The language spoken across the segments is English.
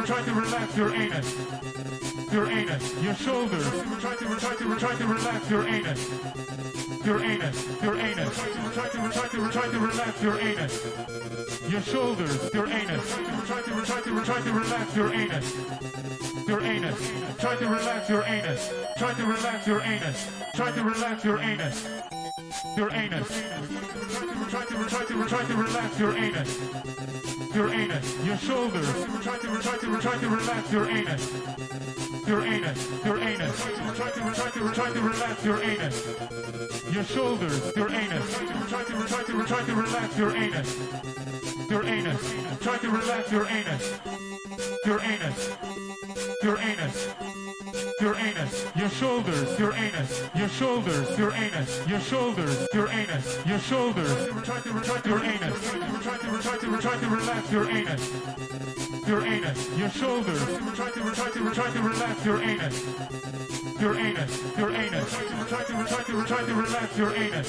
Try to relax your anus. Your anus. Your shoulders. Try to relax your anus. Your anus. Your anus. Try to relax your anus. Your shoulders. Your anus. Try to relax your anus. Your anus. Try to relax your anus. Try to relax your anus. Try to relax your anus. Your anus. Try to relax your anus. Your anus. Your shoulders. Try to relax your anus. Your anus. Your anus. Try to relax your anus. Your shoulders. Your anus. Try to relax your anus. Your anus. Try to relax your anus. Your anus. Your anus. Your anus, your shoulders, your anus, your shoulders, your anus, your shoulders, your anus, your shoulders. Try to your anus. Try to relax your anus. Your anus, your shoulders. Try to relax your anus. Your anus, your anus. Try to relax your anus.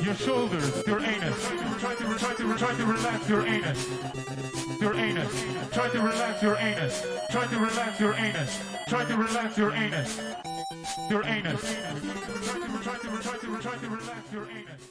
Your shoulders, your anus. Try to relax your anus. Your anus. Try to relax your anus. Try to relax your anus. Try to relax your anus. Your anus. Try to relax your anus.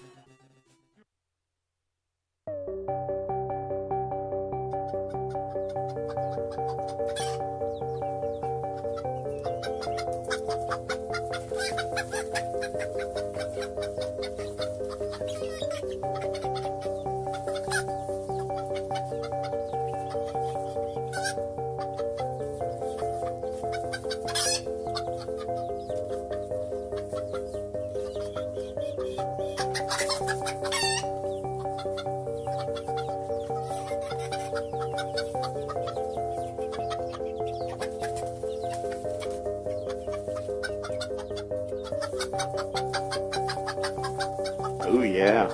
Oh yeah.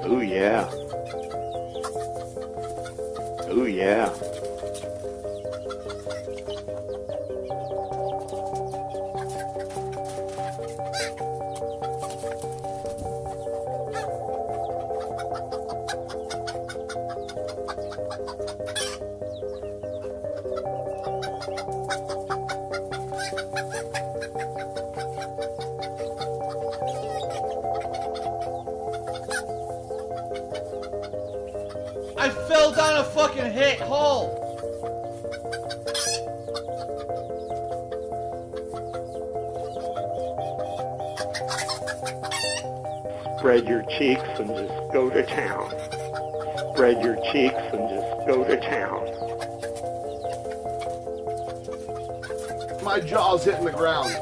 Oh yeah. Oh yeah. I fell down a fucking hole! Spread your cheeks and just go to town. Spread your cheeks and just go to town. My jaw's hitting the ground.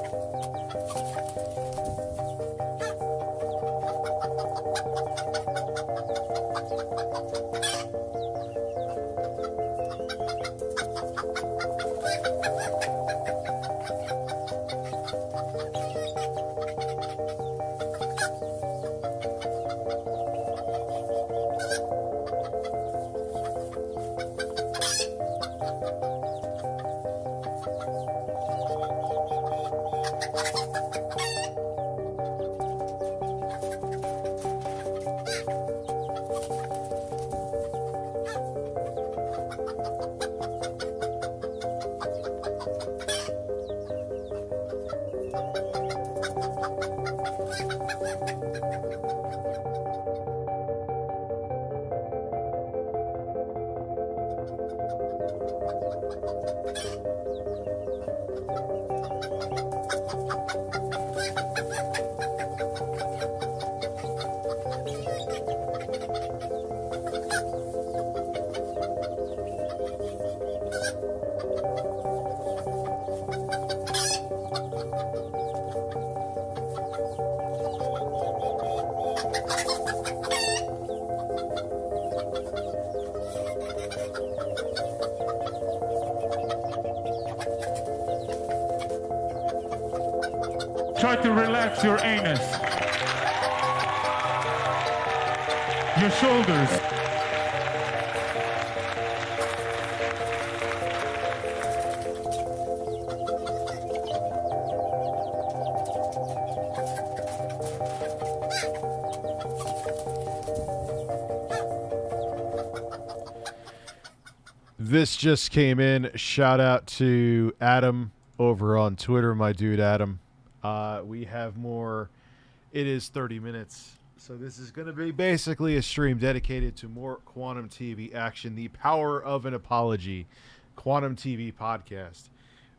Try to relax your anus. Your shoulders. This just came in. Shout out to Adam over on Twitter, my dude Adam. We have more. It is 30 minutes. So this is going to be basically a stream dedicated to more Quantum TV action. The Power of an Apology Quantum TV podcast.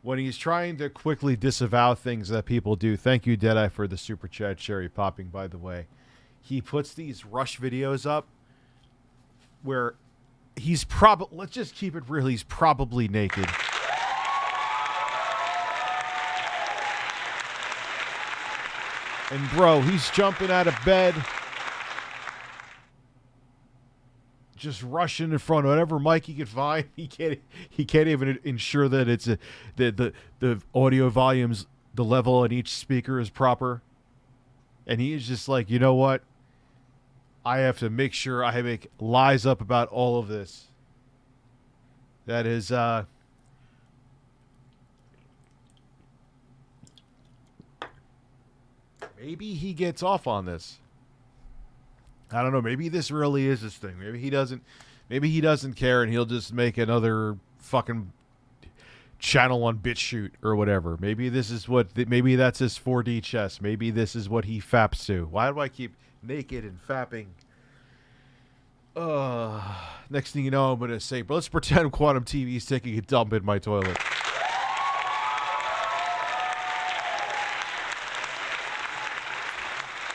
When he's trying to quickly disavow things that people do. Thank you, Deadeye, for the super chat cherry popping, by the way. He puts these rush videos up where he's probably, let's just keep it real, he's probably naked. And bro, he's jumping out of bed, just rushing in front of whatever mic he can find. He can't even ensure that it's the audio volumes, the level on each speaker is proper. And he is just like, you know what? I have to make sure I make lies up about all of this. That is, maybe he gets off on this. I don't know. Maybe this really is his thing. Maybe he doesn't care and he'll just make another fucking channel on BitChute or whatever. Maybe this is maybe that's his 4D chess. Maybe this is what he faps to. Why do I keep naked and fapping? Next thing you know, I'm going to say, but let's pretend Quantum TV is taking a dump in my toilet.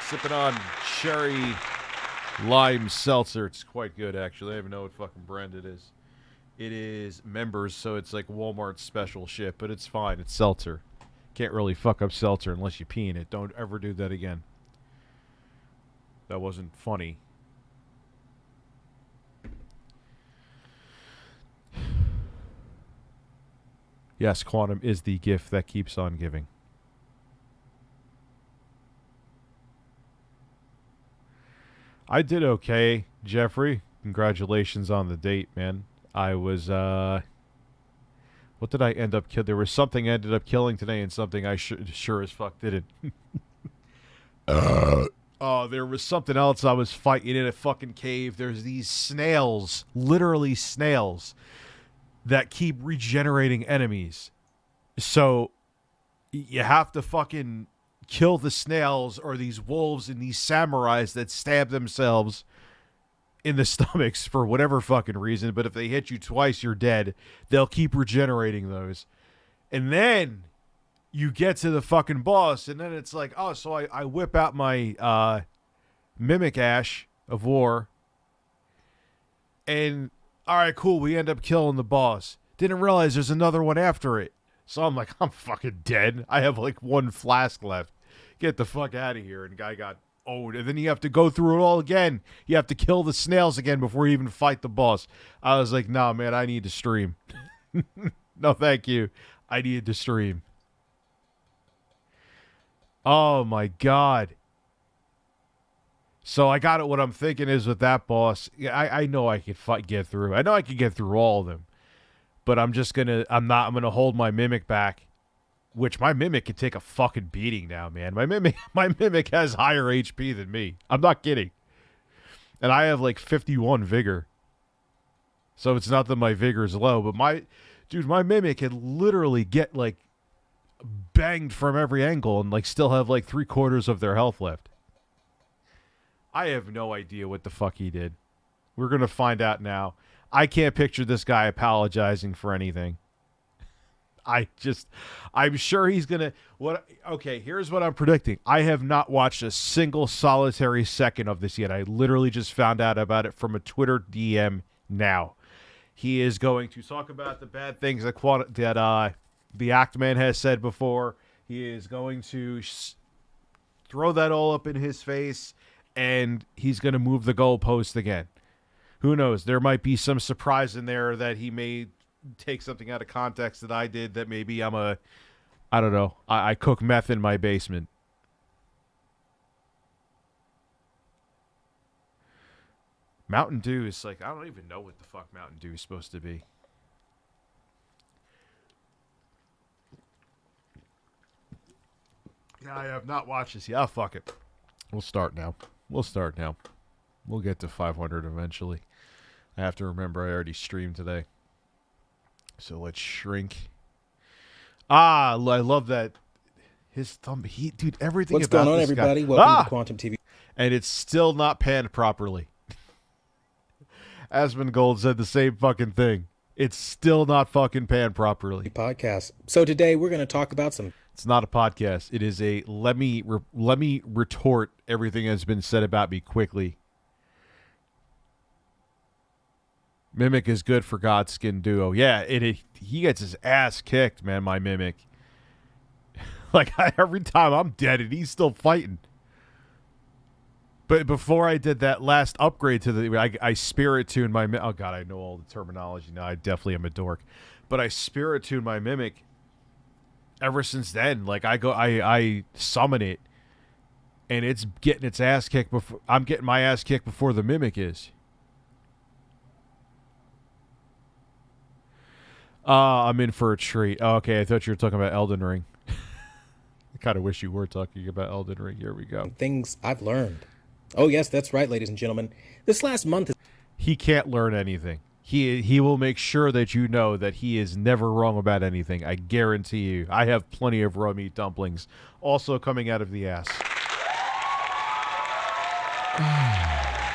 Sipping on cherry lime seltzer. It's quite good, actually. I don't even know what fucking brand it is. It is Members, so it's like Walmart special shit, but it's fine. It's seltzer. Can't really fuck up seltzer unless you pee in it. Don't ever do that again. That wasn't funny. Yes, Quantum is the gift that keeps on giving. I did okay, Jeffrey. Congratulations on the date, man. I was, what did I end up killing? There was something I ended up killing today and something I sure as fuck didn't. Oh, there was something else I was fighting in a fucking cave. There's these snails, literally snails, that keep regenerating enemies. So you have to fucking kill the snails or these wolves and these samurais that stab themselves in the stomachs for whatever fucking reason. But if they hit you twice, you're dead. They'll keep regenerating those. And then you get to the fucking boss, and then it's like, oh, so I whip out my Mimic Ash of War. And, all right, cool, we end up killing the boss. Didn't realize there's another one after it. So I'm like, I'm fucking dead. I have like one flask left. Get the fuck out of here. And guy got owned. And then you have to go through it all again. You have to kill the snails again before you even fight the boss. I was like, nah, man, I need to stream. No, thank you. I need to stream. Oh, my God. So I got it. What I'm thinking is with that boss, I know I could get through. I know I could get through all of them. But I'm going to hold my Mimic back, which my Mimic can take a fucking beating now, man. My Mimic has higher HP than me. I'm not kidding. And I have like 51 vigor. So it's not that my vigor is low, but my Mimic can literally get like banged from every angle and like still have like 3/4 of their health left. I have no idea what the fuck he did. We're going to find out now. I can't picture this guy apologizing for anything. I'm sure he's going to... Okay, here's what I'm predicting. I have not watched a single solitary second of this yet. I literally just found out about it from a Twitter DM now. He is going to talk about the bad things that the Actman has said before. He is going to throw that all up in his face, and he's going to move the goalpost again. Who knows? There might be some surprise in there that he may take something out of context that I did, that maybe I don't know. I cook meth in my basement. Mountain Dew is like, I don't even know what the fuck Mountain Dew is supposed to be. Yeah, I have not watched this yet. Oh, fuck it. We'll start now. We'll get to 500 eventually. I have to remember I already streamed today. So let's shrink. I love that. His thumb, dude, everything What's about going on, this everybody? guy. Welcome to Quantum TV. And it's still not panned properly. Asmongold said the same fucking thing. It's still not fucking panned properly. Podcast. So today we're going to talk about some. It's not a podcast. It is a let me retort everything that's been said about me quickly. Mimic is good for Godskin Duo. Yeah, he gets his ass kicked, man, my Mimic. Like, every time I'm dead and he's still fighting. But before I did that last upgrade to the... I spirit tuned my... Oh, God, I know all the terminology now. I definitely am a dork. But I spirit tuned my Mimic ever since then. Like, I summon it, and it's getting its ass kicked before... I'm getting my ass kicked before the Mimic is. I'm in for a treat. Oh, okay, I thought you were talking about Elden Ring. I kind of wish you were talking about Elden Ring. Here we go. Things I've learned. Oh, yes, that's right, ladies and gentlemen. This last month... He can't learn anything. He will make sure that you know that he is never wrong about anything. I guarantee you. I have plenty of raw meat dumplings also coming out of the ass.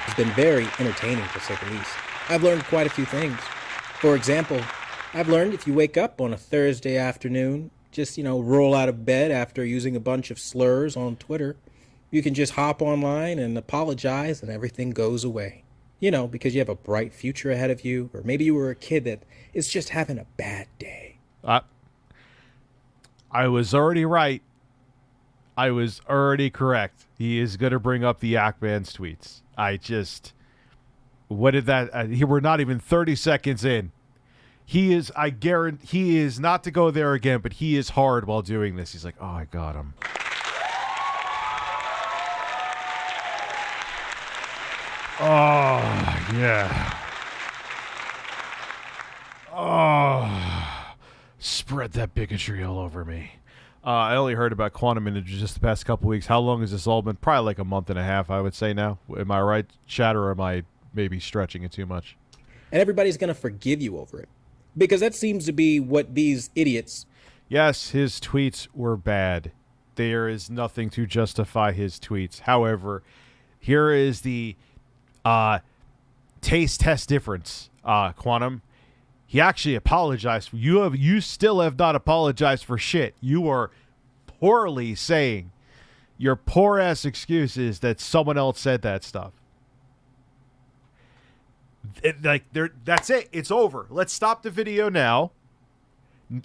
It's been very entertaining, to say the least. I've learned quite a few things. For example, I've learned if you wake up on a Thursday afternoon, just, roll out of bed after using a bunch of slurs on Twitter, you can just hop online and apologize and everything goes away. Because you have a bright future ahead of you, or maybe you were a kid that is just having a bad day. I was already right. I was already correct. He is going to bring up the Yakman's tweets. What did that... we're not even 30 seconds in. He is, I guarantee, he is not to go there again, but he is hard while doing this. He's like, oh, I got him. Oh, yeah. Oh, spread that bigotry all over me. I only heard about quantum images just the past couple weeks. How long has this all been? Probably like a month and a half, I would say now. Am I right, chat, or am I maybe stretching it too much? And everybody's going to forgive you over it. Because that seems to be what these idiots... Yes, his tweets were bad. There is nothing to justify his tweets. However, here is the taste test difference, Quantum. He actually apologized. You still have not apologized for shit. You are poorly saying your poor-ass excuses that someone else said that stuff. That's it. It's over. Let's stop the video now.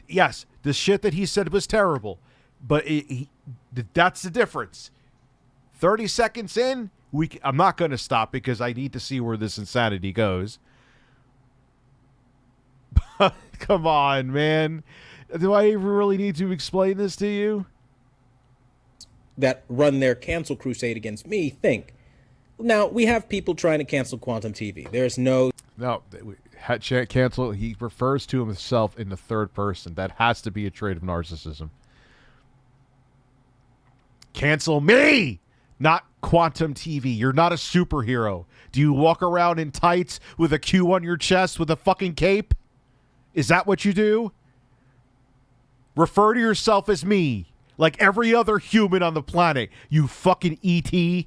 Yes, the shit that he said was terrible, but that's the difference. 30 seconds in, I'm not going to stop because I need to see where this insanity goes. Come on, man. Do I even really need to explain this to you? That run their cancel crusade against me think. Now, we have people trying to cancel Quantum TV. There's no... No, cancel. He refers to himself in the third person. That has to be a trait of narcissism. Cancel me, not Quantum TV. You're not a superhero. Do you walk around in tights with a Q on your chest with a fucking cape? Is that what you do? Refer to yourself as me, like every other human on the planet, you fucking ET.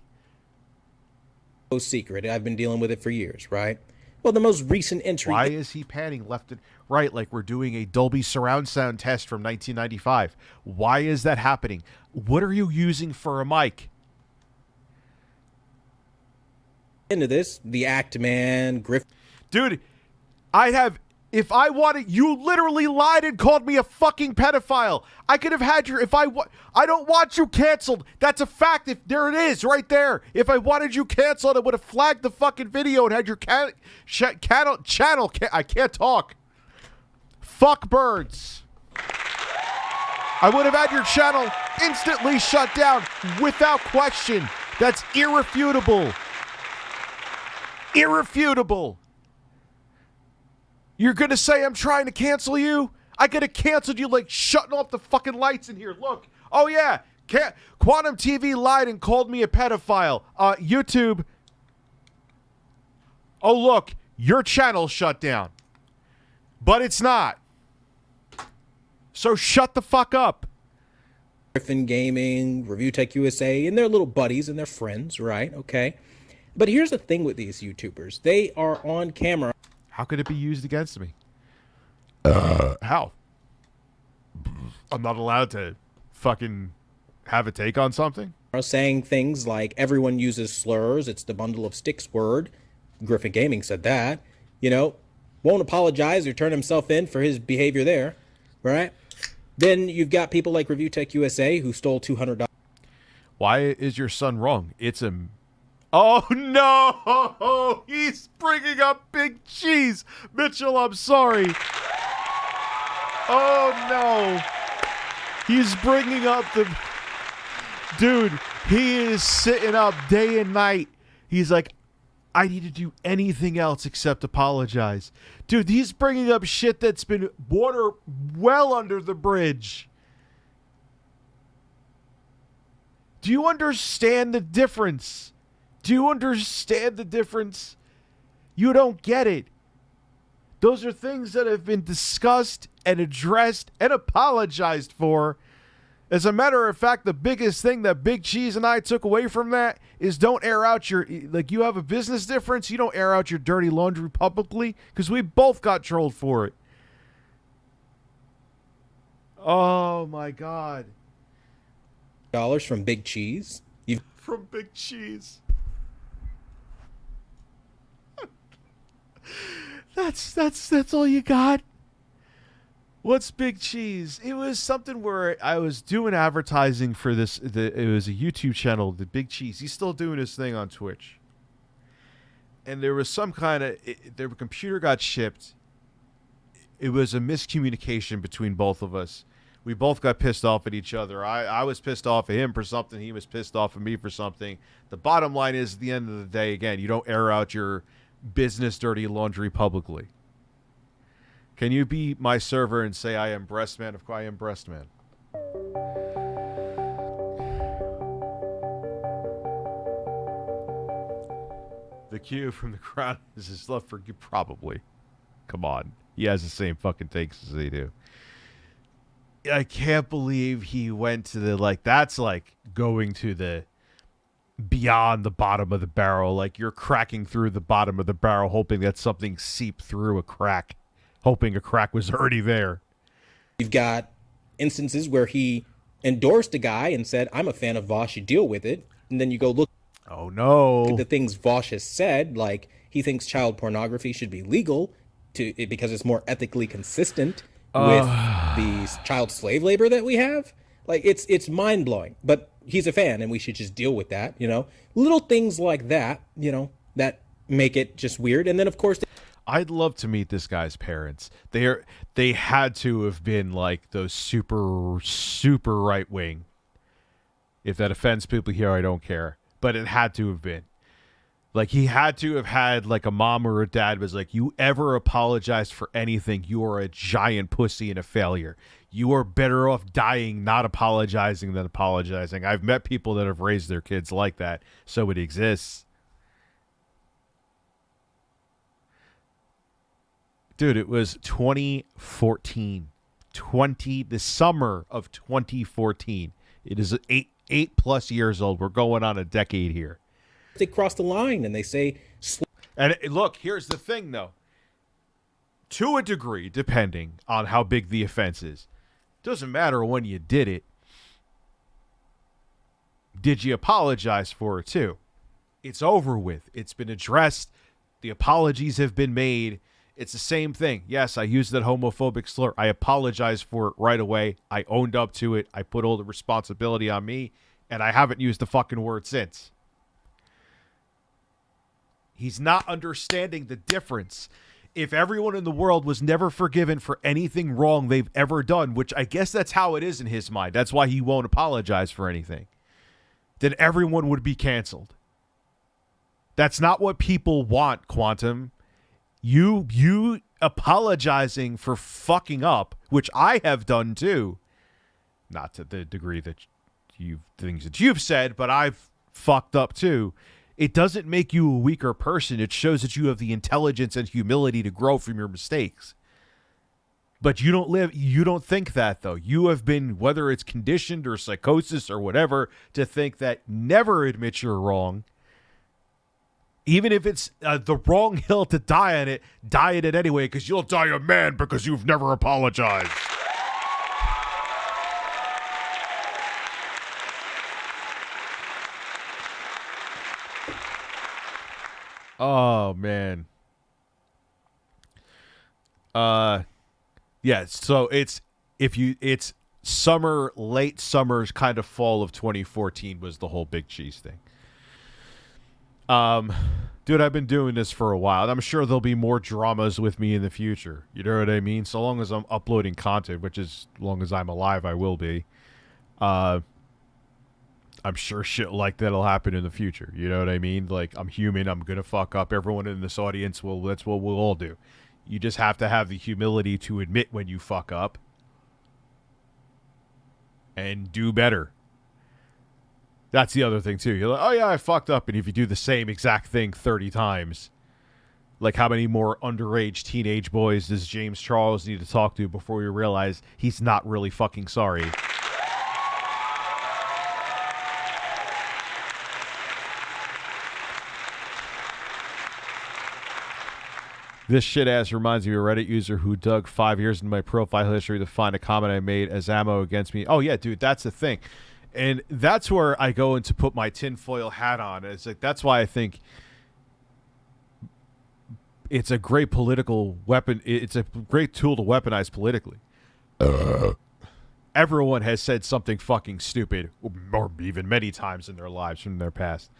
Secret. I've been dealing with it for years, right? Well, the most recent entry... Why is he panning left and right like we're doing a Dolby surround sound test from 1995? Why is that happening? What are you using for a mic? Into this, the act man, Griff... Dude, if I wanted, you literally lied and called me a fucking pedophile. I could have had your, I don't want you canceled. That's a fact. There it is, right there. If I wanted you canceled, I would have flagged the fucking video and had your channel. I can't talk. Fuck birds. I would have had your channel instantly shut down without question. That's irrefutable. Irrefutable. You're going to say I'm trying to cancel you? I could have canceled you like shutting off the fucking lights in here. Look. Oh, yeah. Quantum TV lied and called me a pedophile. YouTube. Oh, look. Your channel shut down. But it's not. So shut the fuck up. Griffin Gaming, ReviewTechUSA, and they're little buddies and they're friends, right? Okay. But here's the thing with these YouTubers. They are on camera. How could it be used against me? How? I'm not allowed to fucking have a take on something? Saying things like everyone uses slurs, it's the bundle of sticks word. Griffin Gaming said that. You know, won't apologize or turn himself in for his behavior there, right? Then you've got people like ReviewTechUSA who stole $200. Why is your son wrong? It's him. Oh, no! He's bringing up Big Cheese! Mitchell, I'm sorry. Oh, no. He's bringing up the... Dude, he is sitting up day and night. He's like, I need to do anything else except apologize. Dude, he's bringing up shit that's been water well under the bridge. Do you understand the difference? Do you understand the difference? You don't get it. Those are things that have been discussed and addressed and apologized for. As a matter of fact, the biggest thing that Big Cheese and I took away from that is don't air out your, like, you have a business difference, you don't air out your dirty laundry publicly, because we both got trolled for it. Oh, my God. Dollars from Big Cheese. From Big Cheese. That's all you got? What's Big Cheese? It was something where I was doing advertising for this. It was a YouTube channel, the Big Cheese. He's still doing his thing on Twitch. And there was some kind of... their computer got shipped. It was a miscommunication between both of us. We both got pissed off at each other. I was pissed off at him for something. He was pissed off at me for something. The bottom line is, at the end of the day, again, you don't air out your business dirty laundry publicly. Can you be my server and say I am Breastman? Of course, I am Breastman. The cue from the crowd is his love for you. Probably. Come on. He has the same fucking takes as they do. I can't believe he went to the, like, that's like going to the beyond the bottom of the barrel. Like, you're cracking through the bottom of the barrel, hoping that something seeped through a crack. Hoping a crack was already there. You've got instances where he endorsed a guy and said, I'm a fan of Vosh, you deal with it. And then you go look Oh, no. at the things Vosh has said, like he thinks child pornography should be legal because it's more ethically consistent with the child slave labor that we have. Like, it's mind-blowing. But he's a fan, and we should just deal with that, you know? Little things like that, you know, that make it just weird. And then, of course... I'd love to meet this guy's parents. They had to have been like those super, super right wing. If that offends people here, I don't care. But it had to have been. Like, he had to have had like a mom or a dad was like, you ever apologize for anything, you are a giant pussy and a failure. You are better off dying not apologizing than apologizing. I've met people that have raised their kids like that, so it exists. Dude, it was 2014. The summer of 2014. It is eight plus years old. We're going on a decade here. They cross the line and they say... And look, here's the thing, though. To a degree, depending on how big the offense is. Doesn't matter when you did it. Did you apologize for it, too? It's over with. It's been addressed. The apologies have been made. It's the same thing. Yes, I used that homophobic slur. I apologized for it right away. I owned up to it. I put all the responsibility on me, and I haven't used the fucking word since. He's not understanding the difference. If everyone in the world was never forgiven for anything wrong they've ever done, which I guess that's how it is in his mind, that's why he won't apologize for anything, then everyone would be canceled. That's not what people want, Quantum. You apologizing for fucking up, which I have done too. Not to the degree that things that you've said, but I've fucked up too. It doesn't make you a weaker person. It shows that you have the intelligence and humility to grow from your mistakes. But you don't think that, though. You have been, whether it's conditioned or psychosis or whatever, to think that never admit you're wrong. Even if it's the wrong hill to die on it, die at it anyway, because you'll die a man because you've never apologized. Oh, man. Yeah, so it's summer, late summers, kind of fall of 2014 was the whole Big Cheese thing. Dude, I've been doing this for a while, and I'm sure there'll be more dramas with me in the future. You know what I mean? So long as I'm uploading content, which is, as long as I'm alive, I will be. I'm sure shit like that'll happen in the future. You know what I mean? Like, I'm human. I'm gonna fuck up. Everyone in this audience will. That's what we'll all do. You just have to have the humility to admit when you fuck up and do better. That's the other thing, too. You're like, oh, yeah, I fucked up. And if you do the same exact thing 30 times, like how many more underage teenage boys does James Charles need to talk to before you realize he's not really fucking sorry? This shit-ass reminds me of a Reddit user who dug 5 years into my profile history to find a comment I made as ammo against me. Oh, yeah, dude, that's the thing. And that's where I go in to put my tinfoil hat on. It's like, that's why I think it's a great political weapon. It's a great tool to weaponize politically. Everyone has said something fucking stupid, or even many times in their lives from their past.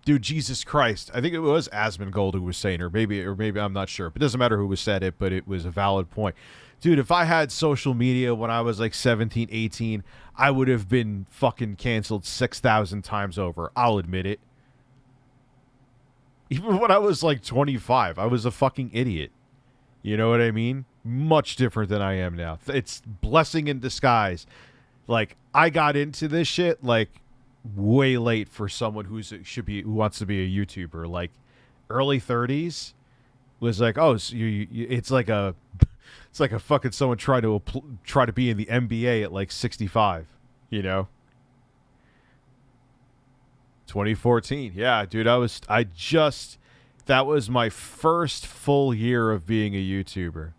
Dude, Jesus Christ. I think it was Asmongold who was saying, or maybe I'm not sure. But it doesn't matter who said it, but it was a valid point. Dude, if I had social media when I was like 17, 18, I would have been fucking canceled 6,000 times over. I'll admit it. Even when I was like 25, I was a fucking idiot. You know what I mean? Much different than I am now. It's blessing in disguise. Like, I got into this shit like way late for someone who wants to be a YouTuber. Like, early 30s was like, oh, so it's like a fucking someone try to be in the NBA at like 65, you know? 2014. Yeah, dude, that was my first full year of being a YouTuber.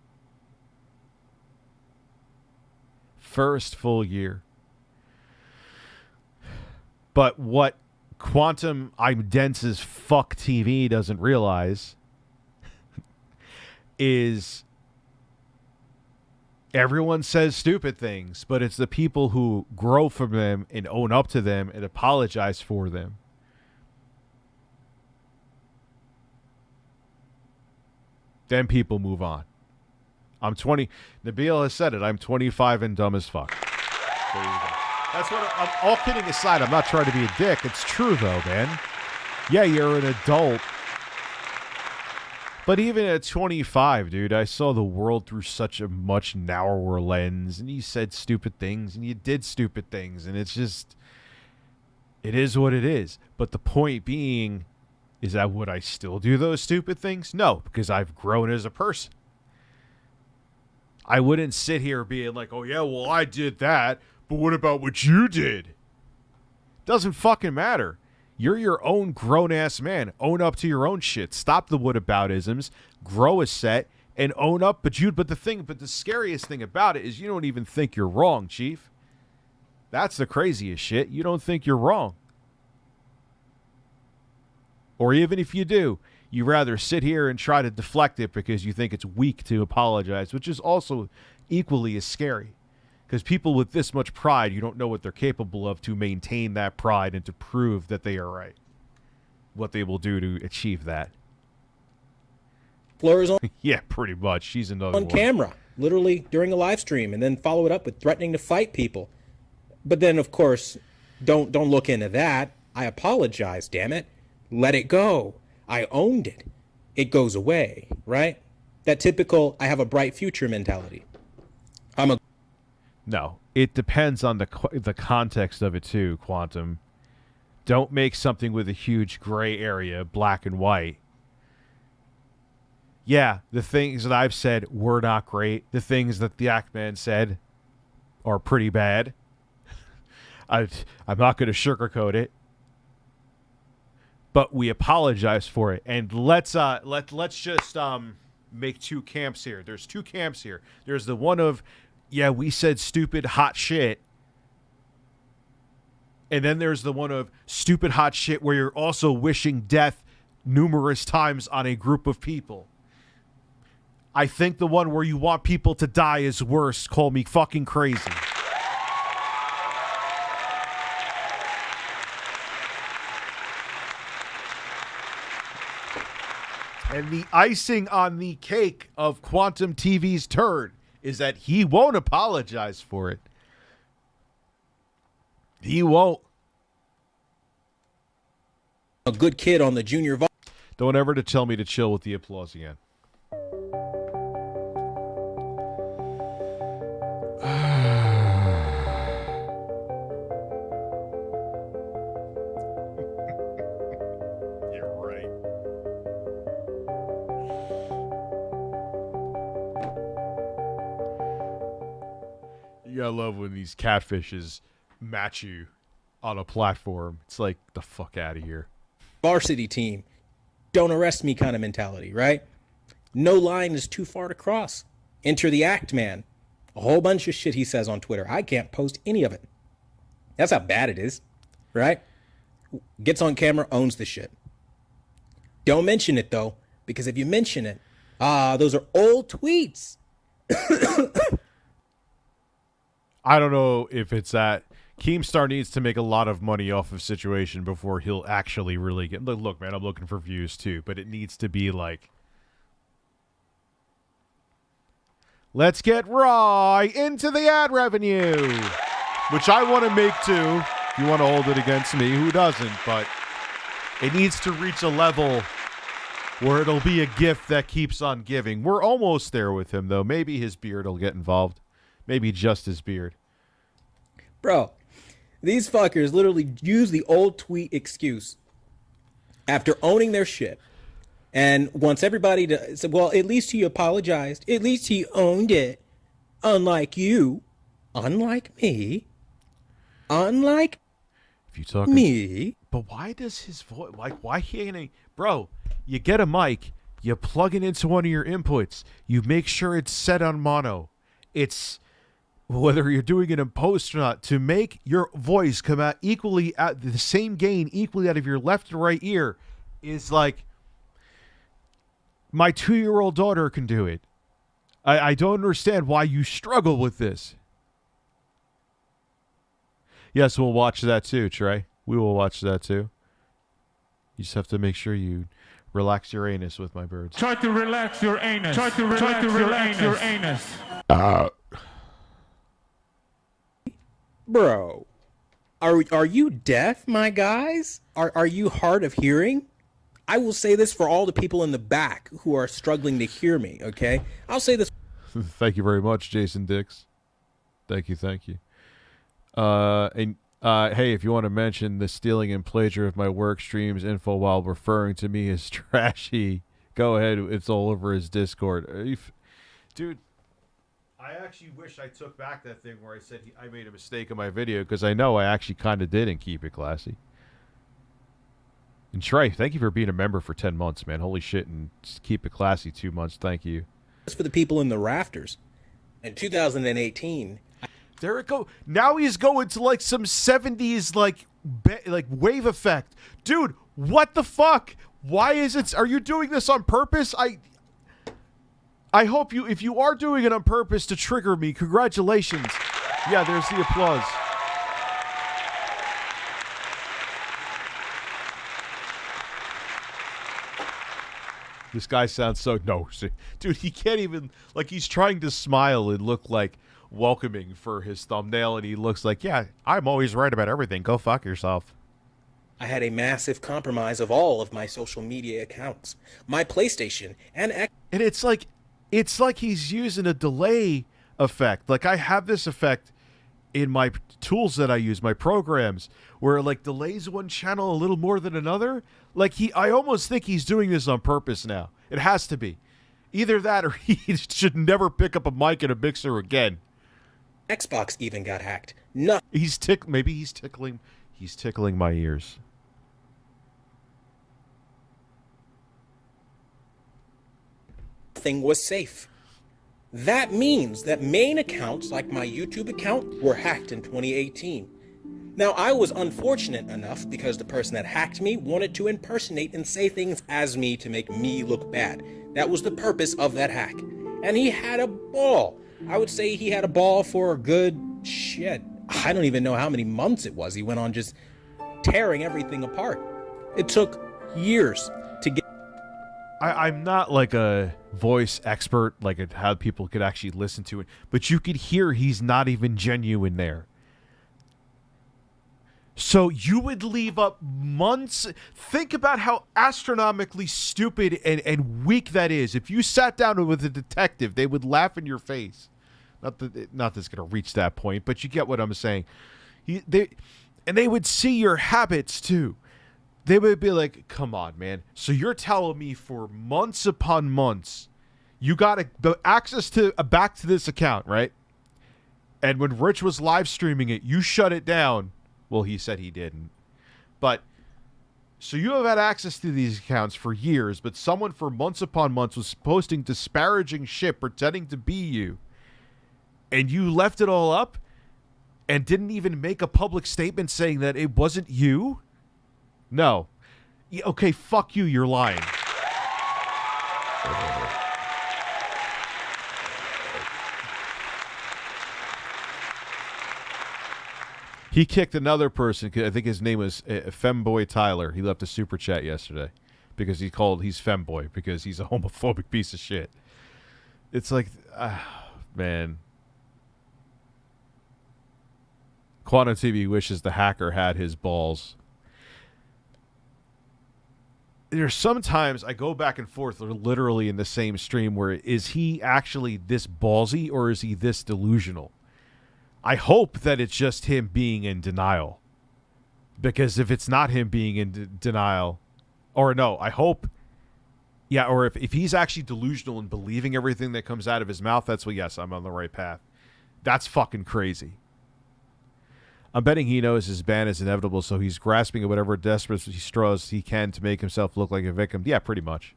First full year. But what Quantum I'm Dense as Fuck TV doesn't realize is everyone says stupid things, but it's the people who grow from them and own up to them and apologize for them. Then people move on. I'm 20. Nabil has said it. I'm 25 and dumb as fuck. There you go. That's what I'm all kidding aside. I'm not trying to be a dick. It's true though, man. Yeah, you're an adult. But even at 25, dude, I saw the world through such a much narrower lens, and you said stupid things, and you did stupid things, and it's just, it is what it is. But the point being is that would I still do those stupid things? No, because I've grown as a person. I wouldn't sit here being like, oh yeah, well, I did that, but what about what you did? Doesn't fucking matter. You're your own grown-ass man. Own up to your own shit. Stop the whataboutisms. Grow a set and own up. But the scariest thing about it is you don't even think you're wrong, Chief. That's the craziest shit. You don't think you're wrong. Or even if you do, you rather sit here and try to deflect it because you think it's weak to apologize, which is also equally as scary. Because people with this much pride, you don't know what they're capable of to maintain that pride and to prove that they are right. What they will do to achieve that. Floor is on. Yeah, pretty much. She's another on one. Camera, literally during a live stream, and then follow it up with threatening to fight people. But then, of course, don't look into that. I apologize, damn it. Let it go. I owned it. It goes away, right? That typical I have a bright future mentality. No, it depends on the context of it too, Quantum. Don't make something with a huge gray area, black and white. yeah, the things that I've said were not great. The things that the Act-Man said are pretty bad. I'm not going to sugarcoat it. But we apologize for it. And let's just make two camps here. There's two camps here. There's the one of, yeah, we said stupid hot shit. And then there's the one of stupid hot shit where you're also wishing death numerous times on a group of people. I think the one where you want people to die is worse. Call me fucking crazy. And the icing on the cake of Quantum TV's turd is that he won't apologize for it. He won't. A good kid on the junior vault. Don't ever to tell me to chill with the applause again. You're right. You gotta love when these catfishes match you on a platform. It's like, the fuck out of here. Varsity team, don't arrest me kind of mentality, right? No line is too far to cross. Enter the Act Man. A whole bunch of shit he says on Twitter. I can't post any of it. That's how bad it is, right? Gets on camera, owns the shit. Don't mention it though, because if you mention it, those are old tweets. I don't know if it's that. Keemstar needs to make a lot of money off of situation before he'll actually really get... Look, man, I'm looking for views too, but it needs to be like... Let's get right into the ad revenue, which I want to make too. If you want to hold it against me, who doesn't? But it needs to reach a level where it'll be a gift that keeps on giving. We're almost there with him, though. Maybe his beard will get involved. Maybe just his beard. Bro, these fuckers literally use the old tweet excuse after owning their shit and wants everybody to say, well, at least he apologized. At least he owned it. Unlike you. Unlike me. Unlike if you talk me. But why does his voice... Like, why can't he... Bro, you get a mic. You plug it into one of your inputs. You make sure it's set on mono. It's... Whether you're doing it in post or not, to make your voice come out equally at the same gain, equally out of your left and right ear, is like my 2-year-old daughter can do it. I don't understand why you struggle with this. Yes, we'll watch that too, Trey. We will watch that too. You just have to make sure you relax your anus with my birds. Try to relax your anus. Try to relax your anus. Bro, are you deaf, my guys? Are you hard of hearing? I will say this for all the people in the back who are struggling to hear me, okay? I'll say this. Thank you very much, Jason Dix. Thank you. Hey, if you want to mention the stealing and plagiarism of my work streams info while referring to me as trashy, go ahead. It's all over his Discord. Dude, I actually wish I took back that thing where I said I made a mistake in my video, because I know I actually kind of did and keep it classy. And Trey, thank you for being a member for 10 months, man. Holy shit, and keep it classy 2 months. Thank you. That's for the people in the rafters. In 2018... There it go. Now he's going to like some 70s like wave effect. Dude, what the fuck? Why is it... Are you doing this on purpose? I hope you... If you are doing it on purpose to trigger me, congratulations. Yeah, there's the applause. This guy sounds so... No, dude, he can't even... Like, he's trying to smile and look like... welcoming for his thumbnail, and he looks like, yeah, I'm always right about everything. Go fuck yourself. I had a massive compromise of all of my social media accounts, my PlayStation, and it's like he's using a delay effect. Like, I have this effect in my tools that I use, my programs, where it like delays one channel a little more than another. Like, I almost think he's doing this on purpose now. It has to be. Either that or he should never pick up a mic and a mixer again. Xbox even got hacked. Maybe he's tickling my ears. Nothing was safe. That means that main accounts like my YouTube account were hacked in 2018. Now, I was unfortunate enough because the person that hacked me wanted to impersonate and say things as me to make me look bad. That was the purpose of that hack. And he had a ball. I would say he had a ball for a good shit. I don't even know how many months it was. He went on just tearing everything apart. It took years to get. I'm not like a voice expert, like how people could actually listen to it, but you could hear he's not even genuine there. So you would leave up months. Think about how astronomically stupid and weak that is. If you sat down with a detective, they would laugh in your face. Not that it's going to reach that point, but you get what I'm saying. They would see your habits too. They would be like, come on, man. So you're telling me for months upon months, you got access to back to this account, right? And when Rich was live streaming it, you shut it down. Well, he said he didn't. But, so you have had access to these accounts for years, but someone for months upon months was posting disparaging shit, pretending to be you. And you left it all up and didn't even make a public statement saying that it wasn't you? No. Okay, fuck you, you're lying. He kicked another person. I think his name was Femboy Tyler. He left a super chat yesterday because he's Femboy because he's a homophobic piece of shit. It's like, man. Quantum TV wishes the hacker had his balls. There's sometimes I go back and forth literally in the same stream where is he actually this ballsy or is he this delusional? I hope that it's just him being in denial. Because if it's not him being in denial, or no, I hope, yeah, or if he's actually delusional and believing everything that comes out of his mouth, that's what, yes, I'm on the right path. That's fucking crazy. I'm betting he knows his ban is inevitable, so he's grasping at whatever desperate straws he can to make himself look like a victim. Yeah, pretty much.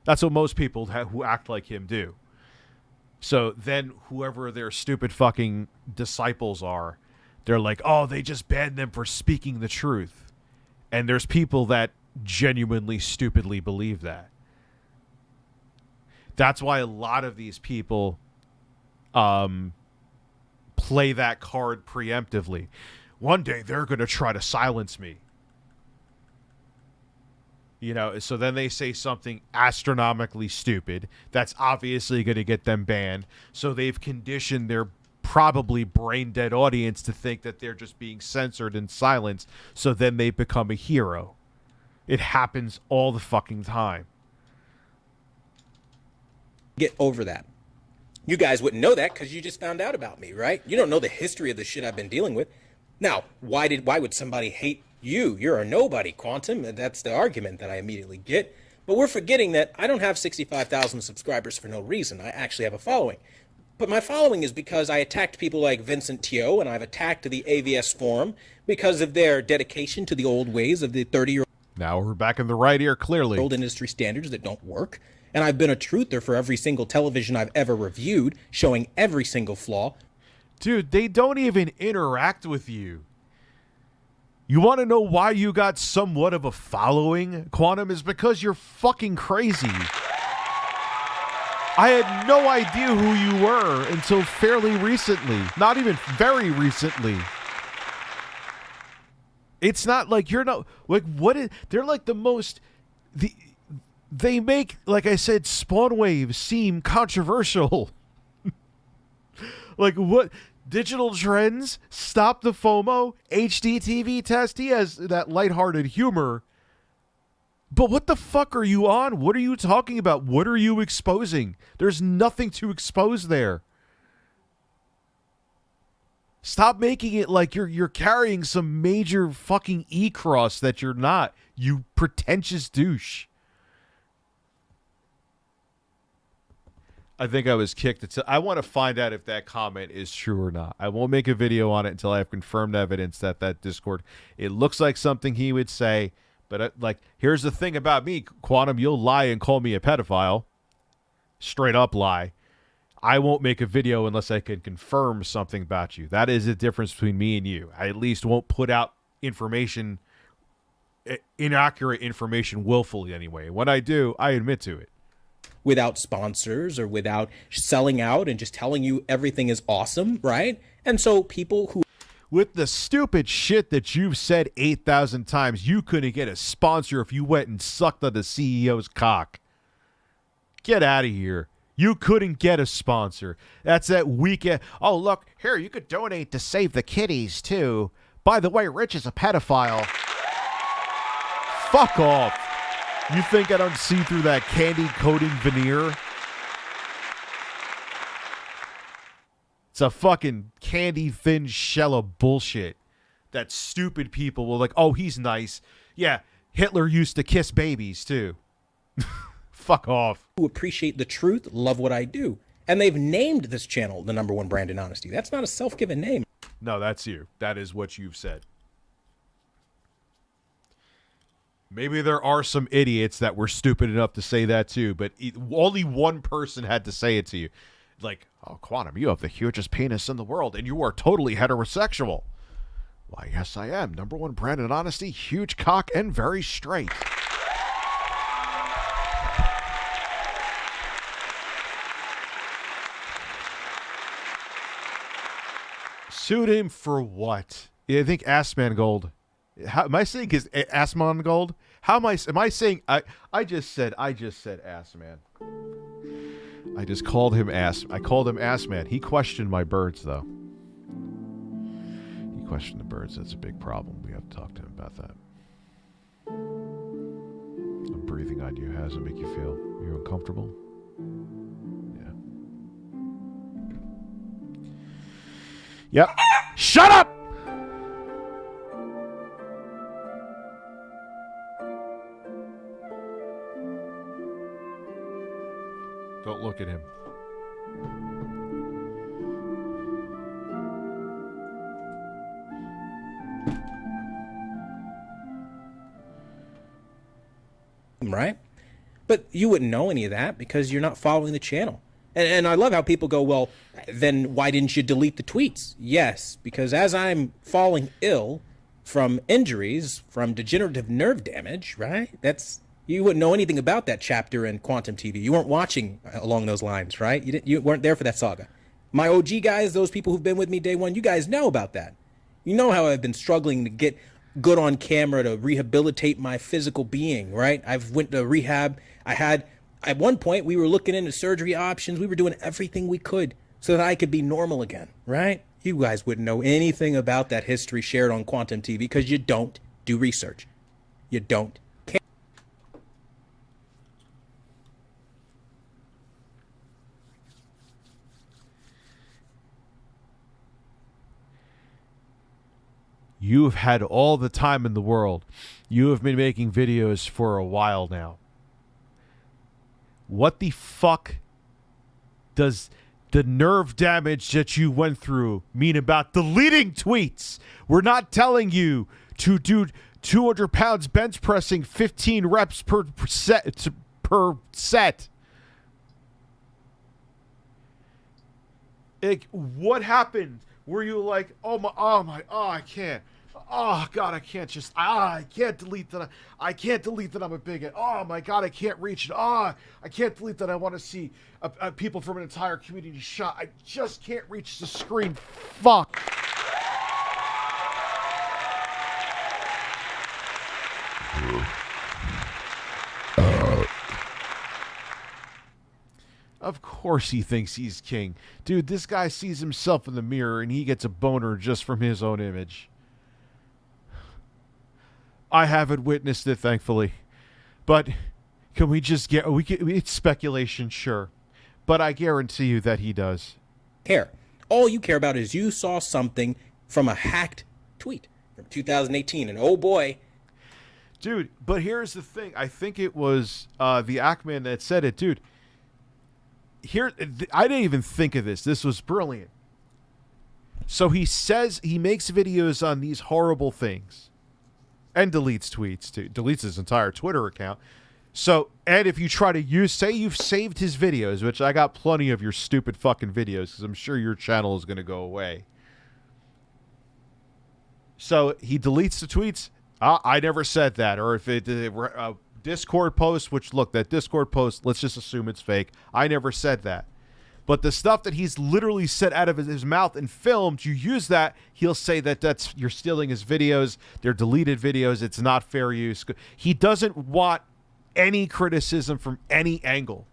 That's what most people who act like him do. So then whoever their stupid fucking disciples are, they're like, oh, they just banned them for speaking the truth. And there's people that genuinely stupidly believe that. That's why a lot of these people play that card preemptively. One day they're going to try to silence me. You know, so then they say something astronomically stupid that's obviously going to get them banned. So they've conditioned their probably brain-dead audience to think that they're just being censored and silenced. So then they become a hero. It happens all the fucking time. Get over that. You guys wouldn't know that because you just found out about me, right? You don't know the history of the shit I've been dealing with. Now, why would somebody hate you? You're a nobody, Quantum. That's the argument that I immediately get. But we're forgetting that I don't have 65,000 subscribers for no reason. I actually have a following. But my following is because I attacked people like Vincent Teo, and I've attacked the AVS forum because of their dedication to the old ways of the 30-year-old. Now we're back in the right ear, clearly. Old industry standards that don't work. And I've been a truther for every single television I've ever reviewed, showing every single flaw. Dude, they don't even interact with you. You want to know why you got somewhat of a following, Quantum? Is because you're fucking crazy. I had no idea who you were until fairly recently. Not even very recently. It's not like you're not... Like, what is... They're like the most... They make, like I said, Spawn Wave seem controversial. Like, what? Digital Trends, Stop the FOMO, HD TV Test. He has that lighthearted humor. But what the fuck are you on? What are you talking about? What are you exposing? There's nothing to expose there. Stop making it like you're carrying some major fucking E-cross that you're not, you pretentious douche. I think I was kicked. I want to find out if that comment is true or not. I won't make a video on it until I have confirmed evidence that Discord, it looks like something he would say. But like, here's the thing about me, Quantum, you'll lie and call me a pedophile. Straight up lie. I won't make a video unless I can confirm something about you. That is the difference between me and you. I at least won't put out information, inaccurate information willfully anyway. When I do, I admit to it. Without sponsors or without selling out and just telling you everything is awesome, right? And so people who... With the stupid shit that you've said 8,000 times, you couldn't get a sponsor if you went and sucked on the CEO's cock. Get out of here. You couldn't get a sponsor. That's that weekend. Oh, look, here, you could donate to Save the Kitties, too. By the way, Rich is a pedophile. Fuck off. You think I don't see through that candy coating veneer? It's a fucking candy thin shell of bullshit that stupid people will like, oh, he's nice. Yeah, Hitler used to kiss babies, too. Fuck off. Who appreciate the truth, love what I do. And they've named this channel the #1 brand in honesty. That's not a self-given name. No, that's you. That is what you've said. Maybe there are some idiots that were stupid enough to say that too, but only one person had to say it to you. Like, oh, Quantum, you have the hugest penis in the world, and you are totally heterosexual. Why, yes, I am. #1 brand in honesty, huge cock, and very straight. Sued him for what? I think Assmangold. How am I saying his Assmangold? How am I saying I just said Assman. I just called him I called him Assman. He questioned my birds though. He questioned the birds. That's a big problem. We have to talk to him about that. I'm breathing on you. How does it make you feel? Are you uncomfortable? Yep. Shut up! Don't look at him. Right? But you wouldn't know any of that because you're not following the channel. And I love how people go, well, then why didn't you delete the tweets? Yes, because as I'm falling ill from injuries, from degenerative nerve damage, right? You wouldn't know anything about that chapter in Quantum TV. You weren't watching along those lines, right? You weren't there for that saga. My OG guys, those people who've been with me day one, you guys know about that. You know how I've been struggling to get good on camera to rehabilitate my physical being, right? I've went to rehab. At one point, we were looking into surgery options. We were doing everything we could so that I could be normal again, right? You guys wouldn't know anything about that history shared on Quantum TV because you don't do research. You don't care. You have had all the time in the world. You have been making videos for a while now. What the fuck does the nerve damage that you went through mean about deleting tweets? We're not telling you to do 200 pounds bench pressing 15 reps per set. Like, what happened? Were you like, I can't. Oh God, I can't delete that. I can't delete that I'm a bigot. Oh my God, I can't reach it. I can't delete that I want to see people from an entire community shot. I just can't reach the screen. Fuck. Of course he thinks he's king. Dude, this guy sees himself in the mirror and he gets a boner just from his own image. I haven't witnessed it, thankfully. But can we just get... it's speculation, sure. But I guarantee you that he does. Care. All you care about is you saw something from a hacked tweet from 2018. And oh boy... Dude, but here's the thing. I think it was the Ackman that said it. Dude, I didn't even think of this. This was brilliant. So he says he makes videos on these horrible things and deletes tweets too. Deletes his entire Twitter account. So, and if you try to say you've saved his videos, which I got plenty of your stupid fucking videos because I'm sure your channel is going to go away. So he deletes the tweets. I never said that. Or if it Discord post, which look, that Discord post, let's just assume it's fake. I never said that. But the stuff that he's literally said out of his mouth and filmed, you use that, he'll say that you're stealing his videos. They're deleted videos. It's not fair use. He doesn't want any criticism from any angle.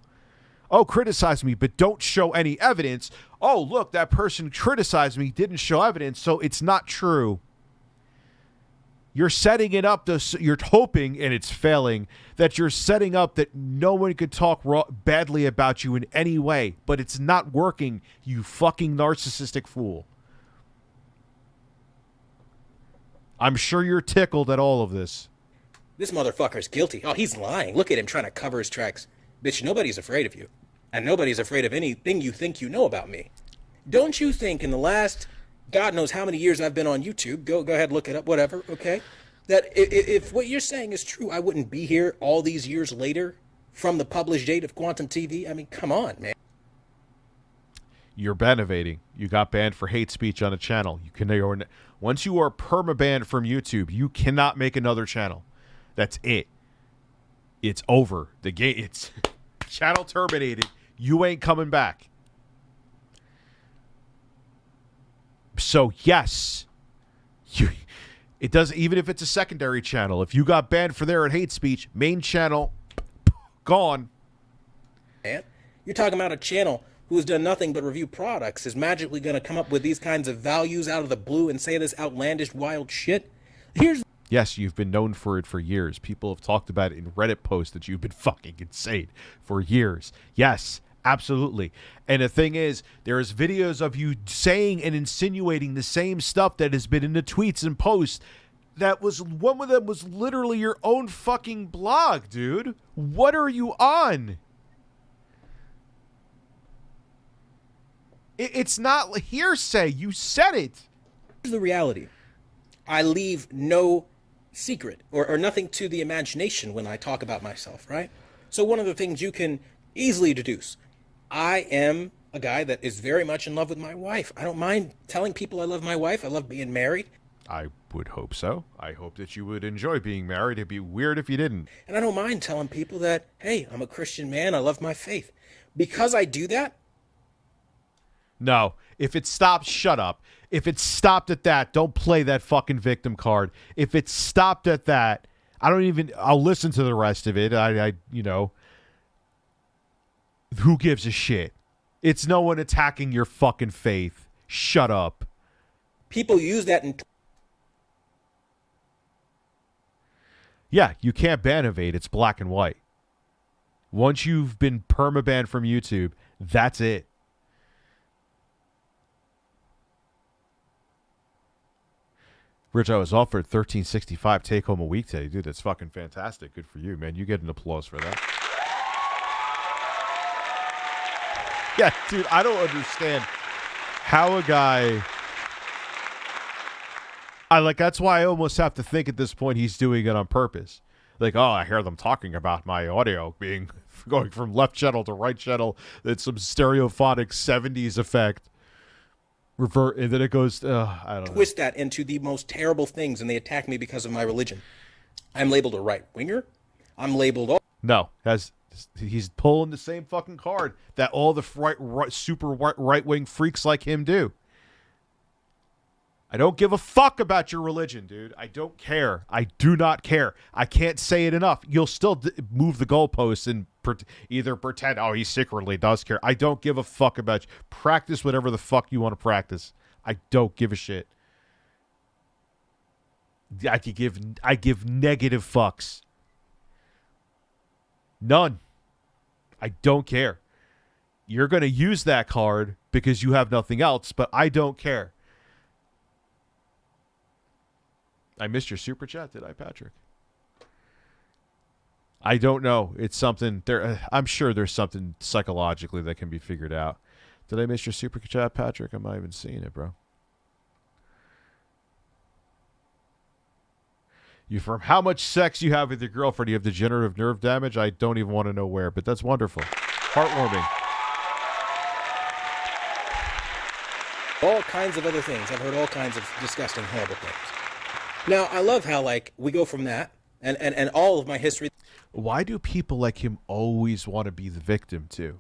Oh, criticize me, but don't show any evidence. Oh, look, that person criticized me, didn't show evidence, so it's not true. You're setting it up, you're hoping, and it's failing, that you're setting up that no one could talk badly about you in any way, but it's not working, you fucking narcissistic fool. I'm sure you're tickled at all of this. This motherfucker's guilty. Oh, he's lying. Look at him trying to cover his tracks. Bitch, nobody's afraid of you. And nobody's afraid of anything you think you know about me. Don't you think in the last... God knows how many years I've been on YouTube. Go ahead, look it up, whatever, okay? That if what you're saying is true, I wouldn't be here all these years later from the published date of Quantum TV. I mean, come on, man. You're ban-evading. You got banned for hate speech on a channel. Once you are perma-banned from YouTube, you cannot make another channel. That's it. It's over. It's channel terminated. You ain't coming back. So yes, it does. Even if it's a secondary channel, if you got banned for their hate speech, main channel gone. Man, you're talking about a channel who has done nothing but review products is magically going to come up with these kinds of values out of the blue and say this outlandish, wild shit. Yes, you've been known for it for years. People have talked about it in Reddit posts that you've been fucking insane for years. Yes. Absolutely. And the thing is, there's videos of you saying and insinuating the same stuff that has been in the tweets and posts. One of them was literally your own fucking blog, dude. What are you on? It's not hearsay. You said it. Here's the reality. I leave no secret or nothing to the imagination when I talk about myself, right? So one of the things you can easily deduce, I am a guy that is very much in love with my wife. I don't mind telling people I love my wife. I love being married. I would hope so. I hope that you would enjoy being married. It'd be weird if you didn't. And I don't mind telling people that, hey, I'm a Christian man. I love my faith. Because I do that. No. If it stopped, shut up. If it stopped at that, don't play that fucking victim card. If it stopped at that, I'll listen to the rest of it. Who gives a shit? It's no one attacking your fucking faith. Shut up. People use that in... Yeah, you can't ban-evade. It's black and white. Once you've been perma-banned from YouTube, that's it. Rich, I was offered $13.65 take home a week today. Dude, that's fucking fantastic. Good for you, man. You get an applause for that. Yeah, dude, I don't understand how a guy... that's why I almost have to think at this point he's doing it on purpose. Like, oh, I hear them talking about my audio going from left channel to right channel. That's some stereophonic 70s effect. Revert, and then it goes, I don't know. Twist that into the most terrible things, and they attack me because of my religion. I'm labeled a right-winger. I'm labeled... No, he's pulling the same fucking card that all the super right-wing freaks like him do. I don't give a fuck about your religion, dude. I don't care. I do not care. I can't say it enough. You'll still move the goalposts and either pretend, oh, he secretly does care. I don't give a fuck about you. Practice whatever the fuck you want to practice. I don't give a shit. I give negative fucks. None. I don't care. You're going to use that card because you have nothing else, but I don't care. I missed your super chat, did I, Patrick? I don't know. It's something there. I'm sure there's something psychologically that can be figured out. Did I miss your super chat, Patrick? I'm not even seeing it, bro. You from how much sex you have with your girlfriend? You have degenerative nerve damage? I don't even want to know where, but that's wonderful. Heartwarming. All kinds of other things. I've heard all kinds of disgusting, horrible things. Now, I love how, like, we go from that, and all of my history. Why do people like him always want to be the victim, too?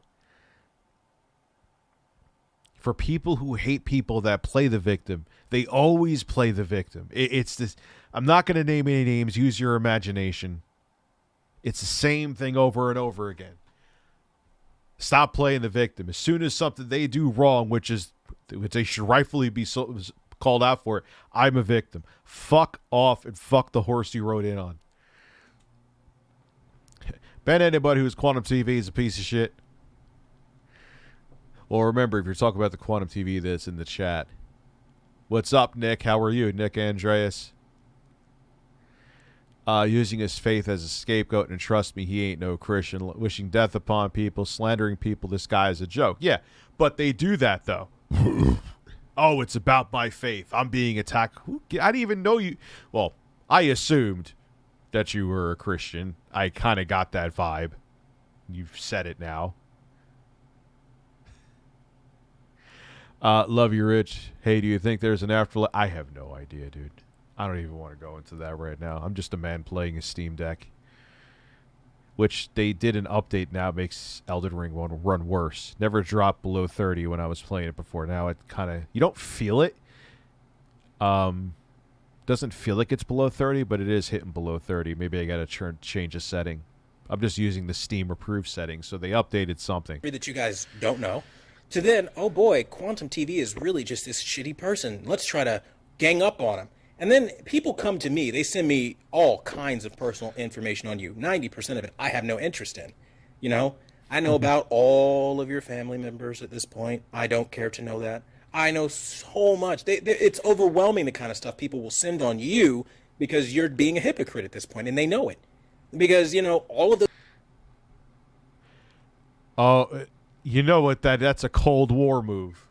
For people who hate people that play the victim, they always play the victim. It's this. I'm not going to name any names. Use your imagination. It's the same thing over and over again. Stop playing the victim. As soon as something they do wrong, which they should rightfully be called out for, I'm a victim. Fuck off and fuck the horse you rode in on. Ban anybody who's Quantum TV is a piece of shit. Well, remember, if you're talking about the Quantum TV that's in the chat. What's up, Nick? How are you? Nick Andreas. Using his faith as a scapegoat, and trust me, he ain't no Christian. Wishing death upon people, slandering people, this guy is a joke. Yeah, but they do that, though. Oh, it's about my faith. I'm being attacked. I didn't even know you. Well, I assumed that you were a Christian. I kind of got that vibe. You've said it now. Love you, Rich. Hey, do you think there's an afterlife? I have no idea, dude. I don't even want to go into that right now. I'm just a man playing a Steam Deck. Which they did an update now. Makes Elden Ring run worse. Never dropped below 30 when I was playing it before. Now it kind of... You don't feel it. Doesn't feel like it's below 30, but it is hitting below 30. Maybe I got to change a setting. I'm just using the Steam approved setting, so they updated something. That you guys don't know. To then, oh boy, Quantum TV is really just this shitty person. Let's try to gang up on him. And then people come to me. They send me all kinds of personal information on you. 90% of it I have no interest in. You know, I know about all of your family members at this point. I don't care to know that. I know so much. It's overwhelming the kind of stuff people will send on you because you're being a hypocrite at this point, and they know it. Because, you know, all of the... Oh, you know what? That's a Cold War move.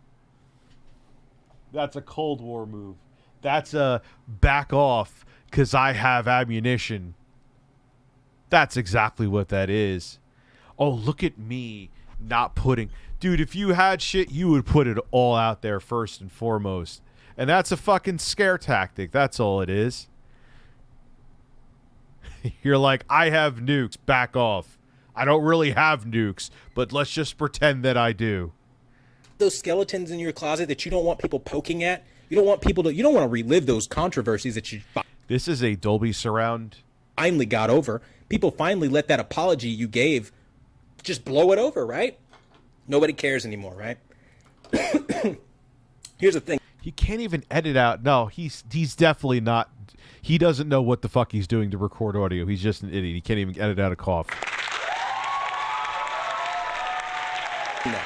That's a Cold War move. That's a back off because I have ammunition. That's exactly what that is. Oh, look at me not putting... Dude, if you had shit, you would put it all out there first and foremost. And that's a fucking scare tactic. That's all it is. You're like, I have nukes. Back off. I don't really have nukes, but let's just pretend that I do. Those skeletons in your closet that you don't want people poking at. You don't want people to... You don't want to relive those controversies that you... This is a Dolby Surround. Finally got over. People finally let that apology you gave just blow it over, right? Nobody cares anymore, right? Here's the thing. He can't even edit out. No, he's definitely not. He doesn't know what the fuck he's doing to record audio. He's just an idiot. He can't even edit out a cough. No.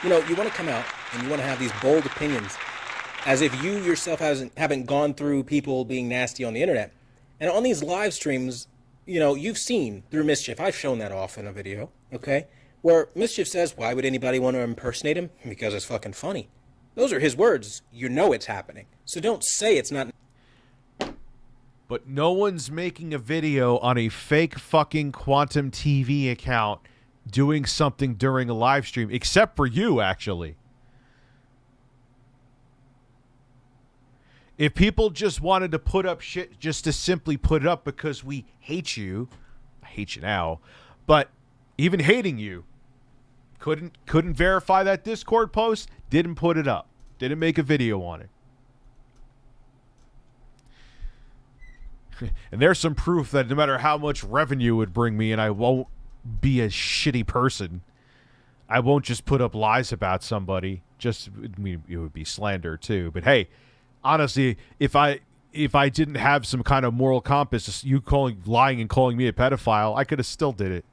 You know, you want to come out and you want to have these bold opinions as if you yourself haven't gone through people being nasty on the internet. And on these live streams, you know, you've seen through Mischief. I've shown that off in a video, okay? Where Mischief says, why would anybody want to impersonate him? Because it's fucking funny. Those are his words. You know it's happening. So don't say it's not. But no one's making a video on a fake fucking Quantum TV account doing something during a live stream, except for you, actually. If people just wanted to put up shit just to simply put it up because we hate you, I hate you now, but even hating you, couldn't verify that Discord post, didn't put it up, didn't make a video on it. And there's some proof that no matter how much revenue it would bring me, and I won't be a shitty person, I won't just put up lies about somebody. Just, I mean, it would be slander too. But hey, honestly, if I didn't have some kind of moral compass, you lying and calling me a pedophile, I could have still did it.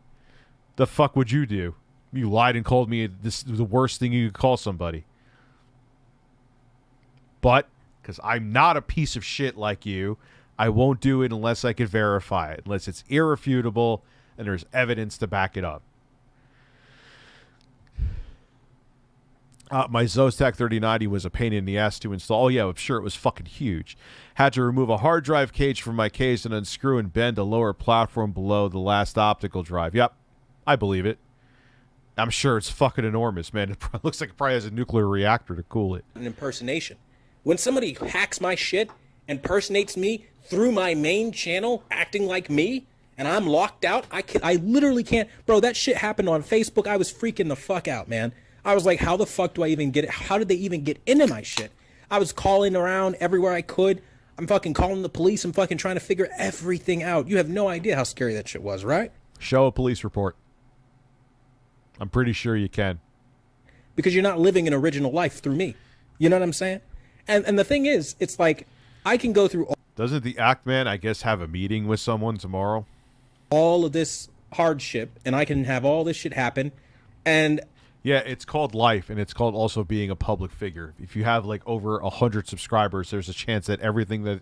The fuck would you do? You lied and called me the worst thing you could call somebody. But because I'm not a piece of shit like you, I won't do it unless I can verify it, unless it's irrefutable and there's evidence to back it up. My Zostack 3090 was a pain in the ass to install. Oh, yeah, I'm sure it was fucking huge. Had to remove a hard drive cage from my case and unscrew and bend a lower platform below the last optical drive. Yep, I believe it. I'm sure it's fucking enormous, man. It looks like it probably has a nuclear reactor to cool it. An impersonation. When somebody hacks my shit, impersonates me through my main channel, acting like me, and I'm locked out, I literally can't. Bro, that shit happened on Facebook. I was freaking the fuck out, man. I was like, how the fuck do I even get it? How did they even get into my shit? I was calling around everywhere I could. I'm fucking calling the police. I'm fucking trying to figure everything out. You have no idea how scary that shit was, right? Show a police report. I'm pretty sure you can. Because you're not living an original life through me. You know what I'm saying? And the thing is, it's like, I can go through Doesn't the Act Man, I guess, have a meeting with someone tomorrow? All of this hardship, and I can have all this shit happen, and... Yeah, it's called life, and it's called also being a public figure. If you have, like, over 100 subscribers, there's a chance that everything that...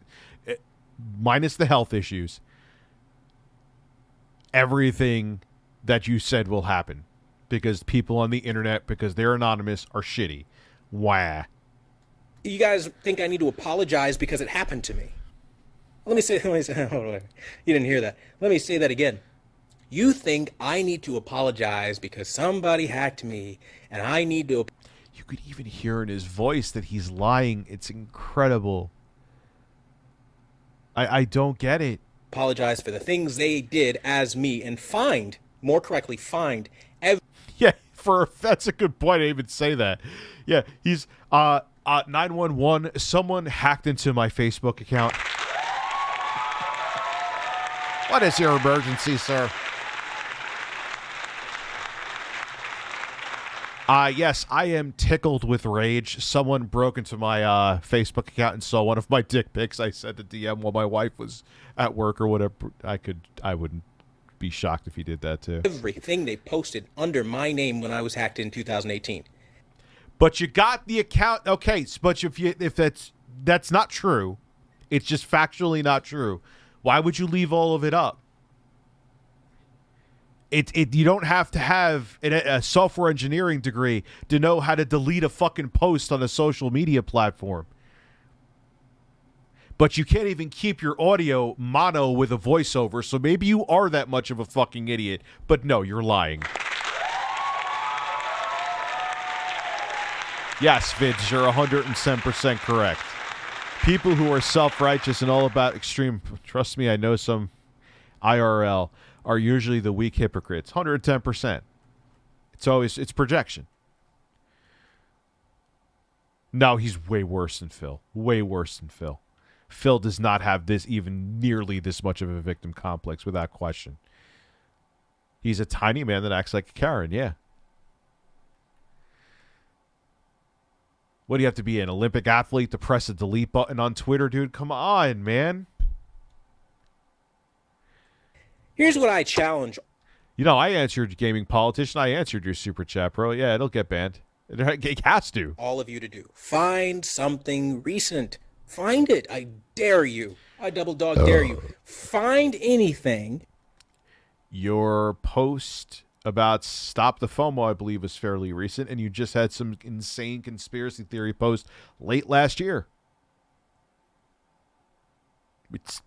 minus the health issues, everything that you said will happen. Because people on the internet, because they're anonymous, are shitty. Wah. You guys think I need to apologize because it happened to me. Let me say, hold on. You didn't hear that. Let me say that again. You think I need to apologize because somebody hacked me and I need to... You could even hear in his voice that he's lying. It's incredible. I don't get it. Apologize for the things they did as me and find, more correctly, find... Yeah, that's a good point. I didn't even say that. Yeah, he's... 911, someone hacked into my Facebook account. What is your emergency, sir? Yes, I am tickled with rage. Someone broke into my Facebook account and saw one of my dick pics. I sent a DM while my wife was at work or whatever. I wouldn't be shocked if he did that too. Everything they posted under my name when I was hacked in 2018. But you got the account. Okay, but if that's not true, it's just factually not true. Why would you leave all of it up? You don't have to have a software engineering degree to know how to delete a fucking post on a social media platform. But you can't even keep your audio mono with a voiceover, so maybe you are that much of a fucking idiot. But no, you're lying. Yes, Vince, you're 110% correct. People who are self-righteous and all about extreme, trust me, I know some IRL, are usually the weak hypocrites. 110%. It's projection. No, he's way worse than Phil. Way worse than Phil. Phil does not have even nearly this much of a victim complex, without question. He's a tiny man that acts like a Karen, yeah. What do you have to be, an Olympic athlete to press a delete button on Twitter, dude? Come on, man. Here's what I challenge. You know, I answered Gaming Politician. I answered your super chat, bro. Yeah, it'll get banned. It has to. All of you to do. Find something recent. Find it. I dare you. I double dog dare you. Find anything. Your post about Stop the FOMO, I believe, was fairly recent, and you just had some insane conspiracy theory post late last year. It's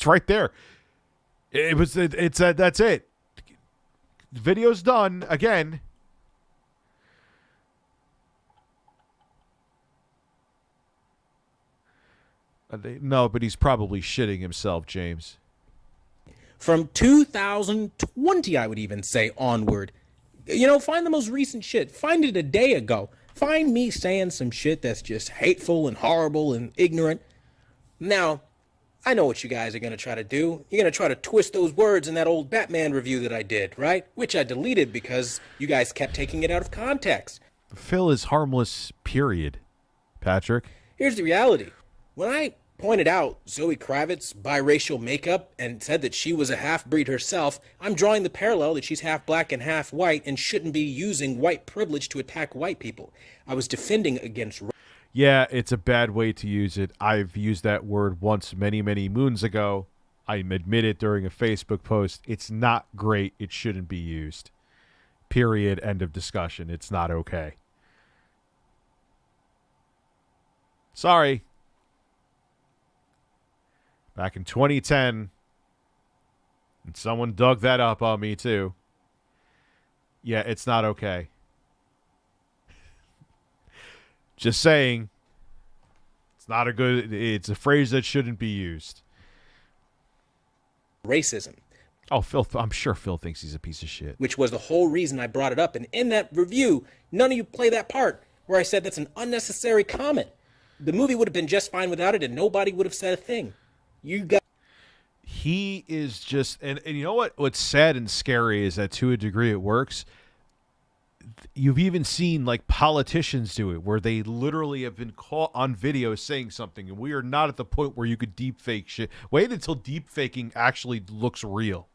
right there. That's it. The video's done again. No, but he's probably shitting himself, James. From 2020, I would even say, onward. You know, find the most recent shit. Find it a day ago. Find me saying some shit that's just hateful and horrible and ignorant. Now, I know what you guys are going to try to do. You're going to try to twist those words in that old Batman review that I did, right? Which I deleted because you guys kept taking it out of context. Phil is harmless, period, Patrick. Here's the reality. When I pointed out Zoe Kravitz's biracial makeup and said that she was a half-breed herself, I'm drawing the parallel that she's half black and half white and shouldn't be using white privilege to attack white people. I was defending against... Yeah, it's a bad way to use it. I've used that word once many, many moons ago. I admit it during a Facebook post. It's not great. It shouldn't be used. Period. End of discussion. It's not okay. Sorry. Back in 2010, and someone dug that up on me too. Yeah, it's not okay. Just saying. It's a phrase that shouldn't be used. Racism. Oh, Phil, I'm sure Phil thinks he's a piece of shit. Which was the whole reason I brought it up. And in that review, none of you play that part where I said that's an unnecessary comment. The movie would have been just fine without it, and nobody would have said a thing. You got. He is just, and you know what? What's sad and scary is that to a degree it works. You've even seen like politicians do it, where they literally have been caught on video saying something, and we are not at the point where you could deep fake shit. Wait until deep faking actually looks real.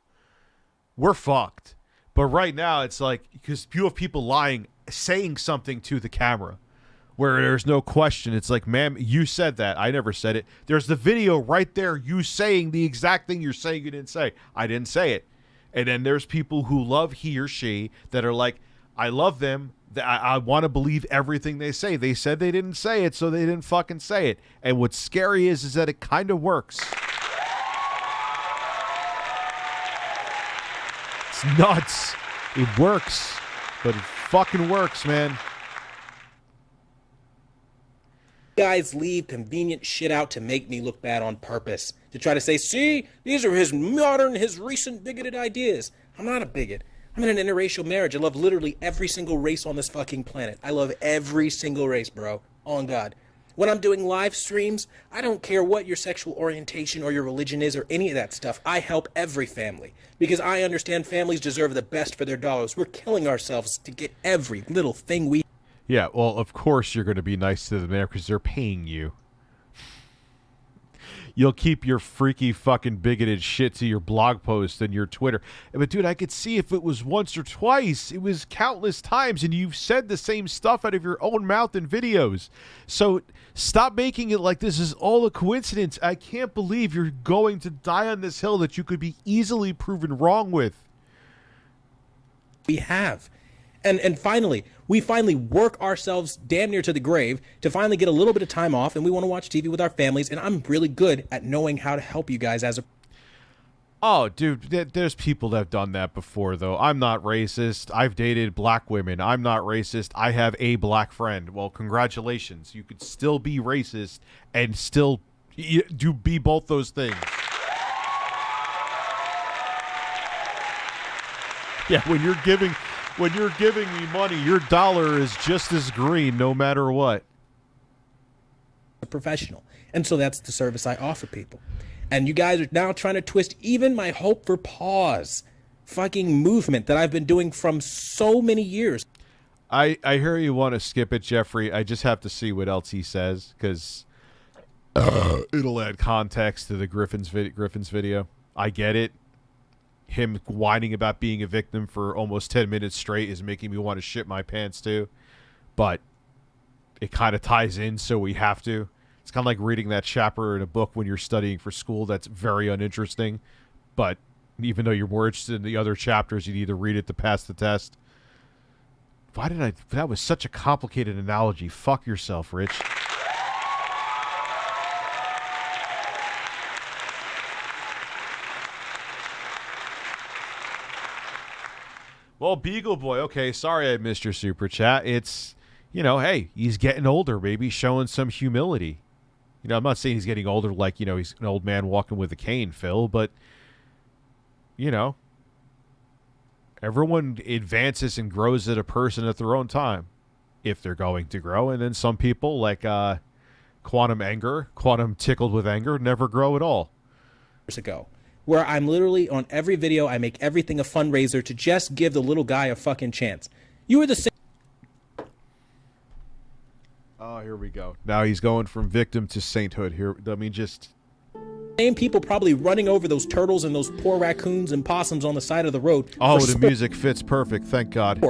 We're fucked. But right now, it's like, because you have people lying, saying something to the camera, where there's no question. It's like, ma'am, you said that. I never said it. There's the video right there, you saying the exact thing you're saying you didn't say. I didn't say it. And then there's people who love he or she that are like, I love them. I want to believe everything they say. They said they didn't say it, so they didn't fucking say it. And what's scary is that it kind of works. It's nuts. It works. But it fucking works, man. Guys leave convenient shit out to make me look bad on purpose. To try to say, see, these are his recent bigoted ideas. I'm not a bigot. I'm in an interracial marriage. I love literally every single race on this fucking planet. I love every single race, bro. On God. When I'm doing live streams, I don't care what your sexual orientation or your religion is or any of that stuff. I help every family because I understand families deserve the best for their dollars. We're killing ourselves to get every little thing we... Yeah, well, of course you're going to be nice to them there because they're paying you. You'll keep your freaky fucking bigoted shit to your blog post and your Twitter. But, dude, I could see if it was once or twice. It was countless times, and you've said the same stuff out of your own mouth in videos. So stop making it like this is all a coincidence. I can't believe you're going to die on this hill that you could be easily proven wrong with. We have. And finally, we finally work ourselves damn near to the grave to finally get a little bit of time off, and we want to watch TV with our families, and I'm really good at knowing how to help you guys as a... Oh, dude, there's people that have done that before, though. I'm not racist. I've dated black women. I'm not racist. I have a black friend. Well, congratulations. You could still be racist and still be both those things. Yeah, when you're giving me money, your dollar is just as green no matter what. A professional. And so that's the service I offer people. And you guys are now trying to twist even my hope for pause fucking movement that I've been doing from so many years. I hear you want to skip it, Jeffrey. I just have to see what else he says because it'll add context to the Griffin's video. I get it. Him whining about being a victim for almost 10 minutes straight is making me want to shit my pants too. But it kind of ties in, so we have to. It's kind of like reading that chapter in a book when you're studying for school that's very uninteresting. But even though you're more interested in the other chapters, you need to read it to pass the test. That was such a complicated analogy. Fuck yourself, Rich. Well, Beagle Boy, okay, sorry I missed your super chat. It's, hey, he's getting older, maybe showing some humility. I'm not saying he's getting older like, he's an old man walking with a cane, Phil, but, everyone advances and grows as a person at their own time, if they're going to grow. And then some people, like Quantum Tickled with Anger, never grow at all. Years ago. Where I'm literally on every video, I make everything a fundraiser to just give the little guy a fucking chance. You were the same. Oh, here we go. Now he's going from victim to sainthood here. Same people probably running over those turtles and those poor raccoons and possums on the side of the road. Oh, the music fits perfect. Thank God.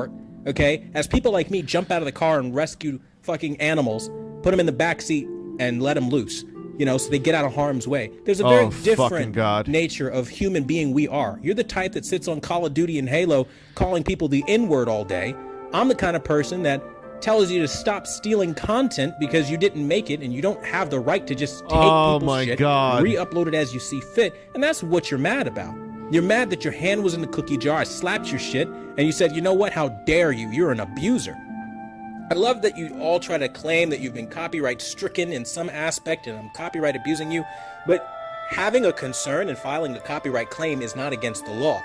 Okay? As people like me jump out of the car and rescue fucking animals, put them in the back seat and let them loose, you know, so they get out of harm's way. There's a very different nature of human being we are. You're the type that sits on Call of Duty and Halo calling people the N-word all day. I'm the kind of person that tells you to stop stealing content because you didn't make it and you don't have the right to just take people's shit, re-upload it as you see fit, and that's what you're mad about. You're mad that your hand was in the cookie jar, I slapped your shit, and you said, you know what, how dare you, you're an abuser. I love that you all try to claim that you've been copyright stricken in some aspect and I'm copyright abusing you, but having a concern and filing a copyright claim is not against the law.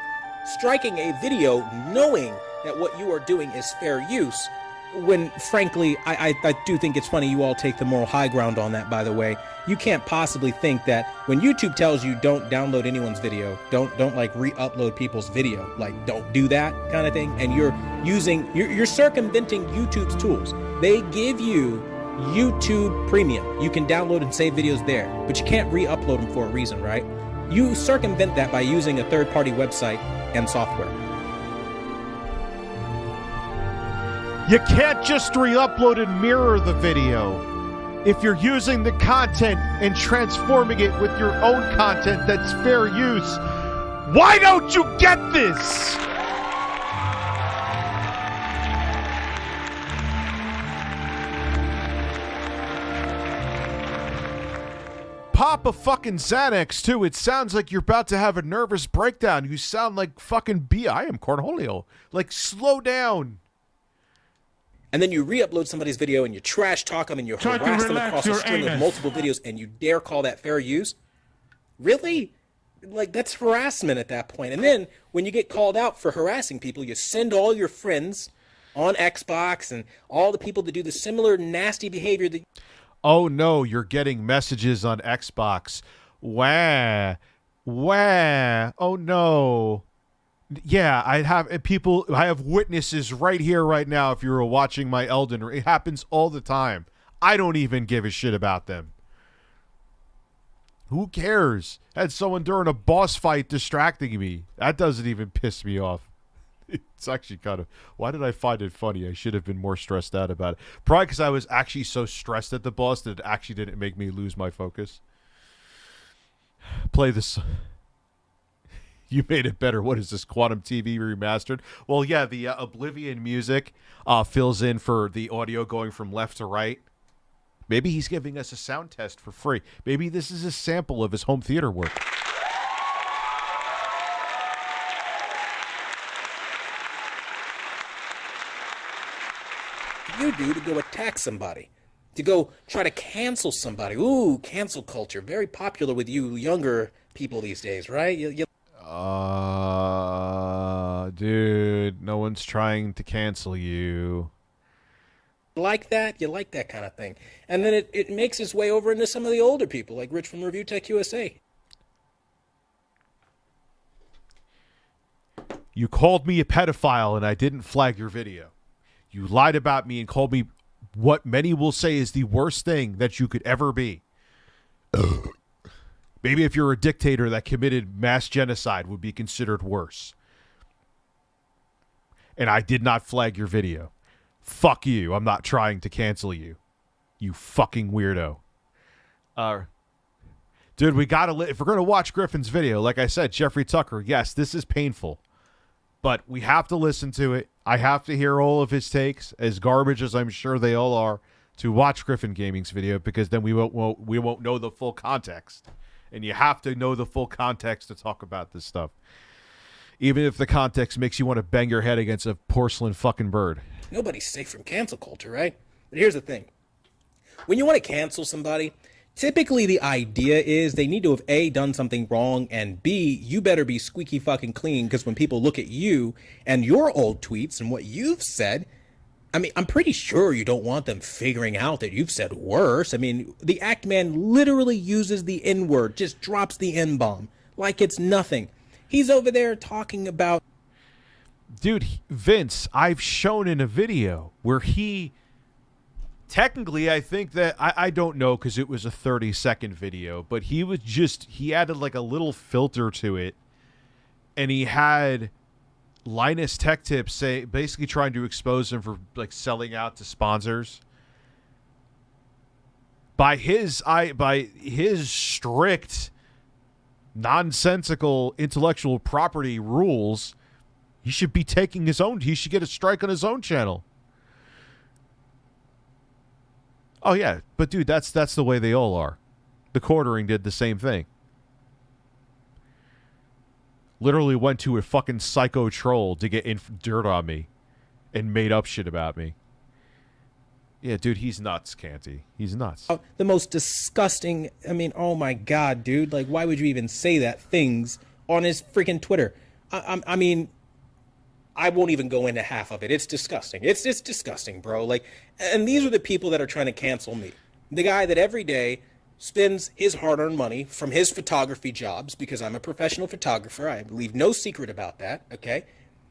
Striking a video knowing that what you are doing is fair use, when frankly, I do think it's funny you all take the moral high ground on that, by the way. You can't possibly think that when YouTube tells you don't download anyone's video, don't like re-upload people's video, like don't do that kind of thing, and you're circumventing YouTube's tools. They give you YouTube Premium. You can download and save videos there, but you can't re-upload them for a reason, right? You circumvent that by using a third-party website and software. You can't just re-upload and mirror the video. If you're using the content and transforming it with your own content that's fair use, why don't you get this? Pop a fucking Xanax, too. It sounds like you're about to have a nervous breakdown. You sound like fucking I am Cornholio. Like, slow down. And then you re-upload somebody's video and you trash talk them and you harass them across a string of multiple videos and you dare call that fair use? Really? Like, that's harassment at that point. And then when you get called out for harassing people, you send all your friends on Xbox and all the people that do the similar nasty behavior that... Oh no, you're getting messages on Xbox. Wah. Wah. Oh no. Yeah, I have witnesses right here, right now, if you were watching my Elden. It happens all the time. I don't even give a shit about them. Who cares? I had someone during a boss fight distracting me. That doesn't even piss me off. It's actually kind of... Why did I find it funny? I should have been more stressed out about it. Probably because I was actually so stressed at the boss that it actually didn't make me lose my focus. Play this... You made it better. What is this, Quantum TV remastered? Well, yeah, the Oblivion music fills in for the audio going from left to right. Maybe he's giving us a sound test for free. Maybe this is a sample of his home theater work. You do to go attack somebody, to go try to cancel somebody. Ooh, cancel culture, very popular with you younger people these days, right? Dude, no one's trying to cancel you. Like that? You like that kind of thing. And then it makes its way over into some of the older people, like Rich from ReviewTechUSA. You called me a pedophile and I didn't flag your video. You lied about me and called me what many will say is the worst thing that you could ever be. Maybe if you're a dictator that committed mass genocide would be considered worse. And I did not flag your video. Fuck you. I'm not trying to cancel you. You fucking weirdo. Dude, we gotta... If we're gonna watch Griffin's video, like I said, Jeffrey Tucker, yes, this is painful. But we have to listen to it. I have to hear all of his takes, as garbage as I'm sure they all are, to watch Griffin Gaming's video, because then we won't know the full context. And you have to know the full context to talk about this stuff. Even if the context makes you want to bang your head against a porcelain fucking bird. Nobody's safe from cancel culture, right? But here's the thing. When you want to cancel somebody, typically the idea is they need to have A, done something wrong, and B, you better be squeaky fucking clean, because when people look at you and your old tweets and what you've said, I mean, I'm pretty sure you don't want them figuring out that you've said worse. I mean, the Act Man literally uses the N-word, just drops the N-bomb like it's nothing. He's over there talking about... Dude, Vince, I've shown in a video where he... Technically, I think that... I don't know because it was a 30-second video, but he was just... He added like a little filter to it, and he had... Linus Tech Tips basically trying to expose him for like selling out to sponsors. by his strict, nonsensical intellectual property rules, he should be taking his own. He should get a strike on his own channel. Oh yeah, but dude, that's the way they all are. The Quartering did the same thing. Literally went to a fucking psycho troll to get dirt on me and made up shit about me. Yeah, dude, he's nuts, Canty. He's nuts. The most disgusting, I mean, oh my God, dude. Like, why would you even say that things on his freaking Twitter? I mean, I won't even go into half of it. It's disgusting. It's disgusting, bro. Like, and these are the people that are trying to cancel me. The guy that every day spends his hard-earned money from his photography jobs, because I'm a professional photographer. I leave no secret about that, okay?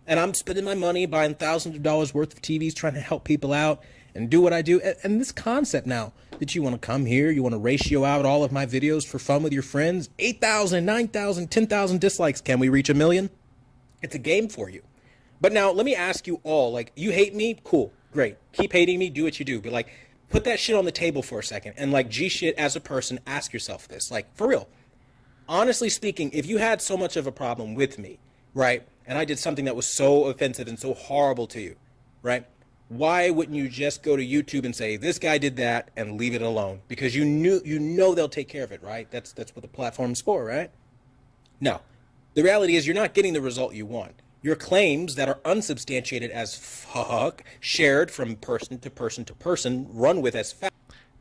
And I'm spending my money buying thousands of dollars worth of TVs, trying to help people out and do what I do. And this concept now that you want to come here, you want to ratio out all of my videos for fun with your friends, 8,000, 9,000, 10,000 dislikes. Can we reach 1 million? It's a game for you. But now let me ask you all, like, you hate me? Cool, great. Keep hating me, do what you do. But like, put that shit on the table for a second and like G shit as a person, ask yourself this, like, for real. Honestly speaking, if you had so much of a problem with me, right, and I did something that was so offensive and so horrible to you, right, why wouldn't you just go to YouTube and say, this guy did that, and leave it alone? Because you know they'll take care of it, right? That's what the platform's for, right? No. The reality is you're not getting the result you want. Your claims that are unsubstantiated as fuck, shared from person to person to person, run with as fact.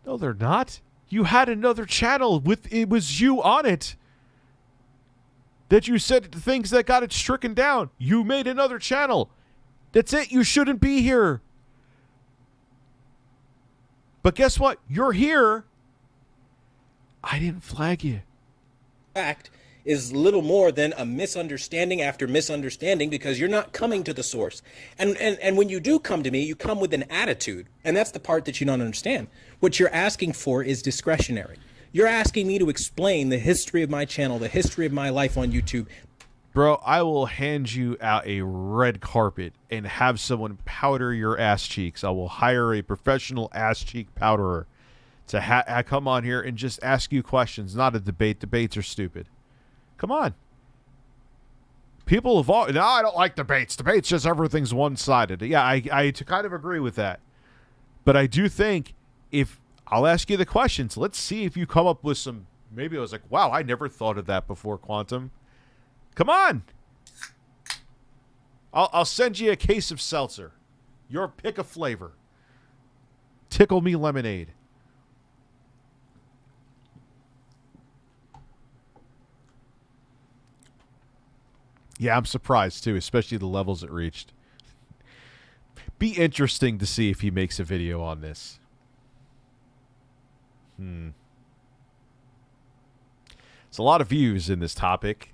No, they're not. You had another channel with, it was you on it, that you said things that got it stricken down. You made another channel. That's it. You shouldn't be here. But guess what? You're here. I didn't flag you. Fact is little more than a misunderstanding after misunderstanding, because you're not coming to the source. And when you do come to me, you come with an attitude. And that's the part that you don't understand. What you're asking for is discretionary. You're asking me to explain the history of my channel, the history of my life on YouTube. Bro, I will hand you out a red carpet and have someone powder your ass cheeks. I will hire a professional ass cheek powderer to come on here and just ask you questions, not a debate. Debates are stupid. Come on. People have all... No, I don't like debates. Debates, just everything's one-sided. Yeah, I kind of agree with that. But I do think if... I'll ask you the questions. Let's see if you come up with some... Maybe I was like, wow, I never thought of that before, Quantum. Come on. I'll send you a case of seltzer. Your pick a flavor. Tickle me lemonade. Yeah, I'm surprised too, especially the levels it reached. Be interesting to see if he makes a video on this. There's a lot of views in this topic.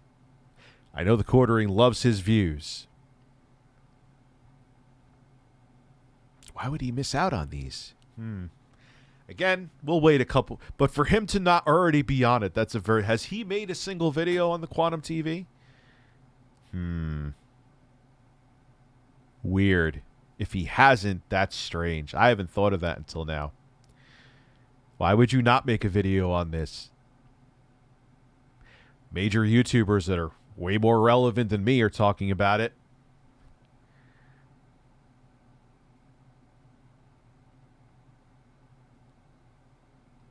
I know the Quartering loves his views. Why would he miss out on these? Again, we'll wait a couple. But for him to not already be on it, that's a very... Has he made a single video on the Quantum TV? Weird. If he hasn't, that's strange. I haven't thought of that until now. Why would you not make a video on this? Major YouTubers that are way more relevant than me are talking about it.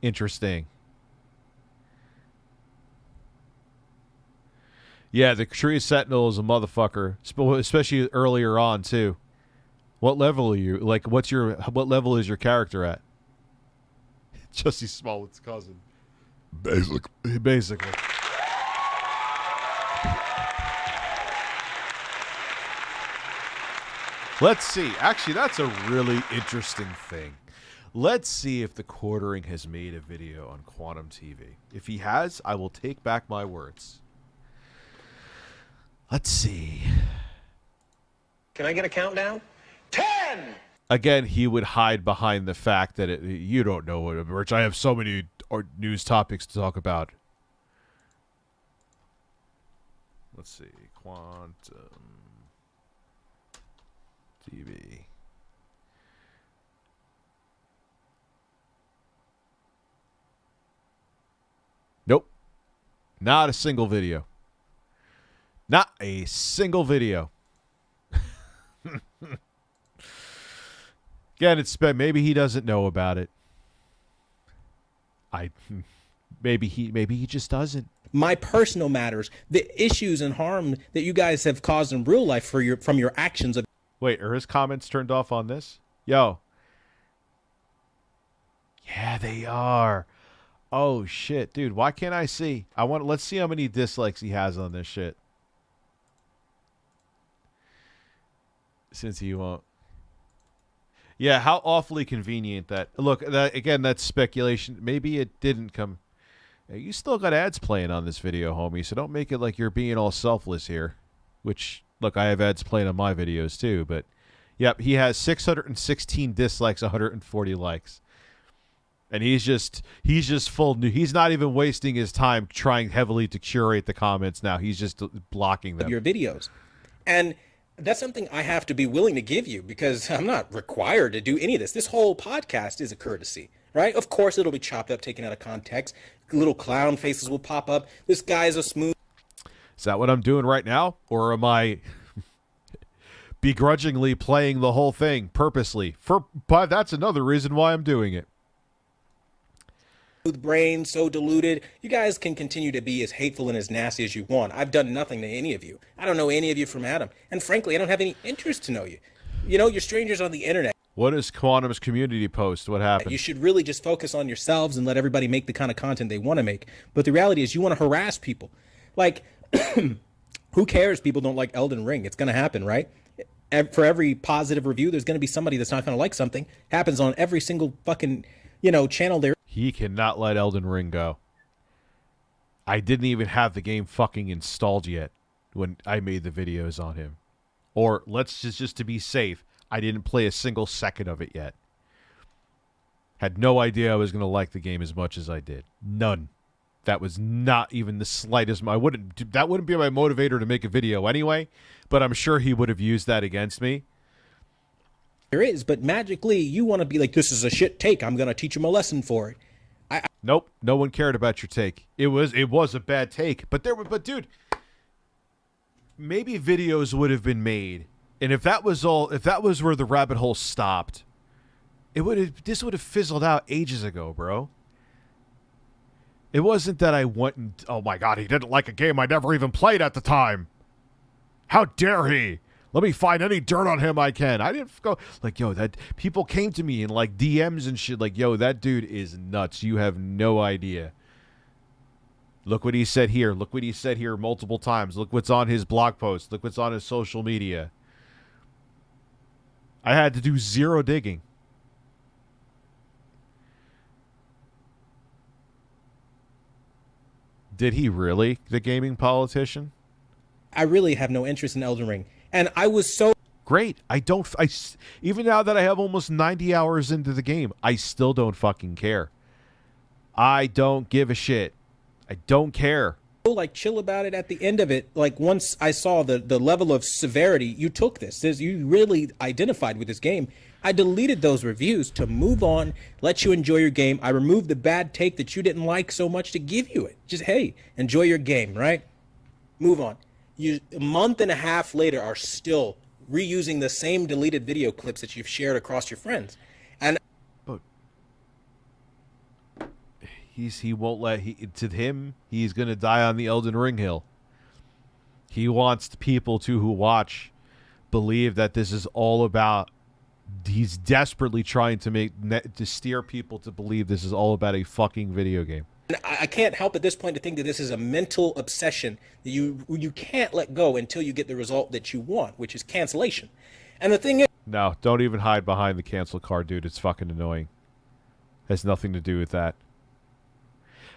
Interesting. Yeah, the Tree Sentinel is a motherfucker, especially earlier on too. What level are you? Like, what level is your character at? Jussie Smollett's cousin. Basically. Let's see. Actually, that's a really interesting thing. Let's see if the Quartering has made a video on Quantum TV. If he has, I will take back my words. Let's see. Can I get a countdown? 10! Again, he would hide behind the fact that you don't know what Rich. I have so many news topics to talk about. Let's see. Quantum TV. Not a single video. Not a single video. Again, it's maybe he doesn't know about it. Maybe he just doesn't. My personal matters, the issues and harm that you guys have caused in real life from your actions. Wait, are his comments turned off on this? Yo. Yeah, they are. Oh shit, dude, why can't I see? Let's see how many dislikes he has on this shit. Since he won't. Yeah, how awfully convenient that. Look, that's speculation. Maybe it didn't come. You still got ads playing on this video, homie, so don't make it like you're being all selfless here. Which, look, I have ads playing on my videos too, but yep, he has 616 dislikes, 140 likes. And he's just full new. He's not even wasting his time trying heavily to curate the comments now. He's just blocking them. Your videos. And that's something I have to be willing to give you because I'm not required to do any of this. This whole podcast is a courtesy, right? Of course, it'll be chopped up, taken out of context. Little clown faces will pop up. This guy's a smooth. Is that what I'm doing right now? Or am I begrudgingly playing the whole thing purposely? But that's another reason why I'm doing it. Brain, so diluted. You guys can continue to be as hateful and as nasty as you want. I've done nothing to any of you. I don't know any of you from Adam. And frankly, I don't have any interest to know you. You know, you're strangers on the internet. What is Quantum's community post? What happened? You should really just focus on yourselves and let everybody make the kind of content they want to make. But the reality is you want to harass people. Like, who cares? People don't like Elden Ring. It's going to happen, right? For every positive review, there's going to be somebody that's not going to like something. Happens on every single fucking, channel there. He cannot let Elden Ring go. I didn't even have the game fucking installed yet when I made the videos on him. Or let's just to be safe, I didn't play a single second of it yet. Had no idea I was going to like the game as much as I did. None. That was not even the slightest. That wouldn't be my motivator to make a video anyway, but I'm sure he would have used that against me. There is, but magically you want to be like, this is a shit take. I'm going to teach him a lesson for it. Nope, no one cared about your take. It was a bad take, but dude, maybe videos would have been made, and if that was where the rabbit hole stopped, this would have fizzled out ages ago, bro. It wasn't that I went and, oh my god, he didn't like a game I never even played at the time. How dare he? Let me find any dirt on him I can. I didn't go like, yo, that people came to me in like DMs and shit like, yo, that dude is nuts. You have no idea. Look what he said here. Look what he said here multiple times. Look what's on his blog post. Look what's on his social media. I had to do zero digging. Did he really, the gaming politician? I really have no interest in Elden Ring. And I was so... Great. Even now that I have almost 90 hours into the game, I still don't fucking care. I don't give a shit. I don't care. Like, chill about it at the end of it. Like, once I saw the level of severity, you took this. You really identified with this game. I deleted those reviews to move on, let you enjoy your game. I removed the bad take that you didn't like so much to give you it. Just, hey, enjoy your game, right? Move on. You, a month and a half later, are still reusing the same deleted video clips that you've shared across your friends. And but he won't let to him, he's gonna die on the Elden Ring hill. He wants the people who watch believe that this is all about. He's desperately trying to steer people to believe this is all about a fucking video game. I can't help at this point to think that this is a mental obsession that you can't let go until you get the result that you want, which is cancellation. And the thing is... No, don't even hide behind the cancel card, dude. It's fucking annoying. Has nothing to do with that.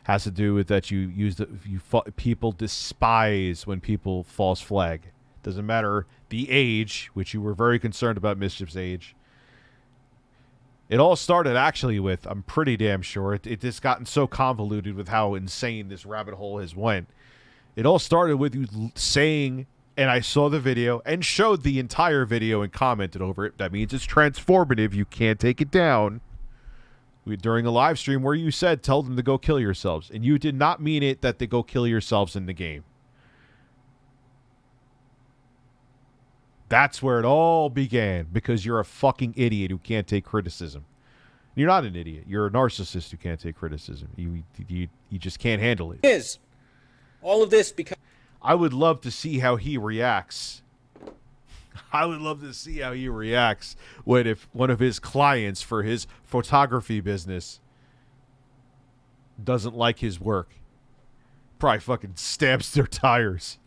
Has to do with that people despise when people false flag. Doesn't matter the age, which you were very concerned about Mischief's age. It all started actually with, I'm pretty damn sure, it just gotten so convoluted with how insane this rabbit hole has went. It all started with you saying, and I saw the video and showed the entire video and commented over it. That means it's transformative. You can't take it down. during a live stream where you said, tell them to go kill yourselves. And you did not mean it that they go kill yourselves in the game. That's where it all began, because you're a fucking idiot who can't take criticism. You're not an idiot. You're a narcissist who can't take criticism. You just can't handle it. Is all of this because I would love to see how he reacts. I would love to see how he reacts when if one of his clients for his photography business doesn't like his work. Probably fucking stamps their tires.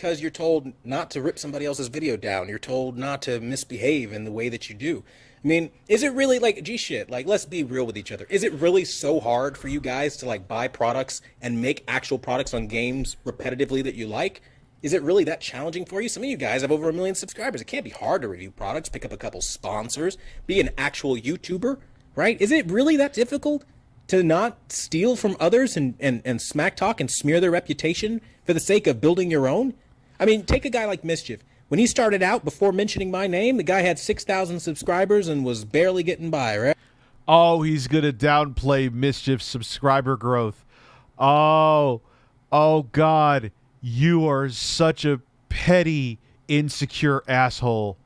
because you're told not to rip somebody else's video down. You're told not to misbehave in the way that you do. I mean, is it really like, gee shit, like, let's be real with each other. Is it really so hard for you guys to like buy products and make actual products on games repetitively that you like? Is it really that challenging for you? Some of you guys have over 1 million subscribers. It can't be hard to review products, pick up a couple sponsors, be an actual YouTuber, right? Is it really that difficult to not steal from others and smack talk and smear their reputation for the sake of building your own? I mean, take a guy like Mischief. When he started out, before mentioning my name, the guy had 6,000 subscribers and was barely getting by, right? Oh, he's going to downplay Mischief's subscriber growth. Oh, God. You are such a petty, insecure asshole.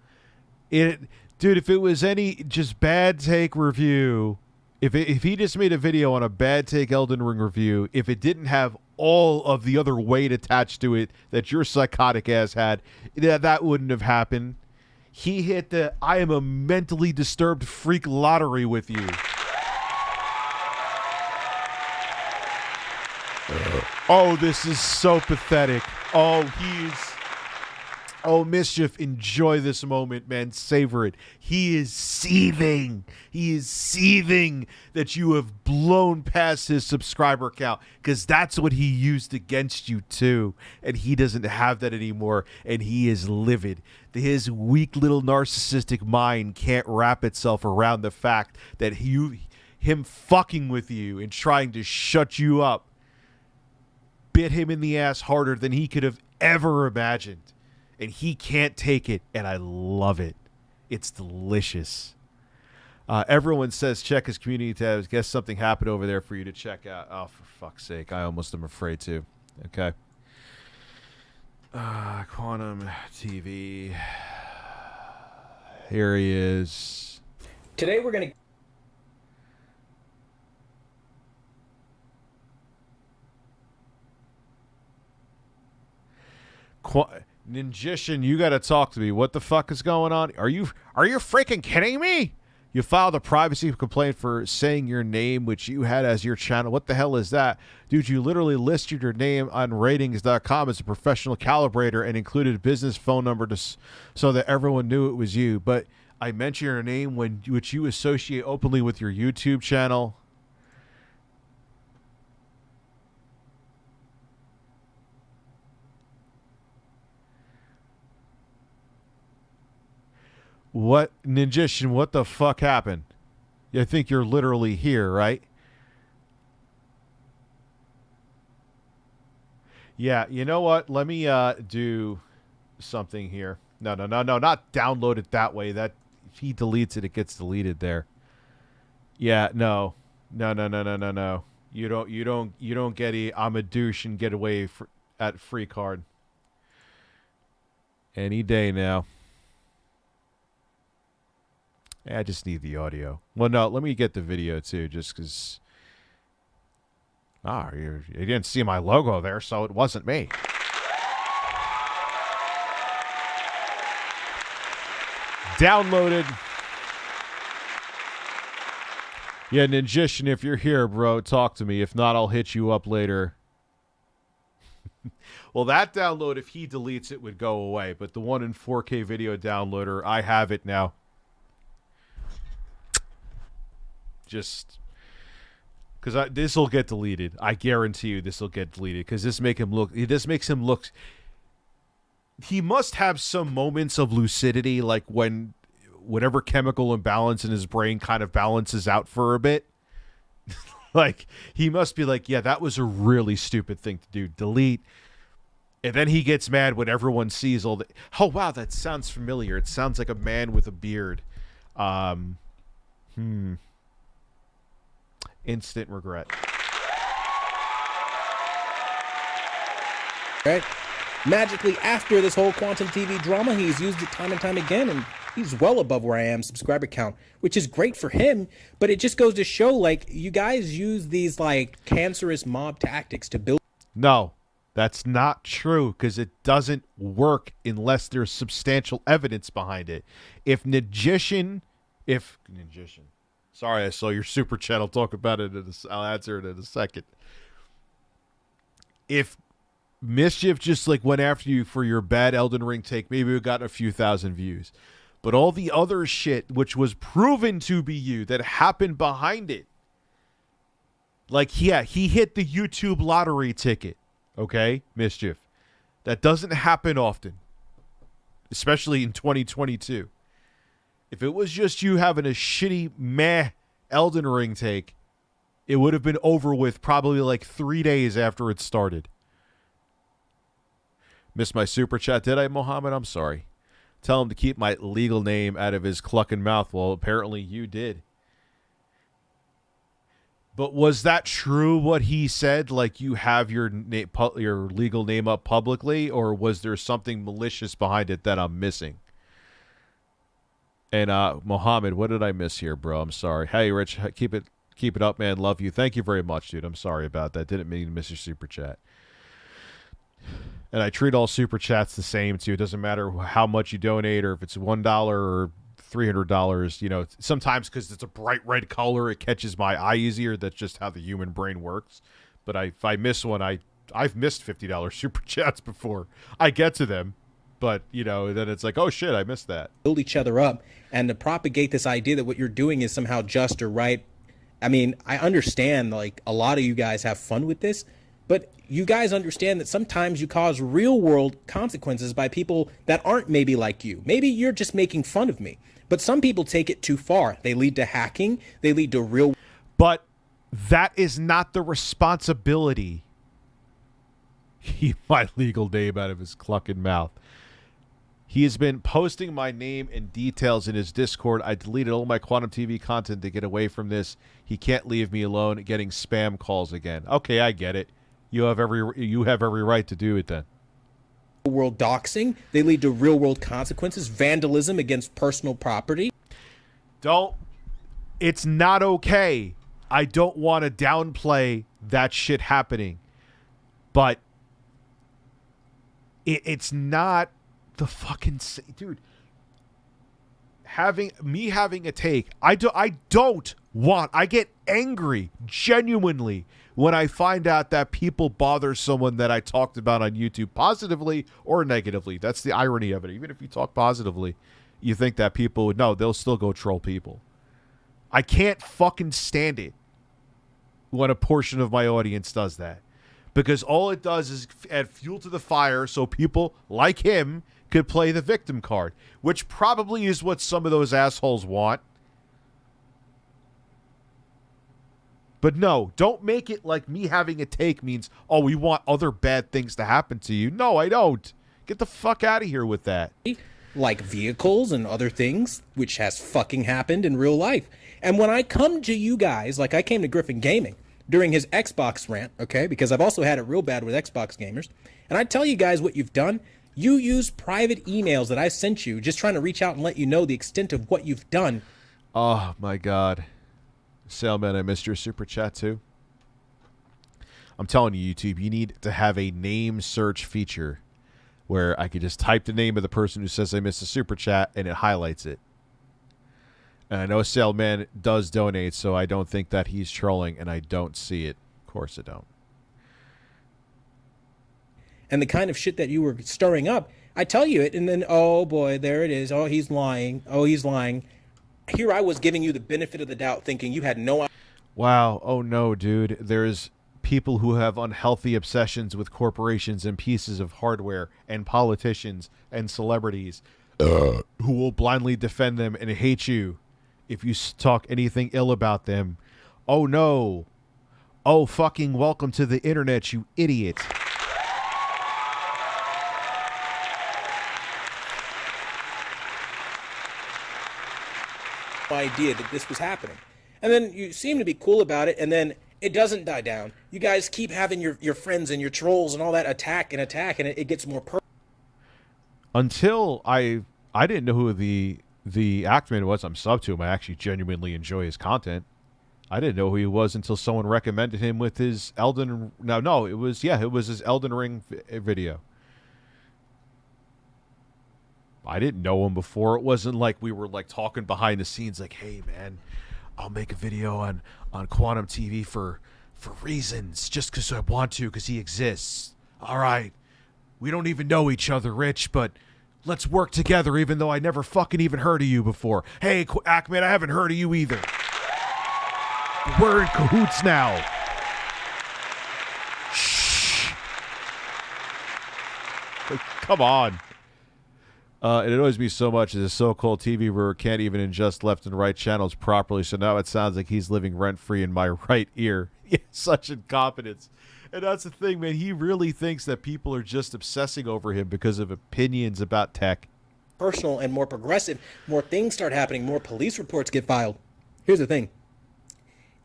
Dude, if it was any just bad take review, if he just made a video on a bad take Elden Ring review, if it didn't have all of the other weight attached to it that your psychotic ass had, that wouldn't have happened. He hit the I am a mentally disturbed freak lottery with you. Oh, this is so pathetic. Oh, Mischief, enjoy this moment, man. Savor it. He is seething. He is seething that you have blown past his subscriber count, because that's what he used against you, too. And he doesn't have that anymore, and he is livid. His weak little narcissistic mind can't wrap itself around the fact that him fucking with you and trying to shut you up bit him in the ass harder than he could have ever imagined. And he can't take it, and I love it. It's delicious. Everyone says check his community tabs. Guess something happened over there for you to check out. Oh, for fuck's sake. I almost am afraid to. Okay. Quantum TV. Here he is. Today we're going to... Ninjician, you got to talk to me. What the fuck is going on? Are you freaking kidding me? You filed a privacy complaint for saying your name, which you had as your channel. What the hell is that? Dude, you literally listed your name on ratings.com as a professional calibrator and included a business phone number so that everyone knew it was you. But I mentioned your name, which you associate openly with your YouTube channel. What, Ninjician, what the fuck happened? I think you're literally here, right? Yeah, you know what? Let me do something here. No, not download it that way. That if he deletes it, it gets deleted there. Yeah, no. You don't get I'm a douche and get away at free card. Any day now. I just need the audio. Well, no, let me get the video, too, just because... you didn't see my logo there, so it wasn't me. Downloaded. Yeah, Ninjician, if you're here, bro, talk to me. If not, I'll hit you up later. Well, that download, if he deletes it, would go away. But the one in 4K video downloader, I have it now. Just because this will get deleted. I guarantee you this will get deleted because this makes him look. He must have some moments of lucidity, like when whatever chemical imbalance in his brain kind of balances out for a bit. Like he must be like, yeah, that was a really stupid thing to do. Delete. And then he gets mad when everyone sees all the. Oh wow, that sounds familiar. It sounds like a man with a beard. instant regret. Right? Magically, after this whole Quantum TV drama, he's used it time and time again, and he's well above where I am subscriber count, which is great for him, but it just goes to show, like, you guys use these, like, cancerous mob tactics to build... No, that's not true, because it doesn't work unless there's substantial evidence behind it. Sorry, I saw your super chat. I'll talk about it. I'll answer it in a second. If Mischief just like went after you for your bad Elden Ring take, maybe we got a few thousand views. But all the other shit, which was proven to be you, that happened behind it. Like, yeah, he hit the YouTube lottery ticket. Okay, Mischief. That doesn't happen often. Especially in 2022. If it was just you having a shitty meh Elden Ring take, it would have been over with probably like 3 days after it started. Missed my super chat, did I, Mohammed? I'm sorry. Tell him to keep my legal name out of his clucking mouth. Well, apparently you did. But was that true what he said? Like you have your legal name up publicly, or was there something malicious behind it that I'm missing? And Mohammed, what did I miss here, bro? I'm sorry. Hey, Rich, keep it up, man. Love you. Thank you very much, dude. I'm sorry about that. Didn't mean to miss your super chat. And I treat all super chats the same too. It doesn't matter how much you donate or if it's $1 or $300. You know, sometimes because it's a bright red color, it catches my eye easier. That's just how the human brain works. But if I miss one, I've missed $50 super chats before. I get to them. But, you know, then it's like, oh, shit, I missed that. Build each other up and to propagate this idea that what you're doing is somehow just or right. I mean, I understand, like, a lot of you guys have fun with this, but you guys understand that sometimes you cause real-world consequences by people that aren't maybe like you. Maybe you're just making fun of me. But some people take it too far. They lead to hacking. They lead to real... But that is not the responsibility. Keep my legal name out of his clucking mouth. He has been posting my name and details in his Discord. I deleted all my Quantum TV content to get away from this. He can't leave me alone getting spam calls again. Okay, I get it. You have every right to do it then. World doxing. They lead to real world consequences. Vandalism against personal property. It's not okay. I don't want to downplay that shit happening. But it's not the fucking dude. Having a take. I get angry genuinely when I find out that people bother someone that I talked about on YouTube positively or negatively. That's the irony of it. Even if you talk positively, you think that people would know, they'll still go troll people. I can't fucking stand it when a portion of my audience does that. Because all it does is add fuel to the fire so people like him could play the victim card, which probably is what some of those assholes want. But no, don't make it like me having a take means, oh, we want other bad things to happen to you. No, I don't. Get the fuck out of here with that. Like vehicles and other things, which has fucking happened in real life. And when I come to you guys, like I came to Griffin Gaming during his Xbox rant, okay, because I've also had it real bad with Xbox gamers, and I tell you guys what you've done. You use private emails that I sent you just trying to reach out and let you know the extent of what you've done. Oh, my God. Sailman, I missed your super chat, too. I'm telling you, YouTube, you need to have a name search feature where I could just type the name of the person who says I missed a super chat, and it highlights it. And I know Sailman does donate, so I don't think that he's trolling, and I don't see it. Of course I don't. And the kind of shit that you were stirring up, I tell you it, and then, oh boy, there it is. Oh, he's lying. Oh, he's lying. Here I was giving you the benefit of the doubt, thinking you had no idea. Wow. Oh, no, dude. There's people who have unhealthy obsessions with corporations and pieces of hardware and politicians and celebrities who will blindly defend them and hate you if you talk anything ill about them. Oh, no. Oh, fucking welcome to the internet, you idiot. Idea that this was happening. And then you seem to be cool about it, and then it doesn't die down. You guys keep having your friends and your trolls and all that attack, and it gets more personal. Until I didn't know who the actman was. I'm sub to him. I actually genuinely enjoy his content. I didn't know who he was until someone recommended him with his Elden. No, it was his Elden Ring video. I didn't know him before. It wasn't like we were like talking behind the scenes, like, "Hey, man, I'll make a video on Quantum TV for reasons, just because I want to, because he exists. All right, we don't even know each other, Rich, but let's work together, even though I never fucking even heard of you before. Hey, Ackman, I haven't heard of you either. We're in cahoots now." Shh. Like, come on. It annoys me so much as a so-called TV viewer can't even ingest left and right channels properly, so now it sounds like he's living rent-free in my right ear. Yeah, such incompetence. And that's the thing, man. He really thinks that people are just obsessing over him because of opinions about tech. Personal and more progressive, more things start happening, more police reports get filed. Here's the thing.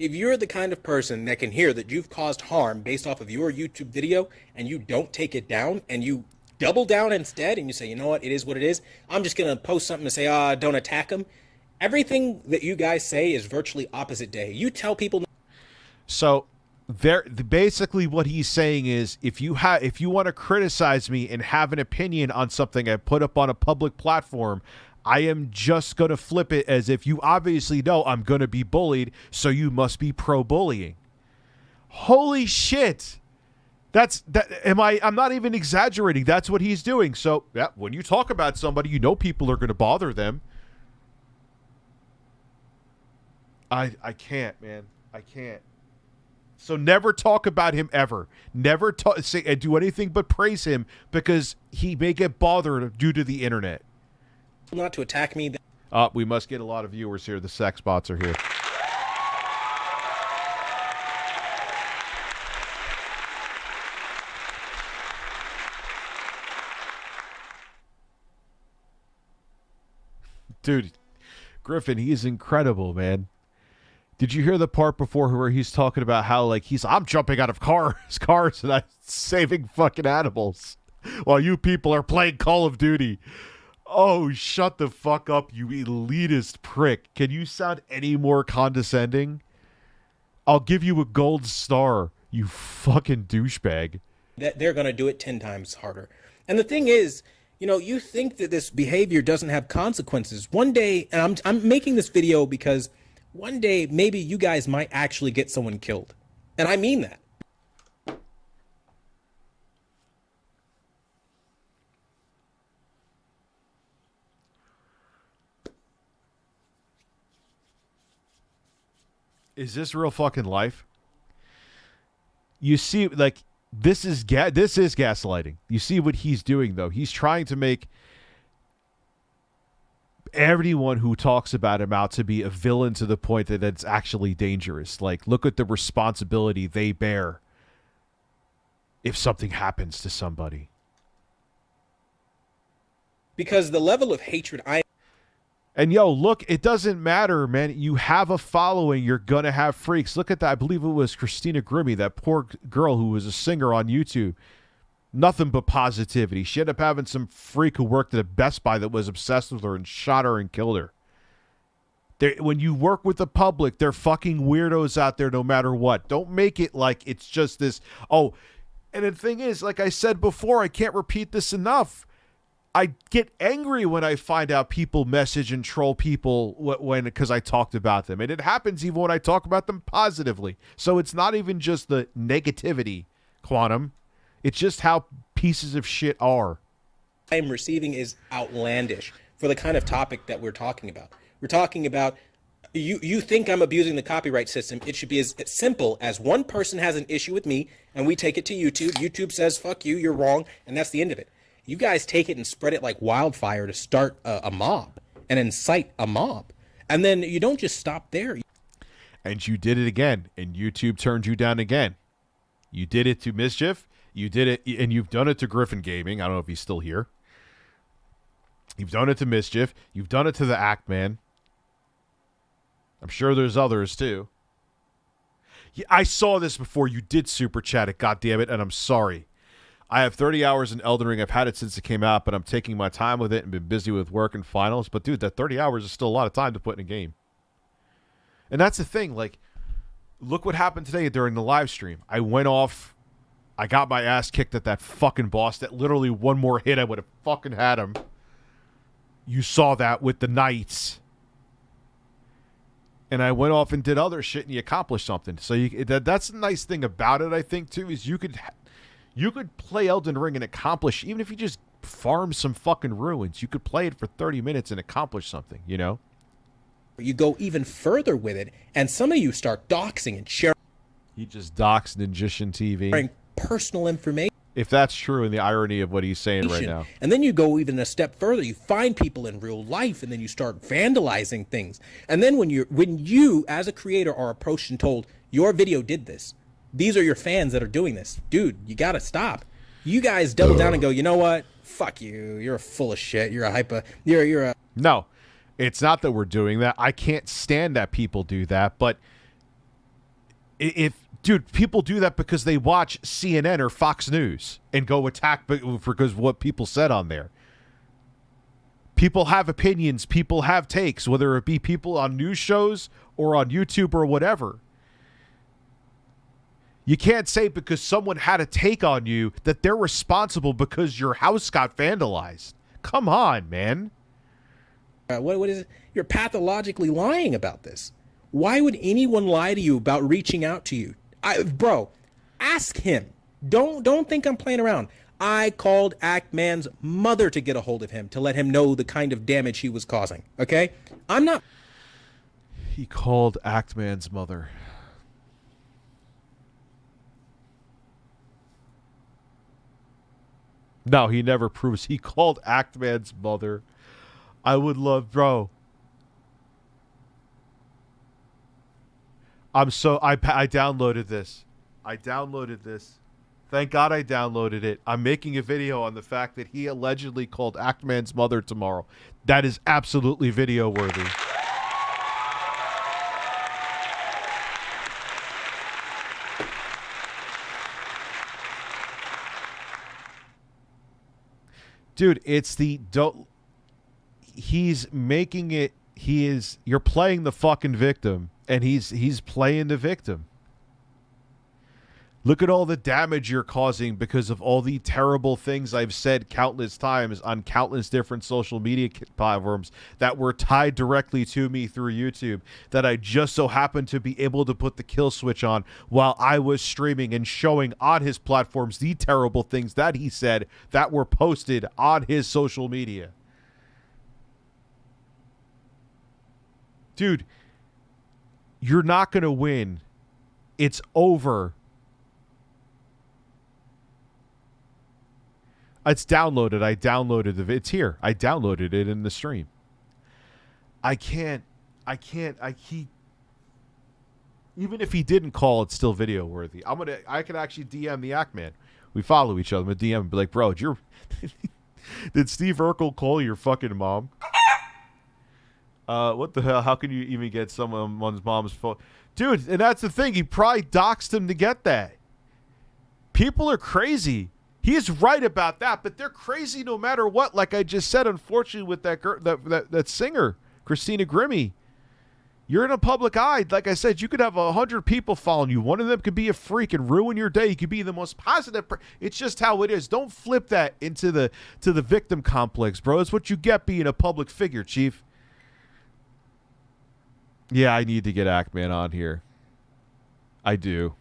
If you're the kind of person that can hear that you've caused harm based off of your YouTube video and you don't take it down and you double down instead and you say, you know what, it is what it is. I'm just going to post something to say, don't attack them. Everything that you guys say is virtually opposite day. You tell people. So basically what he's saying is if you want to criticize me and have an opinion on something I put up on a public platform, I am just going to flip it as if you obviously know I'm going to be bullied, so you must be pro-bullying. Holy shit. I'm not even exaggerating. That's what he's doing. So, yeah, when you talk about somebody, you know people are going to bother them. I can't, man. I can't. So never talk about him ever. Never say and do anything but praise him because he may get bothered due to the internet. Not to attack me. We must get a lot of viewers here. The sex bots are here. Dude, Griffin, he is incredible, man. Did you hear the part before where he's talking about how, like, I'm jumping out of cars and I'm saving fucking animals while you people are playing Call of Duty? Oh, shut the fuck up, you elitist prick. Can you sound any more condescending? I'll give you a gold star, you fucking douchebag. That they're going to do it 10 times harder. And the thing is, you know, you think that this behavior doesn't have consequences. One day, and I'm making this video because one day maybe you guys might actually get someone killed. And I mean that. Is this real fucking life? You see, like, this is gaslighting. You see what he's doing, though. He's trying to make everyone who talks about him out to be a villain to the point that it's actually dangerous. Like, look at the responsibility they bear if something happens to somebody. Because the level of hatred And yo, look, it doesn't matter, man. You have a following. You're going to have freaks. Look at that. I believe it was Christina Grimmie, that poor girl who was a singer on YouTube. Nothing but positivity. She ended up having some freak who worked at a Best Buy that was obsessed with her and shot her and killed her. When you work with the public, they're fucking weirdos out there no matter what. Don't make it like it's just this. Oh, and the thing is, like I said before, I can't repeat this enough. I get angry when I find out people message and troll people because I talked about them. And it happens even when I talk about them positively. So it's not even just the negativity, Quantum. It's just how pieces of shit are. I'm receiving is outlandish for the kind of topic that we're talking about. We're talking about, you think I'm abusing the copyright system. It should be as simple as one person has an issue with me and we take it to YouTube. YouTube says, fuck you, you're wrong. And that's the end of it. You guys take it and spread it like wildfire to start a mob and incite a mob. And then you don't just stop there. And you did it again, and YouTube turned you down again. You did it to Mischief. You did it, and you've done it to Griffin Gaming. I don't know if he's still here. You've done it to Mischief. You've done it to the Act Man. I'm sure there's others too. Yeah, I saw this before you did super chat it, goddammit, and I'm sorry. I have 30 hours in Elden Ring. I've had it since it came out, but I'm taking my time with it and been busy with work and finals. But dude, that 30 hours is still a lot of time to put in a game. And that's the thing, like, look what happened today during the live stream. I went off, I got my ass kicked at that fucking boss that literally one more hit I would have fucking had him. You saw that with the knights. And I went off and did other shit, and you accomplished something. So that's the nice thing about it, I think, too, is you could play Elden Ring and accomplish, even if you just farm some fucking ruins, you could play it for 30 minutes and accomplish something, you know? You go even further with it, and some of you start doxing and sharing. He just doxed Ninjishin TV. Personal information. If that's true, and the irony of what he's saying right now. And then you go even a step further. You find people in real life, and then you start vandalizing things. And then when you, as a creator, are approached and told, your video did this, these are your fans that are doing this, dude, you gotta stop. You guys double down and go, you know what? Fuck you. You're full of shit. You're a hyper. You're a. No, it's not that we're doing that. I can't stand that people do that. But if, dude, people do that because they watch CNN or Fox News and go attack because what people said on there. People have opinions. People have takes, whether it be people on news shows or on YouTube or whatever. You can't say because someone had a take on you that they're responsible because your house got vandalized. Come on, man. What is it? You're pathologically lying about this. Why would anyone lie to you about reaching out to you? Bro, ask him. Don't think I'm playing around. I called Act-Man's mother to get a hold of him to let him know the kind of damage he was causing. Okay? I'm not. He called Act-Man's mother. No, he never proves. He called Act-Man's mother. I would love, bro. I downloaded this. Thank God I downloaded it. I'm making a video on the fact that he allegedly called Act-Man's mother tomorrow. That is absolutely video worthy. Dude, it's the he's making it, you're playing the fucking victim, and he's playing the victim. Look at all the damage you're causing because of all the terrible things I've said countless times on countless different social media platforms that were tied directly to me through YouTube, that I just so happened to be able to put the kill switch on while I was streaming and showing on his platforms the terrible things that he said that were posted on his social media. Dude, you're not going to win. It's over. It's downloaded. I downloaded it's here. I downloaded it in the stream. Even if he didn't call, it's still video worthy. I could actually DM the Act-Man. We follow each other. I'm gonna DM and be like, bro, did Steve Urkel call your fucking mom? What the hell? How can you even get someone's mom's phone? Dude, and that's the thing. He probably doxed him to get that. People are crazy. He's right about that, but they're crazy no matter what. Like I just said, unfortunately, with that girl, that singer, Christina Grimmie. You're in a public eye. Like I said, you could have 100 people following you. One of them could be a freak and ruin your day. You could be the most positive. It's just how it is. Don't flip that into the victim complex, bro. It's what you get being a public figure, Chief. Yeah, I need to get Act-Man on here. I do.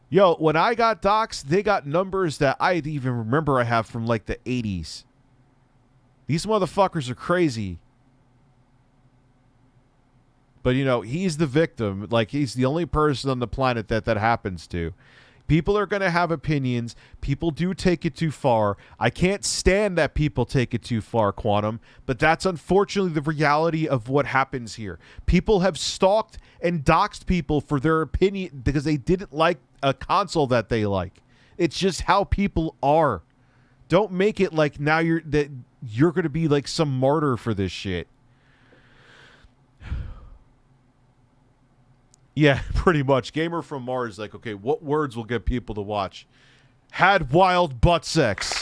Yo, when I got doxxed, they got numbers that I didn't even remember I have from like the 80s. These motherfuckers are crazy. But, you know, he's the victim. Like, he's the only person on the planet that happens to. People are going to have opinions. People do take it too far. I can't stand that people take it too far, Quantum. But that's unfortunately the reality of what happens here. People have stalked and doxed people for their opinion because they didn't like a console that they like. It's just how people are. Don't make it like now you're going to be like some martyr for this shit. Yeah, pretty much. Gamer from Mars, like, okay, what words will get people to watch? Had wild butt sex.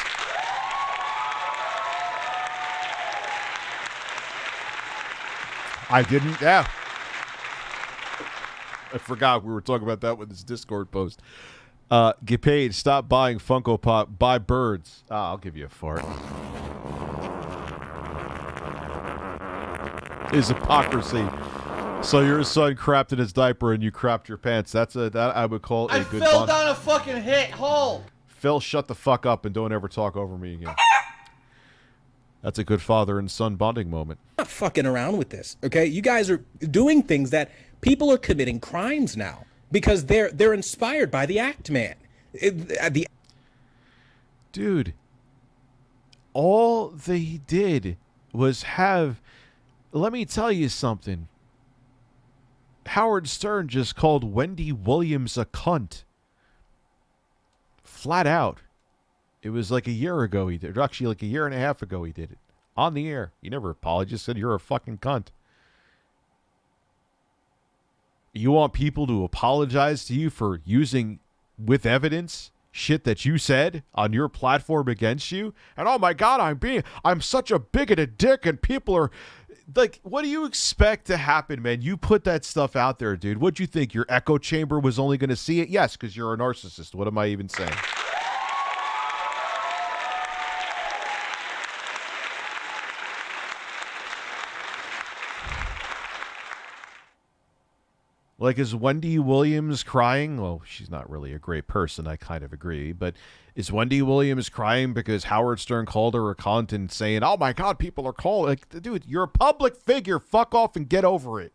I didn't, yeah. I forgot we were talking about that with this Discord post. Get paid, stop buying Funko Pop, buy birds. I'll give you a fart. Is hypocrisy. So your son crapped in his diaper and you crapped your pants. That I would call a good fell bond. down a fucking hole. Phil, shut the fuck up and don't ever talk over me again. That's a good father and son bonding moment. I'm not fucking around with this, okay? You guys are doing things that people are committing crimes now because they're inspired by the act man. Dude, all they did was have... Let me tell you something. Howard Stern just called Wendy Williams a cunt. Flat out. It was like a year ago he did. Actually, like a year and a half ago he did it. On the air. He never apologized. Said you're a fucking cunt. You want people to apologize to you for using, with evidence, shit that you said on your platform against you? And oh my God, I'm such a bigoted dick and people are... Like, what do you expect to happen, man? You put that stuff out there, dude. What'd you think? Your echo chamber was only going to see it? Yes, because you're a narcissist. What am I even saying? Like, is Wendy Williams crying? Well, she's not really a great person. I kind of agree. But is Wendy Williams crying because Howard Stern called her a cunt and saying, oh, my God, people are calling. Like, dude, you're a public figure. Fuck off and get over it.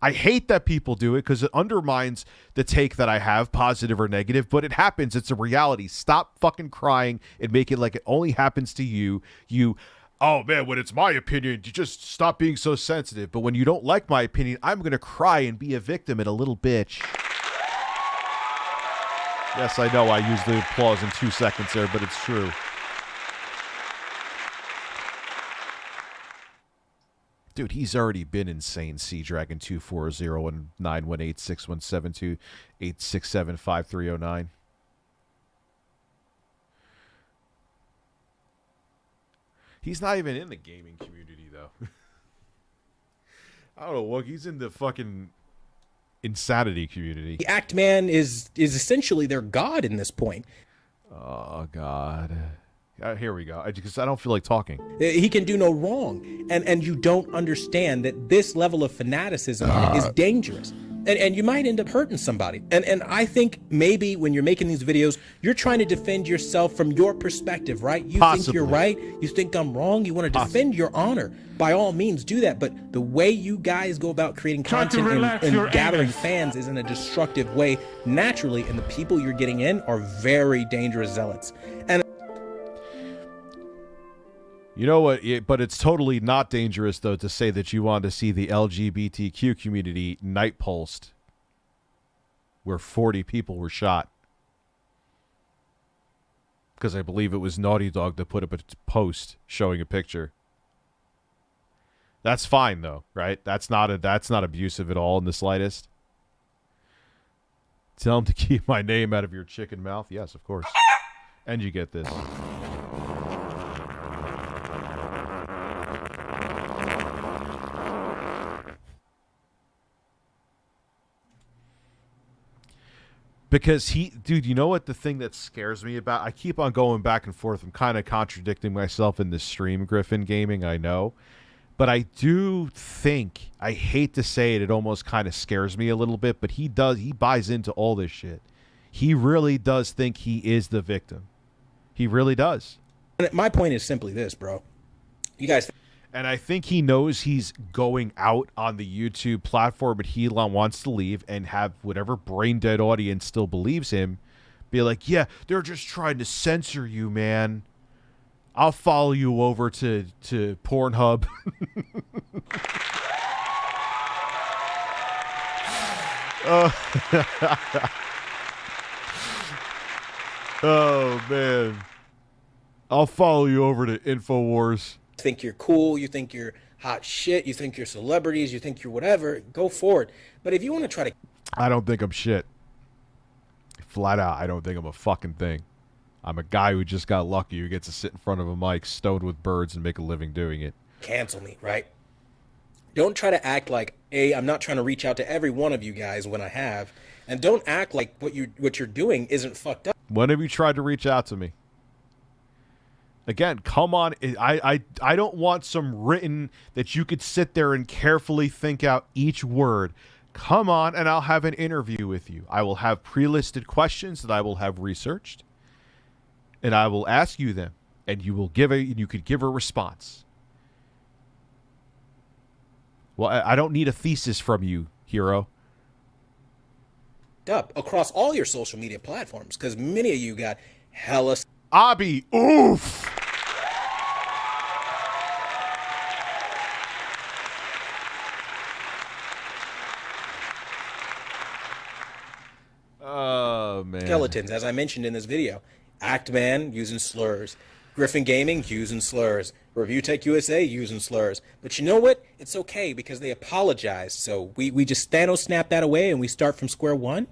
I hate that people do it because it undermines the take that I have, positive or negative. But it happens. It's a reality. Stop fucking crying and make it like it only happens to you. Oh, man, when it's my opinion, you just stop being so sensitive. But when you don't like my opinion, I'm going to cry and be a victim and a little bitch. Yes, I know I used the applause in 2 seconds there, but it's true. Dude, he's already been insane. Sea Dragon 240 and 918-6172-867-5309. He's not even in the gaming community, though. I don't know. Look, he's in the fucking insanity community. The act man is essentially their god in this point. Oh, God. Here we go. Because I don't feel like talking. He can do no wrong. And you don't understand that this level of fanaticism is dangerous. And you might end up hurting somebody. And I think maybe when you're making these videos, you're trying to defend yourself from your perspective, right? You Possibly. think you're right. You think I'm wrong. You want to defend your honor. By all means, do that. But the way you guys go about creating content and gathering fans is in a destructive way naturally. And the people you're getting in are very dangerous zealots. And you know what? But it's totally not dangerous, though, to say that you want to see the LGBTQ community night pulsed, where 40 people were shot. Because I believe it was Naughty Dog that put up a post showing a picture. That's fine, though, right? That's not abusive at all in the slightest. Tell him to keep my name out of your chicken mouth. Yes, of course. And you get this. Because dude, you know what the thing that scares me about? I keep on going back and forth. I'm kind of contradicting myself in this stream, Griffin Gaming, I know. But I do think, I hate to say it, it almost kind of scares me a little bit, but he buys into all this shit. He really does think he is the victim. He really does. my point is simply this, bro. You guys... And I think he knows he's going out on the YouTube platform, but he wants to leave and have whatever brain-dead audience still believes him be like, yeah, they're just trying to censor you, man. I'll follow you over to Pornhub. Oh, man. I'll follow you over to InfoWars. Think you're cool, you think you're hot shit, you think you're celebrities, you think you're whatever, go for it. But if you want to try to I don't think I'm shit. Flat out, I don't think I'm a fucking thing. I'm a guy who just got lucky, who gets to sit in front of a mic, stoned with birds, and make a living doing it. Cancel me, right? Don't try to act like, hey, I'm not trying to reach out to every one of you guys when I have, and don't act like what you're doing isn't fucked up. When have you tried to reach out to me? Again, come on. I don't want some written that you could sit there and carefully think out each word. Come on, and I'll have an interview with you. I will have pre-listed questions that I will have researched, and I will ask you them, and you could give a response. Well, I don't need a thesis from you, hero. Up across all your social media platforms, because many of you got hella... Abby, oof! Oh, man. Skeletons, as I mentioned in this video. Actman using slurs. Griffin Gaming using slurs. ReviewTechUSA using slurs. But you know what? It's okay because they apologized. So we just Thanos snap that away and we start from square one?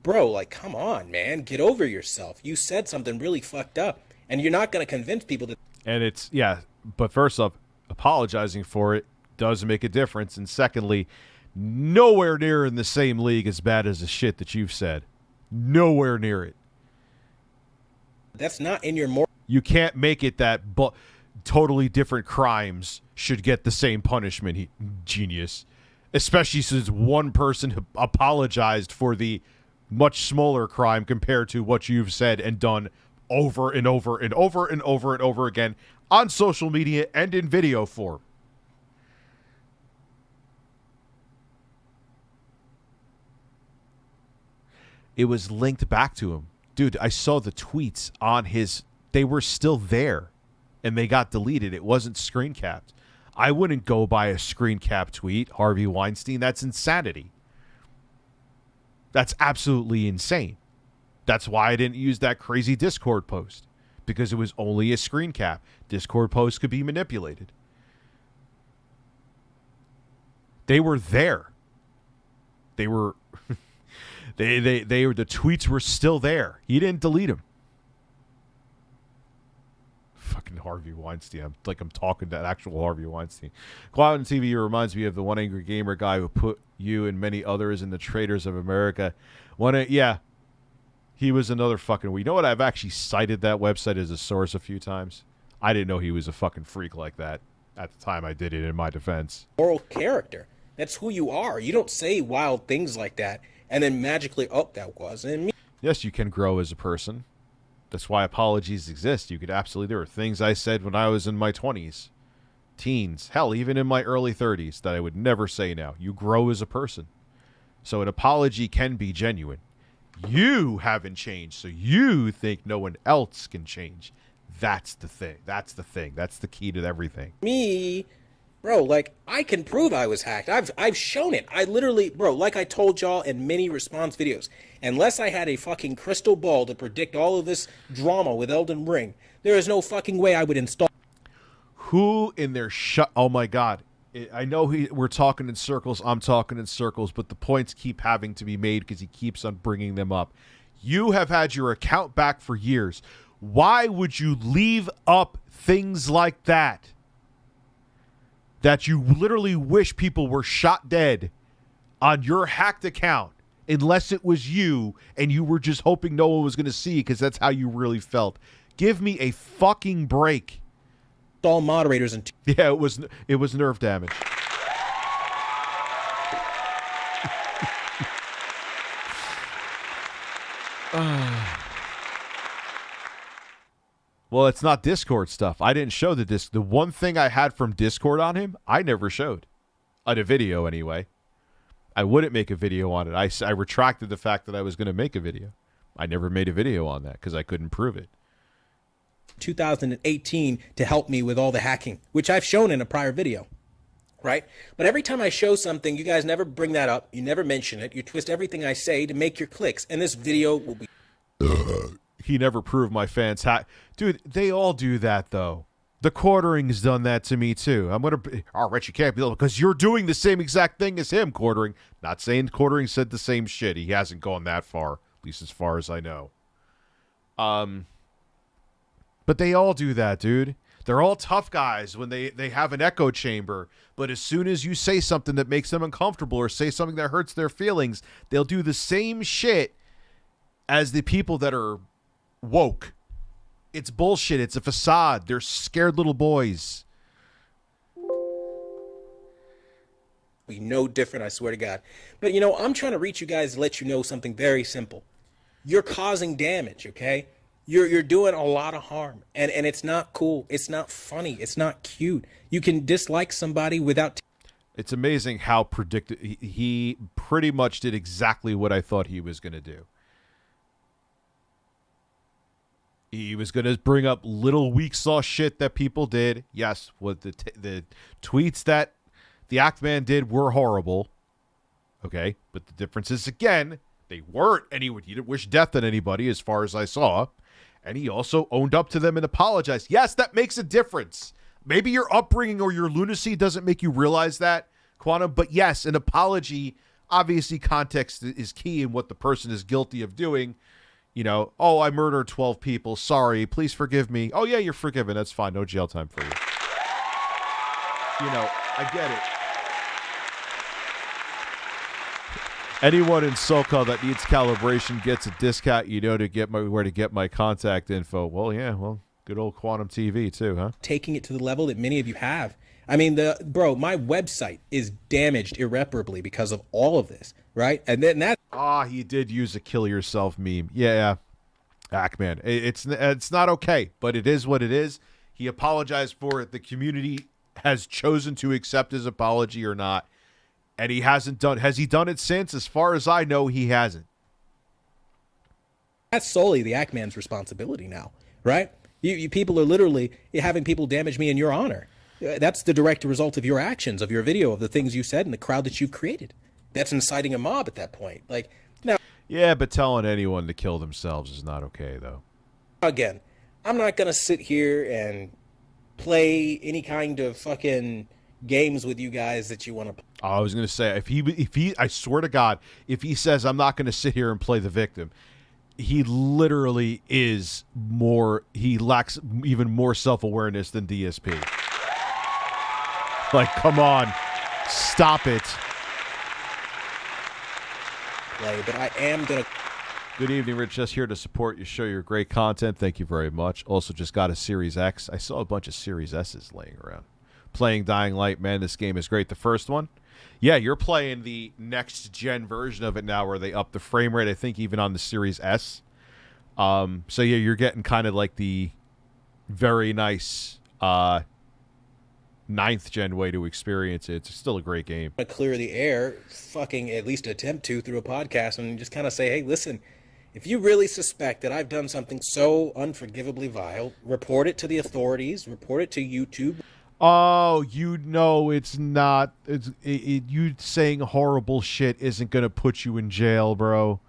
Bro, like, come on, man. Get over yourself. You said something really fucked up. And you're not going to convince people that... And it's, yeah, but first off, apologizing for it does make a difference. And secondly, nowhere near in the same league as bad as the shit that you've said. Nowhere near it. That's not in your moral... You can't make it that totally different crimes should get the same punishment, genius. Especially since one person apologized for the much smaller crime compared to what you've said and done over and over and over and over and over again on social media and in video form. It was linked back to him. Dude, I saw the tweets on his... They were still there, and they got deleted. It wasn't screen capped. I wouldn't go by a screen cap tweet, Harvey Weinstein. That's insanity. That's absolutely insane. That's why I didn't use that crazy Discord post, because it was only a screen cap. Discord posts could be manipulated. They were there. They were... They were, the tweets were still there. He didn't delete them. Fucking Harvey Weinstein. I'm talking to actual Harvey Weinstein. Quiet on TV reminds me of the one angry gamer guy who put you and many others in the Traitors of America. Yeah, he was another fucking... You know what? I've actually cited that website as a source a few times. I didn't know he was a fucking freak like that at the time I did it, in my defense. Moral character. That's who you are. You don't say wild things like that and then magically, oh, that wasn't me. Yes, you can grow as a person. That's why apologies exist. You could absolutely... There were things I said when I was in my 20s, teens, hell, even in my early 30s that I would never say now. You grow as a person. So an apology can be genuine. You haven't changed, so you think no one else can change. That's the thing. That's the thing. That's the key to everything. Me... Bro, like, I can prove I was hacked. I've shown it. I literally, bro, like I told y'all in many response videos, unless I had a fucking crystal ball to predict all of this drama with Elden Ring, there is no fucking way I would install... Who in their Oh, my God. I know we're talking in circles, I'm talking in circles, but the points keep having to be made because he keeps on bringing them up. You have had your account back for years. Why would you leave up things like that? That you literally wish people were shot dead on your hacked account, unless it was you and you were just hoping no one was going to see because that's how you really felt. Give me a fucking break. All moderators and... Yeah, it was nerve damage. Well, it's not Discord stuff. I didn't show the one thing I had from Discord on him, I never showed. On a video, anyway. I wouldn't make a video on it. I retracted the fact that I was going to make a video. I never made a video on that because I couldn't prove it. 2018 to help me with all the hacking, which I've shown in a prior video, right? But every time I show something, you guys never bring that up. You never mention it. You twist everything I say to make your clicks, and this video will be... He never proved my fans hack. Dude, they all do that, though. The quartering's done that to me too. I'm gonna, oh, Rich, you can't be because you're doing the same exact thing as him. Quartering, not saying quartering said the same shit. He hasn't gone that far, at least as far as I know. But they all do that, dude. They're all tough guys when they have an echo chamber. But as soon as you say something that makes them uncomfortable or say something that hurts their feelings, they'll do the same shit as the people that are woke. It's bullshit. It's a facade. They're scared little boys. Be no different, I swear to God. But, you know, I'm trying to reach you guys to let you know something very simple. You're causing damage, okay? You're doing a lot of harm. And it's not cool. It's not funny. It's not cute. You can dislike somebody without... It's amazing how he pretty much did exactly what I thought he was going to do. He was going to bring up little weak sauce shit that people did. Yes, what the tweets that the Act-Man did were horrible. Okay, but the difference is, again, they weren't he didn't wish death on anybody as far as I saw. And he also owned up to them and apologized. Yes, that makes a difference. Maybe your upbringing or your lunacy doesn't make you realize that, Quantum. But yes, an apology, obviously context is key in what the person is guilty of doing. You know, oh, I murdered 12 people. Sorry, please forgive me. Oh, yeah, you're forgiven. That's fine. No jail time for you. You know, I get it. Anyone in SoCal that needs calibration gets a discount, you know, to get where to get my contact info. Well, yeah, well, good old Quantum TV too, huh? Taking it to the level that many of you have. I mean, my website is damaged irreparably because of all of this, right? And then that... he did use a kill yourself meme. Yeah. Ackman. It's not okay, but it is what it is. He apologized for it. The community has chosen to accept his apology or not. And he hasn't done... Has he done it since? As far as I know, he hasn't. That's solely the Ackman's responsibility now, right? You people are literally having people damage me in your honor. That's the direct result of your actions, of your video, of the things you said, and the crowd that you've created. That's inciting a mob at that point. Like, now... Yeah, but telling anyone to kill themselves is not okay, though. Again, I'm not going to sit here and play any kind of fucking games with you guys that you want to play. I was going to say, if he, I swear to God, if he says, I'm not going to sit here and play the victim, he literally is he lacks even more self-awareness than DSP. Like, come on, stop it. But I am going to... Good evening, Rich. Just here to support you, show your great content. Thank you very much. Also just got a Series X. I saw a bunch of Series S's laying around. Playing Dying Light, man, this game is great. The first one? Yeah, you're playing the next-gen version of it now where they up the frame rate, I think, even on the Series S. So, yeah, you're getting kind of like the very nice... 9th gen way to experience it. It's still a great game. Clear the air, fucking at least attempt to through a podcast, and just kind of say, hey, listen, if you really suspect that I've done something so unforgivably vile, report it to the authorities, report it to YouTube. Oh, you know it's not. You saying horrible shit isn't going to put you in jail, bro.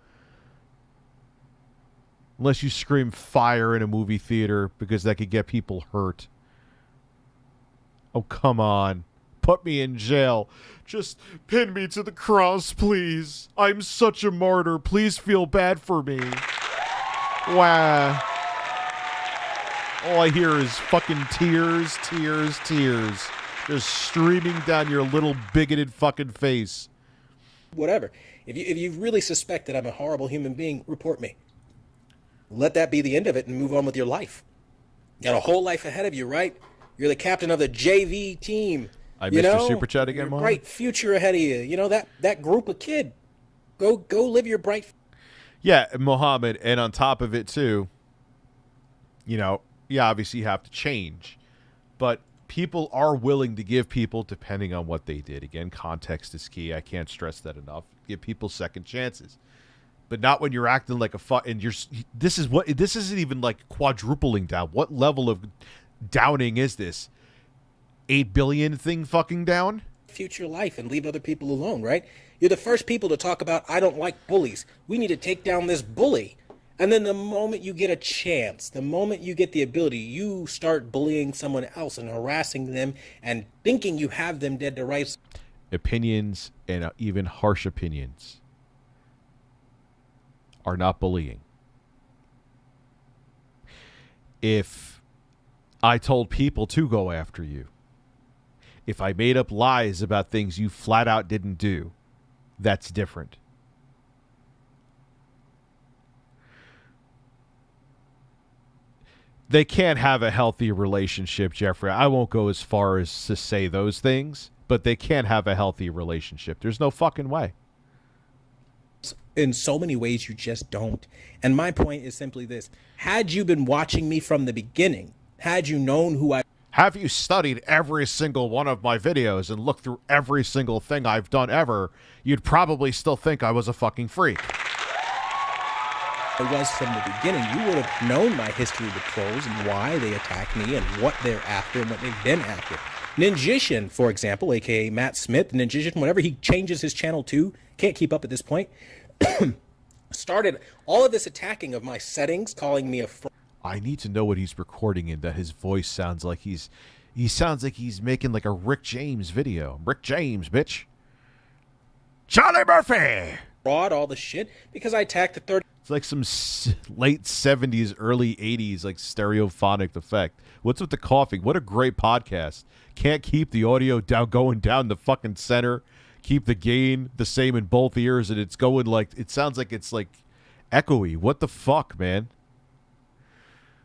Unless you scream fire in a movie theater, because that could get people hurt. Oh, come on. Put me in jail. Just pin me to the cross, please. I'm such a martyr. Please feel bad for me. Wow. All I hear is fucking tears, tears, tears. Just streaming down your little bigoted fucking face. Whatever. If you really suspect that I'm a horrible human being, report me. Let that be the end of it and move on with your life. You got a whole life ahead of you, right? You're the captain of the JV team. I missed your super chat again, Mom. Bright future ahead of you. You know, that group of kid. Go live your bright... Yeah, Mohammed, and on top of it, too, you know, you obviously have to change. But people are willing to give people, depending on what they did. Again, context is key. I can't stress that enough. Give people second chances. But not when you're acting like a and this isn't even like quadrupling down. What level of downing is this? 8 billion thing fucking down? Future life and leave other people alone, right? You're the first people to talk about, I don't like bullies. We need to take down this bully. And then the moment you get a chance, the moment you get the ability, you start bullying someone else and harassing them and thinking you have them dead to rights. Opinions, and even harsh opinions, are not bullying. If I told people to go after you, if I made up lies about things you flat out didn't do, that's different. They can't have a healthy relationship, Jeffrey. I won't go as far as to say those things, but they can't have a healthy relationship. There's no fucking way. In so many ways, you just don't. And my point is simply this. Had you been watching me from the beginning, had you known who I... Have you studied every single one of my videos and looked through every single thing I've done ever, you'd probably still think I was a fucking freak. It was from the beginning, you would have known my history with trolls and why they attack me and what they're after and what they've been after. Ninjician, for example, aka Matt Smith, Ninjician, whatever he changes his channel to, can't keep up at this point, started all of this attacking of my settings, calling me a fraud. I need to know what he's recording in that his voice sounds like he sounds like he's making like a Rick James video. Rick James, bitch. Charlie Murphy. Fraud, all the shit, because I attacked the third. It's like some late 70s, early 80s, like stereophonic effect. What's with the coughing? What a great podcast. Can't keep the audio down, going down the fucking center. Keep the gain the same in both ears, and it's going like, it sounds like it's like echoey. What the fuck, man?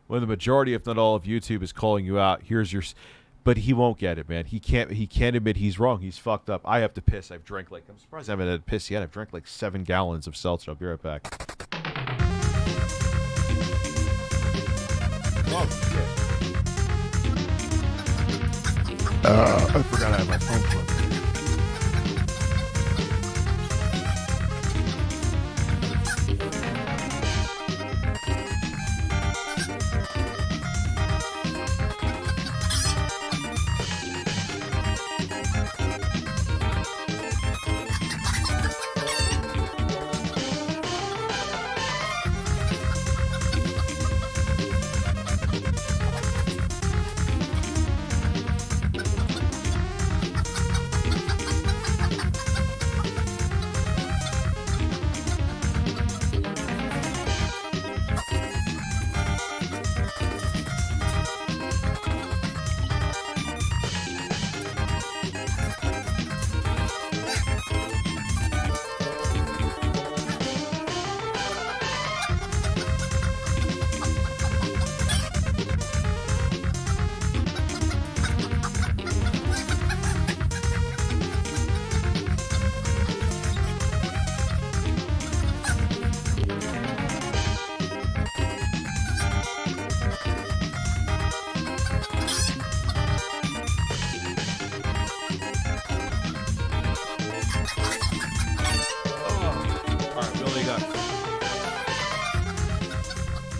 When the majority, if not all, of YouTube is calling you out, here's your... But he won't get it, man. He can't admit he's wrong. He's fucked up. I have to piss. I'm surprised I haven't had to piss yet. I've drank like 7 gallons of seltzer. I'll be right back. Oh, shit. I forgot I had my phone plugged in.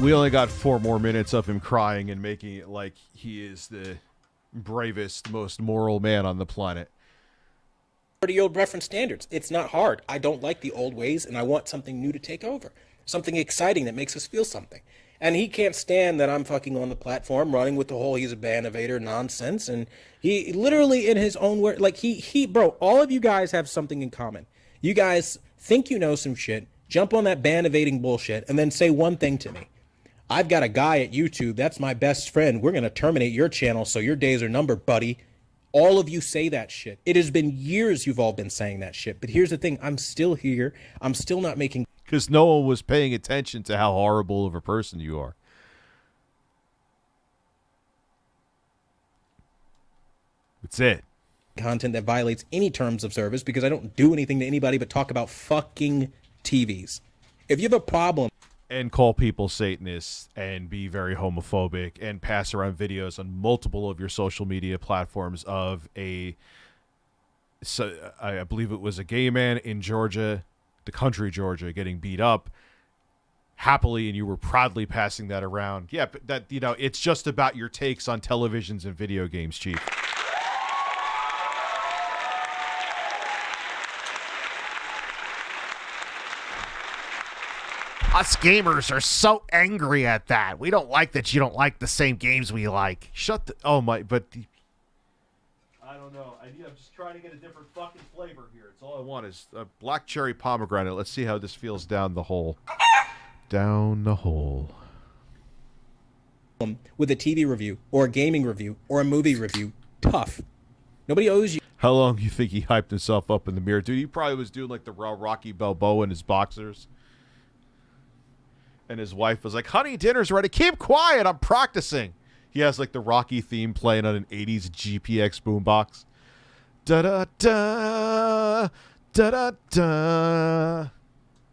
We only got 4 more minutes of him crying and making it like he is the bravest, most moral man on the planet. 30-year-old reference standards. It's not hard. I don't like the old ways, and I want something new to take over. Something exciting that makes us feel something. And he can't stand that I'm fucking on the platform, running with the whole he's a ban-evader nonsense. And he literally, in his own word, like bro, all of you guys have something in common. You guys think you know some shit, jump on that ban-evading bullshit, and then say one thing to me. I've got a guy at YouTube, that's my best friend. We're going to terminate your channel, so your days are numbered, buddy. All of you say that shit. It has been years you've all been saying that shit. But here's the thing. I'm still here. I'm still not making... Because no one was paying attention to how horrible of a person you are. That's it. ...content that violates any terms of service because I don't do anything to anybody but talk about fucking TVs. If you have a problem... And call people Satanists and be very homophobic and pass around videos on multiple of your social media platforms of I believe it was a gay man in Georgia, the country Georgia, getting beat up happily, and you were proudly passing that around. Yeah, but that, you know, it's just about your takes on televisions and video games, Chief. Us gamers are so angry at that. We don't like that you don't like the same games we like. Shut the... Oh, my... But... I don't know. I'm just trying to get a different fucking flavor here. It's all I want is a black cherry pomegranate. Let's see how this feels down the hole. Down the hole. With a TV review, or a gaming review, or a movie review. Tough. Nobody owes you. How long do you think he hyped himself up in the mirror? Dude, he probably was doing like the Rocky Balboa in his boxers. And his wife was like, honey, dinner's ready. Keep quiet. I'm practicing. He has like the Rocky theme playing on an 80s GPX boombox. Da-da-da. Da-da-da.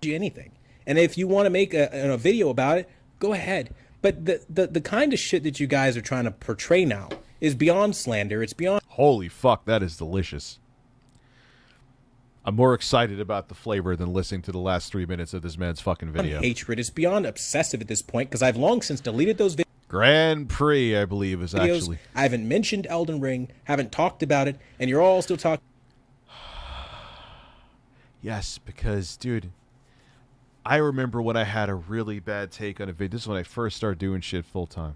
Anything. And if you want to make a video about it, go ahead. But the kind of shit that you guys are trying to portray now is beyond slander. It's beyond... Holy fuck, that is delicious. I'm more excited about the flavor than listening to the last 3 minutes of this man's fucking video. Hatred. It's beyond obsessive at this point, because I've long since deleted those videos. Grand Prix, I believe, is actually... I haven't mentioned Elden Ring, haven't talked about it, and you're all still talking... Yes, because, dude, I remember when I had a really bad take on a video. This is when I first started doing shit full-time.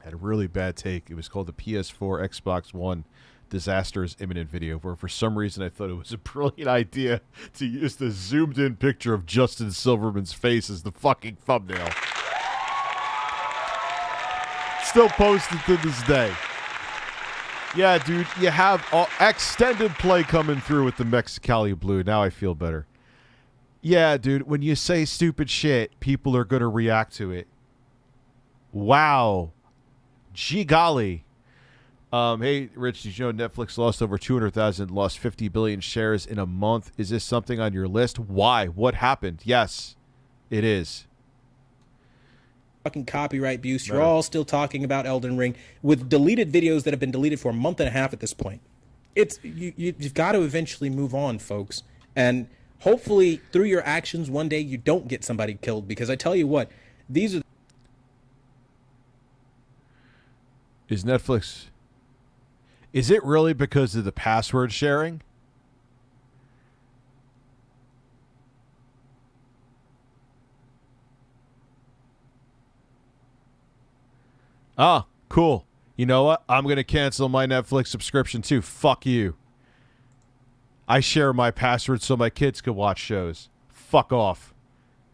I had a really bad take. It was called the PS4, Xbox One Disaster is Imminent video, where for some reason I thought it was a brilliant idea to use the zoomed-in picture of Justin Silverman's face as the fucking thumbnail. Still posted to this day. Yeah, dude, you have extended play coming through with the Mexicali Blue. Now I feel better. Yeah, dude, when you say stupid shit, people are going to react to it. Wow. Gee golly. Hey, Rich, did you know Netflix lost over 200,000, lost 50 billion shares in a month? Is this something on your list? Why? What happened? Yes, it is. Fucking copyright abuse. You're all still talking about Elden Ring with deleted videos that have been deleted for a month and a half at this point. It's you've got to eventually move on, folks. And hopefully through your actions one day you don't get somebody killed, because I tell you what, these are... Is Netflix... Is it really because of the password sharing? Ah, cool. You know what? I'm going to cancel my Netflix subscription too. Fuck you. I share my password so my kids can watch shows. Fuck off.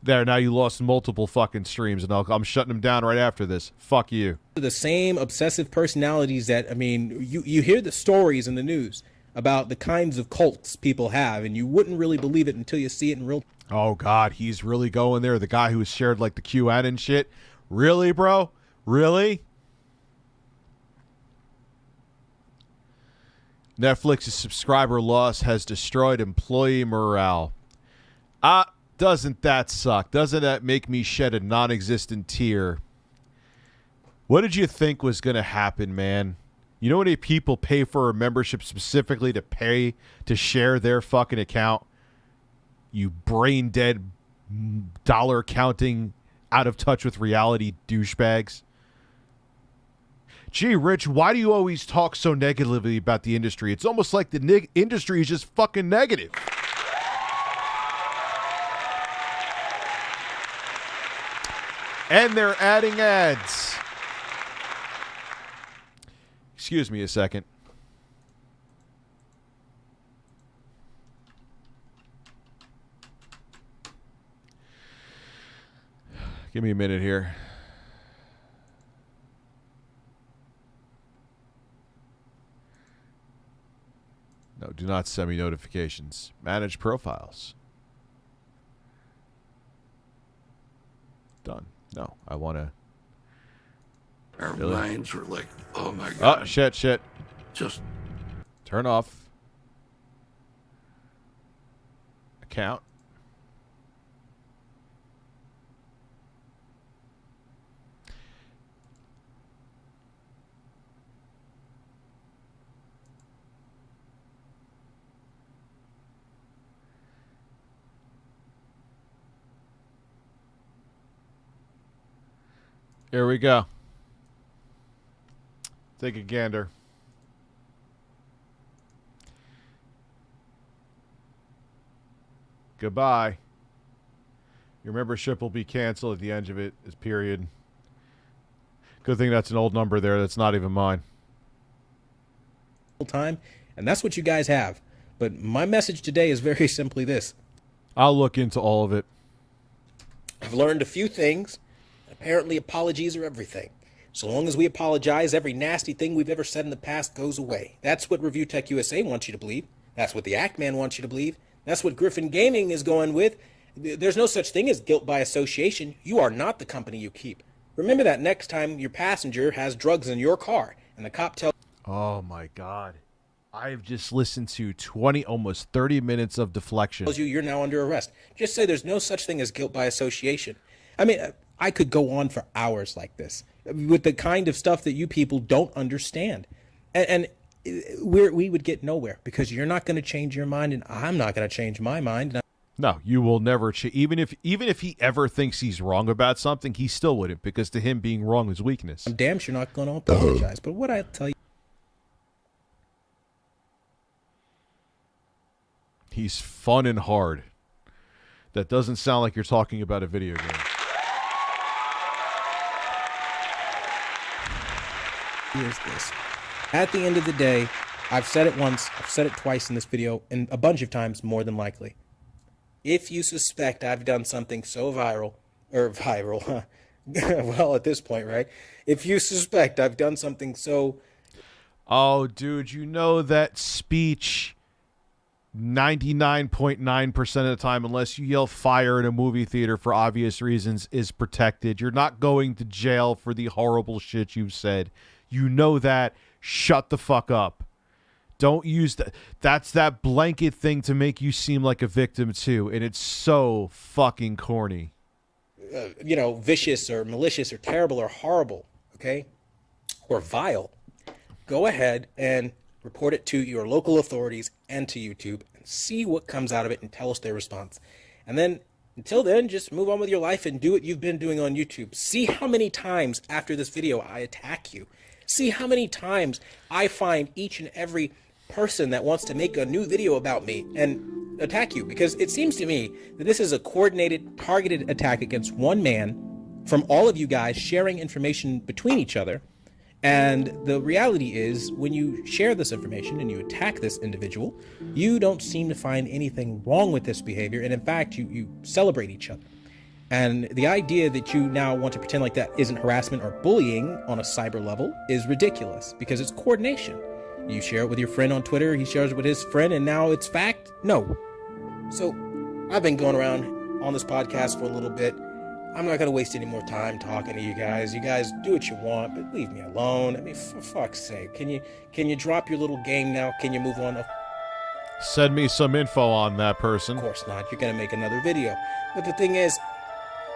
There, now you lost multiple fucking streams, and I'm shutting them down right after this. Fuck you. The same obsessive personalities that, I mean, you hear the stories in the news about the kinds of cults people have, and you wouldn't really believe it until you see it in real... Oh, God, he's really going there. The guy who shared, like, the QAnon shit. Really, bro? Really? Netflix's subscriber loss has destroyed employee morale. Doesn't that suck? Doesn't that make me shed a non-existent tear? What did you think was going to happen, man? You know how many people pay for a membership specifically to pay to share their fucking account? You brain-dead, dollar-counting, out-of-touch with reality douchebags. Gee, Rich, why do you always talk so negatively about the industry? It's almost like the industry is just fucking negative. And they're adding ads. Excuse me a second. Give me a minute here. No, do not send me notifications. Manage profiles. Done. No, I want to... Our minds were like, oh my God. Oh, shit. Just... Turn off. Account. Here we go. Take a gander. Goodbye. Your membership will be canceled at the end of it, is period. Good thing that's an old number there. That's not even mine. Time, and that's what you guys have. But my message today is very simply this. I'll look into all of it. I've learned a few things. Apparently apologies are everything. So long as we apologize, every nasty thing we've ever said in the past goes away. That's what ReviewTechUSA wants you to believe. That's what the Act-Man wants you to believe. That's what Griffin Gaming is going with. There's no such thing as guilt by association. You are not the company you keep. Remember that next time your passenger has drugs in your car and the cop tells... Oh my God. I've just listened to almost 30 minutes of deflection. ...tells you you're now under arrest. Just say there's no such thing as guilt by association. I mean, I could go on for hours like this with the kind of stuff that you people don't understand. And we would get nowhere because you're not going to change your mind and I'm not going to change my mind. No, you will never change. Even if he ever thinks he's wrong about something, he still wouldn't, because to him being wrong is weakness. I'm damn sure not going to apologize. But what I tell you... He's fun and hard. That doesn't sound like you're talking about a video game. Here's this. At the end of the day, I've said it once, I've said it twice in this video, and a bunch of times more than likely. If you suspect I've done something so viral, well, at this point, right? If you suspect I've done something so... Oh, dude, you know that speech 99.9% of the time, unless you yell fire in a movie theater for obvious reasons, is protected. You're not going to jail for the horrible shit you've said. You know that. Shut the fuck up. Don't use that. That's that blanket thing to make you seem like a victim too, and it's so fucking corny. Vicious or malicious or terrible or horrible, okay? Or vile. Go ahead and report it to your local authorities and to YouTube and see what comes out of it and tell us their response. And then, until then, just move on with your life and do what you've been doing on YouTube. See how many times after this video I attack you. See how many times I find each and every person that wants to make a new video about me and attack you, because it seems to me that this is a coordinated, targeted attack against one man from all of you guys sharing information between each other. And the reality is, when you share this information and you attack this individual, you don't seem to find anything wrong with this behavior, and in fact you celebrate each other. And the idea that you now want to pretend like that isn't harassment or bullying on a cyber level is ridiculous, because it's coordination. You share it with your friend on Twitter, he shares it with his friend, and now it's fact? No. So, I've been going around on this podcast for a little bit. I'm not going to waste any more time talking to you guys. You guys do what you want, but leave me alone. I mean, for fuck's sake. Can you drop your little game now? Can you move on? Send me some info on that person. Of course not. You're going to make another video. But the thing is,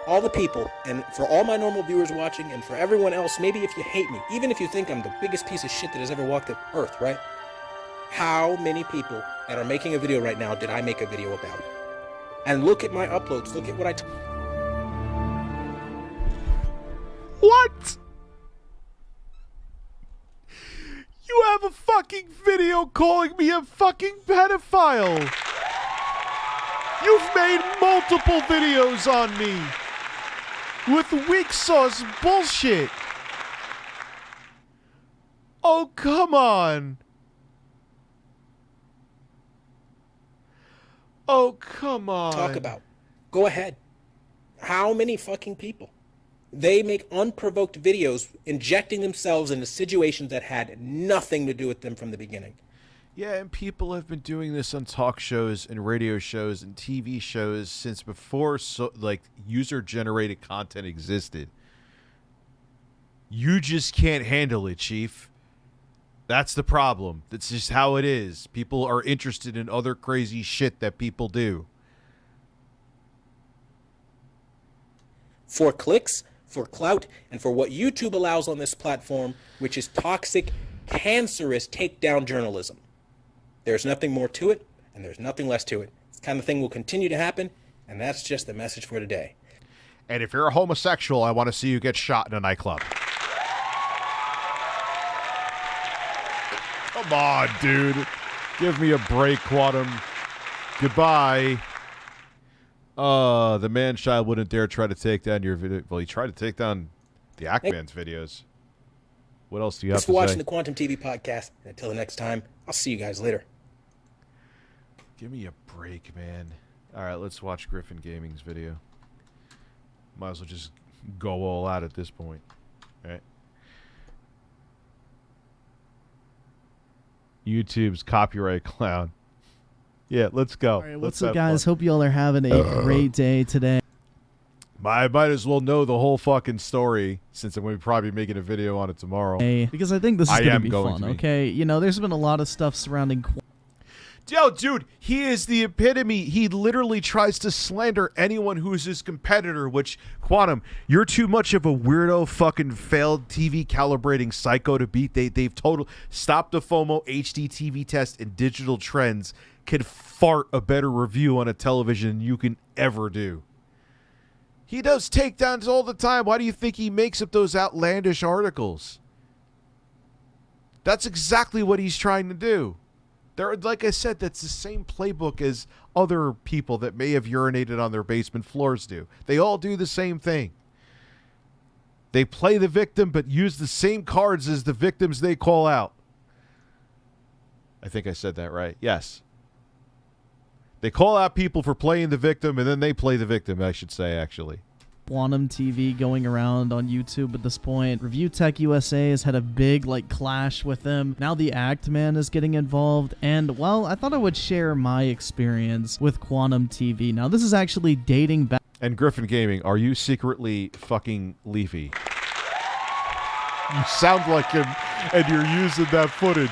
all the people, and for all my normal viewers watching, and for everyone else, maybe if you hate me, even if you think I'm the biggest piece of shit that has ever walked the earth, right? How many people that are making a video right now did I make a video about? And look at my uploads. Look at what I... What? You have a fucking video calling me a fucking pedophile. You've made multiple videos on me with weak sauce bullshit. Oh, come on. Oh, come on. Talk about. Go ahead. How many fucking people? They make unprovoked videos injecting themselves into situations that had nothing to do with them from the beginning. Yeah, and people have been doing this on talk shows and radio shows and TV shows since before user-generated content existed. You just can't handle it, Chief. That's the problem. That's just how it is. People are interested in other crazy shit that people do. For clicks, for clout, and for what YouTube allows on this platform, which is toxic, cancerous takedown journalism. There's nothing more to it, and there's nothing less to it. This kind of thing will continue to happen, and that's just the message for today. And if you're a homosexual, I want to see you get shot in a nightclub. Come on, dude. Give me a break, Quantum. Goodbye. The man-child wouldn't dare try to take down your video. Well, he tried to take down the Ackman's videos. What else do you have Thanks to for say? watching the Quantum TV podcast. And until the next time, I'll see you guys later. Give me a break, man. All right, let's watch Griffin Gaming's video. Might as well just go all out at this point. All right. YouTube's copyright clown. Yeah, let's go. All right, what's up, guys? Hope you all are having a great day today. I might as well know the whole fucking story since I'm going to be probably making a video on it tomorrow. Because I think this is going to be fun, okay? You know, there's been a lot of stuff surrounding... Yo, dude, he is the epitome. He literally tries to slander anyone who's his competitor, which, Quantum, you're too much of a weirdo fucking failed TV calibrating psycho to beat. They've total Stop the FOMO, HD TV test, and digital trends can fart a better review on a television than you can ever do. He does takedowns all the time. Why do you think he makes up those outlandish articles? That's exactly what he's trying to do. Like I said, that's the same playbook as other people that may have urinated on their basement floors do. They all do the same thing. They play the victim, but use the same cards as the victims they call out. I think I said that right. Yes. They call out people for playing the victim, and then they play the victim, I should say, actually. Quantum TV going around on YouTube at this point. ReviewTechUSA has had a big clash with them. Now the Act Man is getting involved, and well, I thought I would share my experience with Quantum TV. Now this is actually dating back. And Griffin Gaming, are you secretly fucking Leafy? You sound like him, and you're using that footage.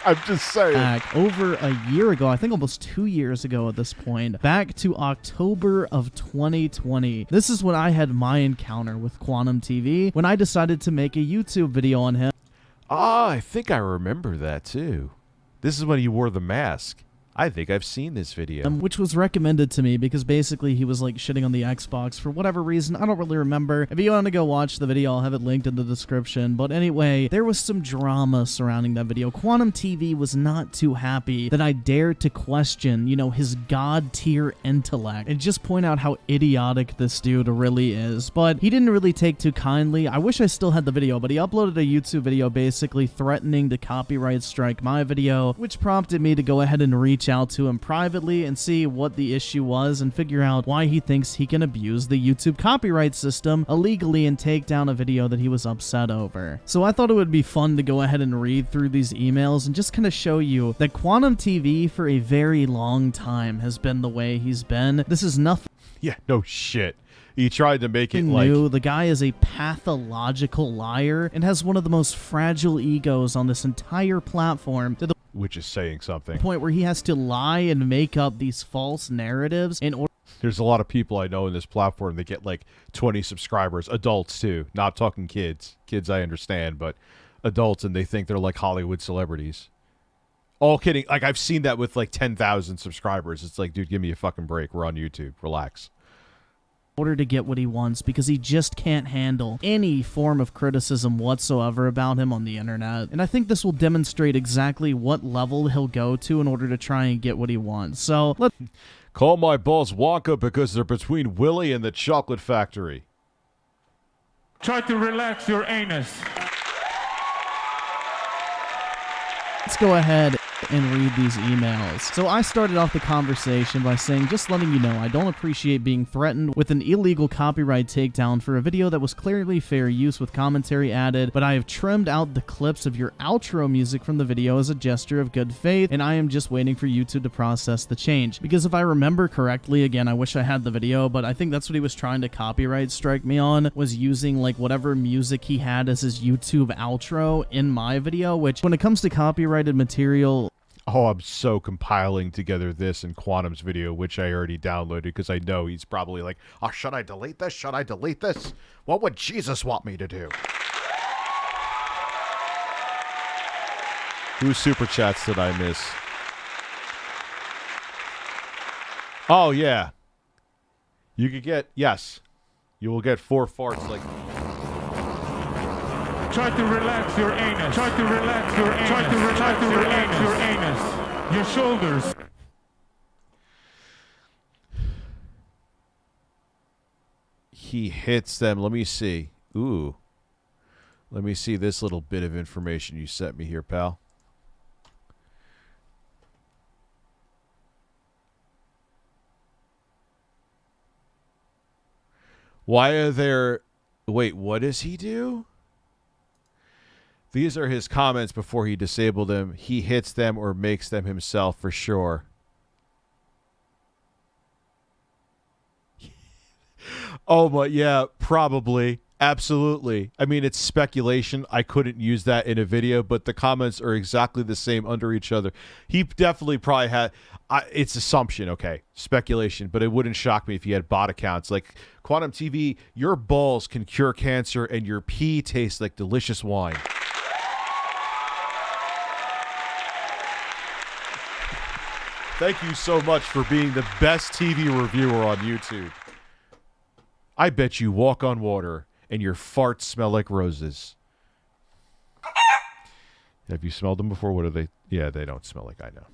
I'm just saying. Back over a year ago, I think almost 2 years ago at this point, back to October of 2020. This is when I had my encounter with Quantum TV, when I decided to make a YouTube video on him. Ah, I think I remember that too. This is when he wore the mask. I think I've seen this video. Which was recommended to me because basically he was shitting on the Xbox for whatever reason. I don't really remember. If you want to go watch the video, I'll have it linked in the description. But anyway, there was some drama surrounding that video. Quantum TV was not too happy that I dared to question, his god-tier intellect and just point out how idiotic this dude really is. But he didn't really take too kindly. I wish I still had the video, but he uploaded a YouTube video basically threatening to copyright strike my video, which prompted me to go ahead and reach out to him privately and see what the issue was and figure out why he thinks he can abuse the YouTube copyright system illegally and take down a video that he was upset over. So I thought it would be fun to go ahead and read through these emails and just kind of show you that Quantum TV for a very long time has been the way he's been. This is nothing. Yeah, no shit. He tried to make it new. The guy is a pathological liar and has one of the most fragile egos on this entire platform, to the which is saying something. Point where he has to lie and make up these false narratives in order. There's a lot of people I know in this platform that get 20 subscribers, adults too, not talking kids. Kids I understand, but adults, and they think they're like Hollywood celebrities. All kidding. I've seen that with 10,000 subscribers. It's dude, give me a fucking break. We're on YouTube. Relax. Order to get what he wants because he just can't handle any form of criticism whatsoever about him on the internet. And I think this will demonstrate exactly what level he'll go to in order to try and get what he wants. So let's call my balls Wonka because they're between Willy and the Chocolate Factory. Try to relax your anus. Let's go ahead and read these emails. So I started off the conversation by saying, just letting you know, I don't appreciate being threatened with an illegal copyright takedown for a video that was clearly fair use with commentary added, but I have trimmed out the clips of your outro music from the video as a gesture of good faith, and I am just waiting for YouTube to process the change. Because if I remember correctly, again, I wish I had the video, but I think that's what he was trying to copyright strike me on, was using whatever music he had as his YouTube outro in my video, which when it comes to copyrighted material, oh, I'm so compiling together this and Quantum's video, which I already downloaded because I know he's probably like, oh, should I delete this? Should I delete this? What would Jesus want me to do? Whose super chats did I miss? Oh, yeah. You could get, yes. You will get 4 farts Try to relax your anus. Try to relax your anus. Try to relax your anus. Your shoulders. he hits them. Let me see. Ooh. Let me see this little bit of information you sent me here, pal. Why are there... Wait, what does he do? These are his comments before he disabled them. He hits them or makes them himself for sure. Oh, but yeah, probably. Absolutely. I mean, it's speculation. I couldn't use that in a video, but the comments are exactly the same under each other. He definitely probably had... it's assumption, okay, speculation, but it wouldn't shock me if he had bot accounts. Like, Quantum TV, your balls can cure cancer and your pee tastes like delicious wine. Thank you so much for being the best TV reviewer on YouTube. I bet you walk on water and your farts smell like roses. Have you smelled them before? What are they? Yeah, they don't smell like I know.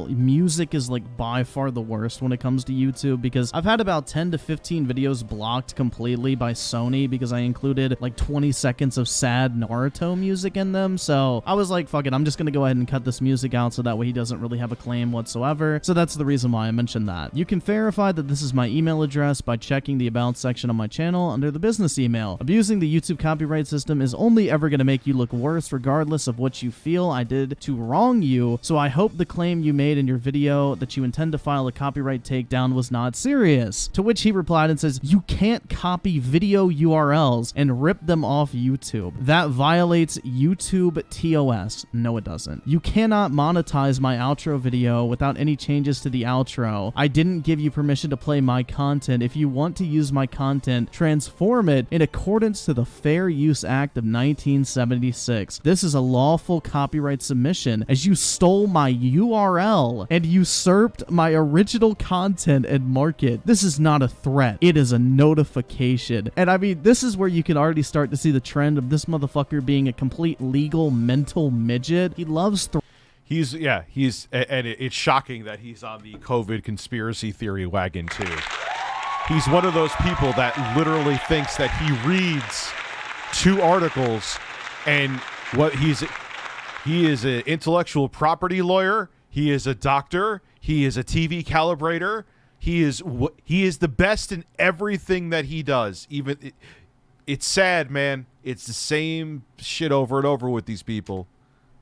Music is like by far the worst when it comes to YouTube because I've had about 10 to 15 videos blocked completely by Sony because I included like 20 seconds of sad Naruto music in them. So I was like, fuck it, I'm just gonna go ahead and cut this music out so that way he doesn't really have a claim whatsoever. So that's the reason why I mentioned that. You can verify that this is my email address by checking the about section on my channel under the business email. Abusing the YouTube copyright system is only ever gonna make you look worse regardless of what you feel I did to wrong you. So I hope the claim you made in your video that you intend to file a copyright takedown was not serious. To which he replied and says, you can't copy video URLs and rip them off YouTube. That violates YouTube TOS. No, it doesn't. You cannot monetize my outro video without any changes to the outro. I didn't give you permission to play my content. If you want to use my content, transform it in accordance to the Fair Use Act of 1976. This is a lawful copyright submission as you stole my URL and usurped my original content and market. This is not a threat. It is a notification. And I mean, this is where you can already start to see the trend of this motherfucker being a complete legal mental midget. He loves and it's shocking that he's on the COVID conspiracy theory wagon too. He's one of those people that literally thinks that he reads 2 articles and he is an intellectual property lawyer. He is a doctor. He is a TV calibrator. He is the best in everything that he does. It's sad, man. It's the same shit over and over with these people.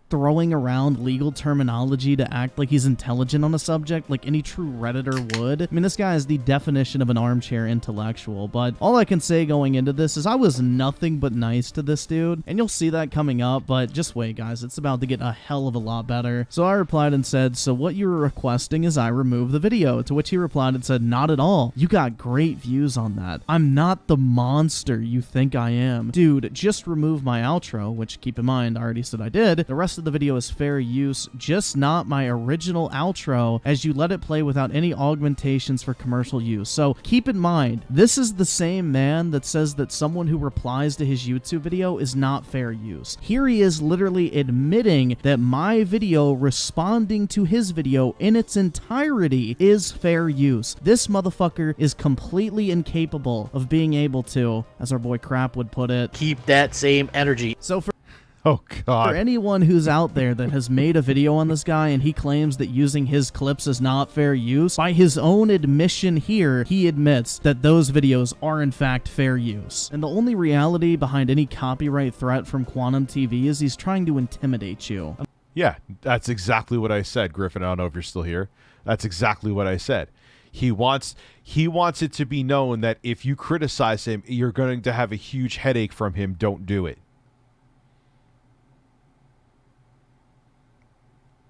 Throwing around legal terminology to act like he's intelligent on a subject like any true Redditor would. I mean, this guy is the definition of an armchair intellectual, but all I can say going into this is I was nothing but nice to this dude, and you'll see that coming up, but just wait, guys. It's about to get a hell of a lot better. So I replied and said, so what you were requesting is I remove the video, to which he replied and said, not at all. You got great views on that. I'm not the monster you think I am. Dude, just remove my outro, which keep in mind, I already said I did. The rest of the video is fair use, just not my original outro, as you let it play without any augmentations for commercial use. So keep in mind, this is the same man that says that someone who replies to his YouTube video is not fair use. Here he is literally admitting that my video responding to his video in its entirety is fair use. This motherfucker is completely incapable of being able to, as our boy Crap would put it, Keep that same energy. So for Oh, God. For anyone who's out there that has made a video on this guy and he claims that using his clips is not fair use, by his own admission here, he admits that those videos are in fact fair use. And the only reality behind any copyright threat from Quantum TV is he's trying to intimidate you. Yeah, that's exactly what I said, Griffin. I don't know if you're still here. That's exactly what I said. He wants it to be known that if you criticize him, you're going to have a huge headache from him. Don't do it.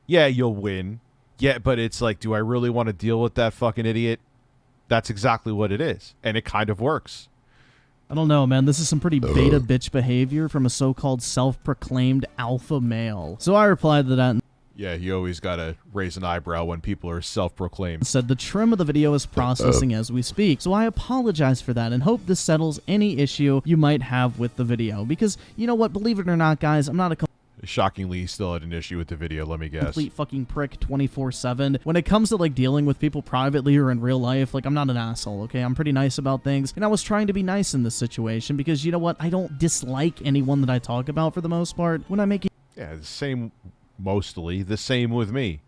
Yeah, you'll win. Yeah, but it's like, do I really want to deal with that fucking idiot? That's exactly what it is. And it kind of works. I don't know, man. This is some pretty beta bitch behavior from a so-called self-proclaimed alpha male. So I replied to that. Yeah, you always gotta raise an eyebrow when people are self-proclaimed. Said the trim of the video is processing as we speak. So I apologize for that and hope this settles any issue you might have with the video. Because, you know what, believe it or not, guys, I'm not a Shockingly, he still had an issue with the video, let me guess. Complete fucking prick 24/7. When it comes to like dealing with people privately or in real life, like I'm not an asshole, okay? I'm pretty nice about things, and I was trying to be nice in this situation because you know what? I don't dislike anyone that I talk about for the most part. When I make a Yeah, mostly the same with me.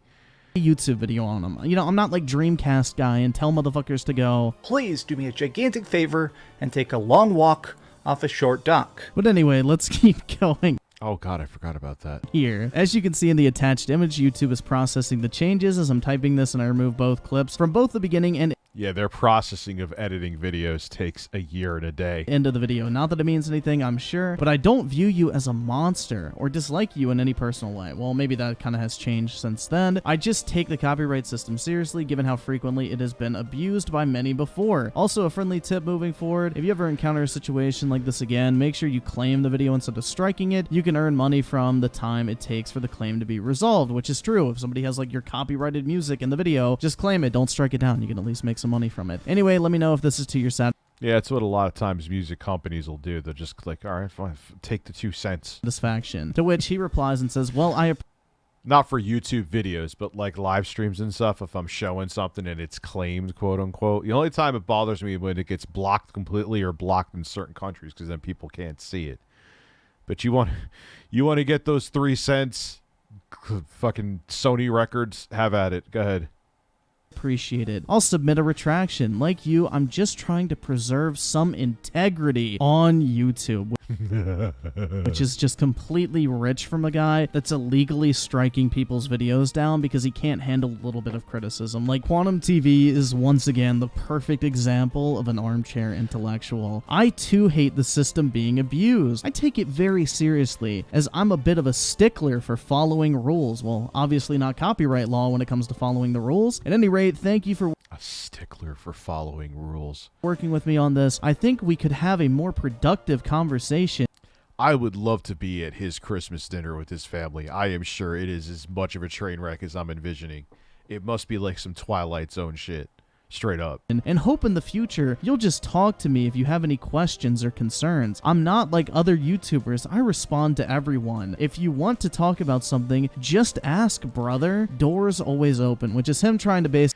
YouTube video on them. You know, I'm not like Dreamcast guy and tell motherfuckers to go, please do me a gigantic favor and take a long walk off a short dock. But anyway, let's keep going. Oh god, I forgot about that. Here. As you can see in the attached image, YouTube is processing the changes as I'm typing this, and I remove both clips from both the beginning and Yeah, their processing of editing videos takes a year and a day. end of the video. Not that it means anything, I'm sure, but I don't view you as a monster or dislike you in any personal way. Well, maybe that kind of has changed since then. I just take the copyright system seriously, given how frequently it has been abused by many before. Also, a friendly tip moving forward, if you ever encounter a situation like this again, make sure you claim the video instead of striking it. You can earn money from the time it takes for the claim to be resolved, which is true. If somebody has like your copyrighted music in the video, just claim it, don't strike it down. You can at least make some money from it. Anyway, let me know if this is to your Yeah, it's what a lot of times music companies will do. They'll just click, all right, fine, take the 2 cents. satisfaction. To which he replies and says, well, Not for YouTube videos, but like live streams and stuff, if I'm showing something and it's claimed, quote unquote. The only time it bothers me when it gets blocked completely or blocked in certain countries, because then people can't see it. But you want to get those 3 cents, fucking Sony Records, have at it. Go ahead. appreciate it. I'll submit a retraction. Like you, I'm just trying to preserve some integrity on YouTube, which is just completely rich from a guy that's illegally striking people's videos down because he can't handle a little bit of criticism. Like, Quantum TV is once again the perfect example of an armchair intellectual. I too hate the system being abused. I take it very seriously, as I'm a bit of a stickler for following rules. Well, obviously not copyright law when it comes to following the rules. At any rate, thank you for a stickler for following rules. Working with me on this. I think we could have a more productive conversation. I would love to be at his Christmas dinner with his family. I am sure it is as much of a train wreck as I'm envisioning. It must be like some Twilight Zone shit. Straight up. And hope in the future you'll just talk to me if you have any questions or concerns. I'm not like other YouTubers. I respond to everyone. If you want to talk about something, just ask, brother. Doors always open, which is him trying to base...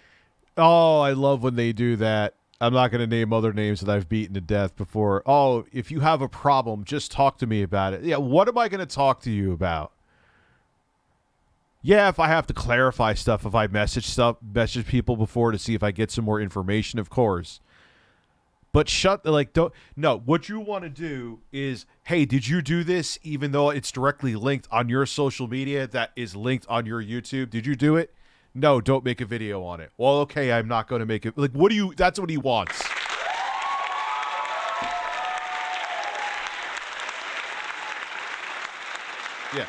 Oh, I love when they do that. I'm not going to name other names that I've beaten to death before. Oh, if you have a problem, just talk to me about it. Yeah, what am I going to talk to you about? Yeah, if I have to clarify stuff, if I message people before to see if I get some more information, of course. But what you want to do is, hey, did you do this even though it's directly linked on your social media that is linked on your YouTube? Did you do it? No, don't make a video on it. Well, okay, I'm not going to make it. Like, that's what he wants. Yeah.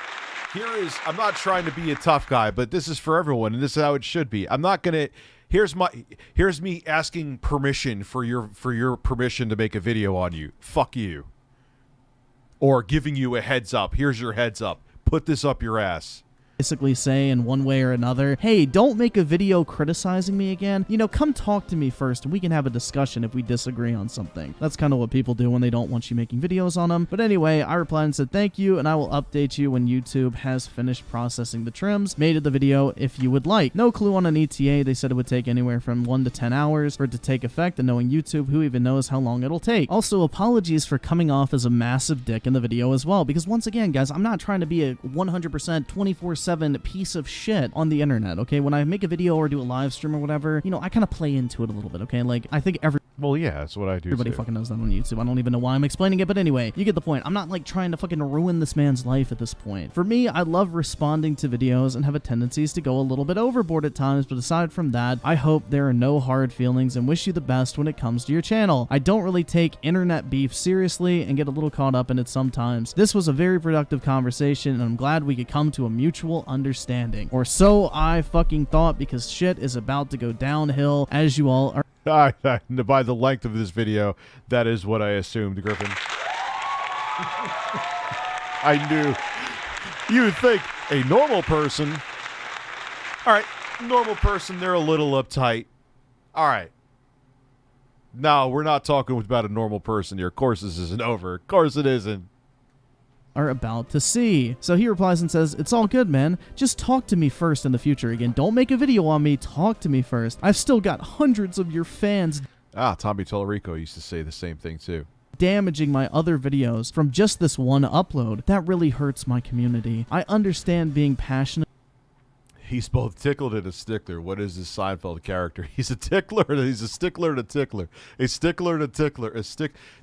I'm not trying to be a tough guy, but this is for everyone, and this is how it should be. I'm not going to, here's me asking permission for your permission to make a video on you. Fuck you. Or giving you a heads up. Here's your heads up. Put this up your ass. Basically say in one way or another, hey, don't make a video criticizing me again. You know, come talk to me first and we can have a discussion if we disagree on something. That's kind of what people do when they don't want you making videos on them. But anyway, I replied and said thank you, and I will update you when YouTube has finished processing the trims made of the video if you would like. No clue on an ETA. They said it would take anywhere from 1 to 10 hours for it to take effect, and knowing YouTube, who even knows how long it'll take. Also, apologies for coming off as a massive dick in the video as well, because once again, guys, I'm not trying to be a 100% 24/7 piece of shit on the internet, okay? When I make a video or do a live stream or whatever, you know, I kind of play into it a little bit, okay? Like, I think well, yeah, that's what I do. Everybody fucking knows that on YouTube. I don't even know why I'm explaining it, but anyway, you get the point. I'm not like trying to fucking ruin this man's life at this point. For me, I love responding to videos and have a tendencies to go a little bit overboard at times, but aside from that, I hope there are no hard feelings and wish you the best when it comes to your channel. I don't really take internet beef seriously and get a little caught up in it sometimes. This was a very productive conversation, and I'm glad we could come to a mutual understanding. Or so I fucking thought, because shit is about to go downhill, as you all are. By the length of this video, that is what I assumed, Griffin. I knew. You would think a normal person. All right, normal person, they're a little uptight. All right. No, we're not talking about a normal person here. Of course this isn't over. Of course it isn't. are about to see. So he replies and says, it's all good, man. Just talk to me first in the future. Again, don't make a video on me. Talk to me first. I've still got hundreds of your fans. Ah, Tommy Tallarico used to say the same thing too. Damaging my other videos from just this one upload. That really hurts my community. I understand being passionate. He's both tickled and a stickler. What is this Seinfeld character? He's a tickler and he's a stickler and a tickler. A stickler and a tickler.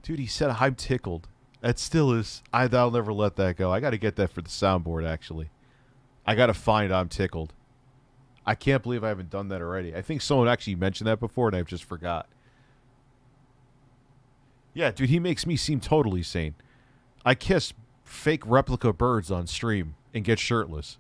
Dude, he said, I'm tickled. That still is. I'll never let that go. I got to get that for the soundboard, actually. I got to find I'm tickled. I can't believe I haven't done that already. I think someone actually mentioned that before and I just forgot. Yeah, dude, he makes me seem totally sane. I kiss fake replica birds on stream and get shirtless.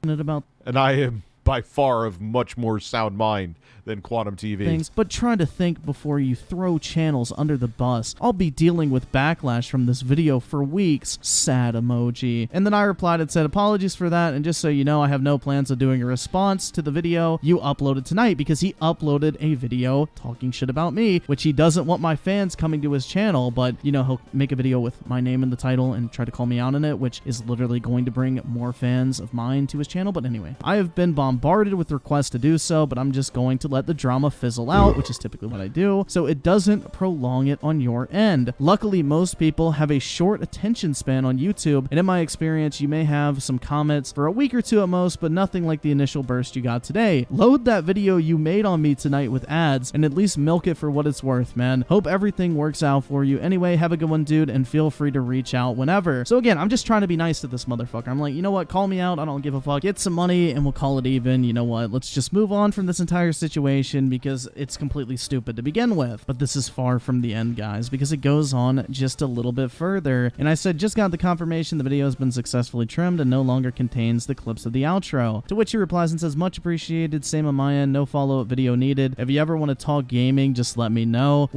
And I am by far of much more sound mind than Quantum TV. Things, but try to think before you throw channels under the bus. I'll be dealing with backlash from this video for weeks. Sad emoji. And then I replied and said, apologies for that, and just so you know, I have no plans of doing a response to the video you uploaded tonight, because he uploaded a video talking shit about me, which he doesn't want my fans coming to his channel, but, you know, he'll make a video with my name in the title and try to call me out in it, which is literally going to bring more fans of mine to his channel. But anyway, I have been bombarded with requests to do so, but I'm just going to let the drama fizzle out, which is typically what I do, so it doesn't prolong it on your end. Luckily, most people have a short attention span on YouTube, and in my experience, you may have some comments for a week or two at most, but nothing like the initial burst you got today. Load that video you made on me tonight with ads, and at least milk it for what it's worth, man. Hope everything works out for you. Anyway, have a good one, dude, and feel free to reach out whenever. So again, I'm just trying to be nice to this motherfucker. I'm like, you know what, call me out, I don't give a fuck. Get some money, and we'll call it even. You know what, let's just move on from this entire situation, because it's completely stupid to begin with. But this is far from the end, guys, because it goes on just a little bit further. And I said, just got the confirmation the video has been successfully trimmed and no longer contains the clips of the outro. To which he replies and says, much appreciated, same on my end, no follow-up video needed. If you ever want to talk gaming, just let me know.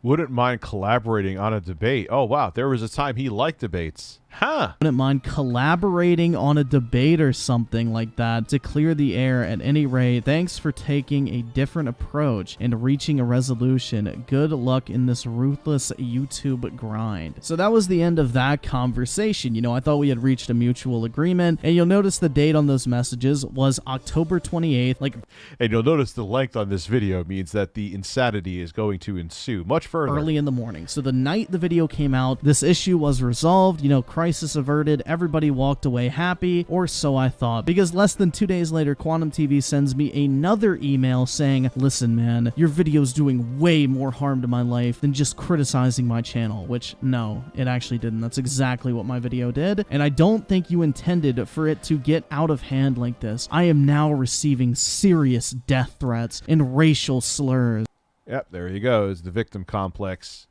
Wouldn't mind collaborating on a debate. Oh, wow. There was a time he liked debates. Huh. Wouldn't mind collaborating on a debate or something like that to clear the air. At any rate, thanks for taking a different approach and reaching a resolution. Good luck in this ruthless YouTube grind. So that was the end of that conversation. You know, I thought we had reached a mutual agreement, and you'll notice the date on those messages was October 28th. And you'll notice the length on this video means that the insanity is going to ensue much further. Early in the morning. So the night the video came out, this issue was resolved, you know, crisis averted, everybody walked away happy, or so I thought, because less than 2 days later, Quantum TV sends me another email saying, listen, man, your video's doing way more harm to my life than just criticizing my channel, which, no, it actually didn't. That's exactly what my video did, and I don't think you intended for it to get out of hand like this. I am now receiving serious death threats and racial slurs. Yep, there he goes, the victim complex.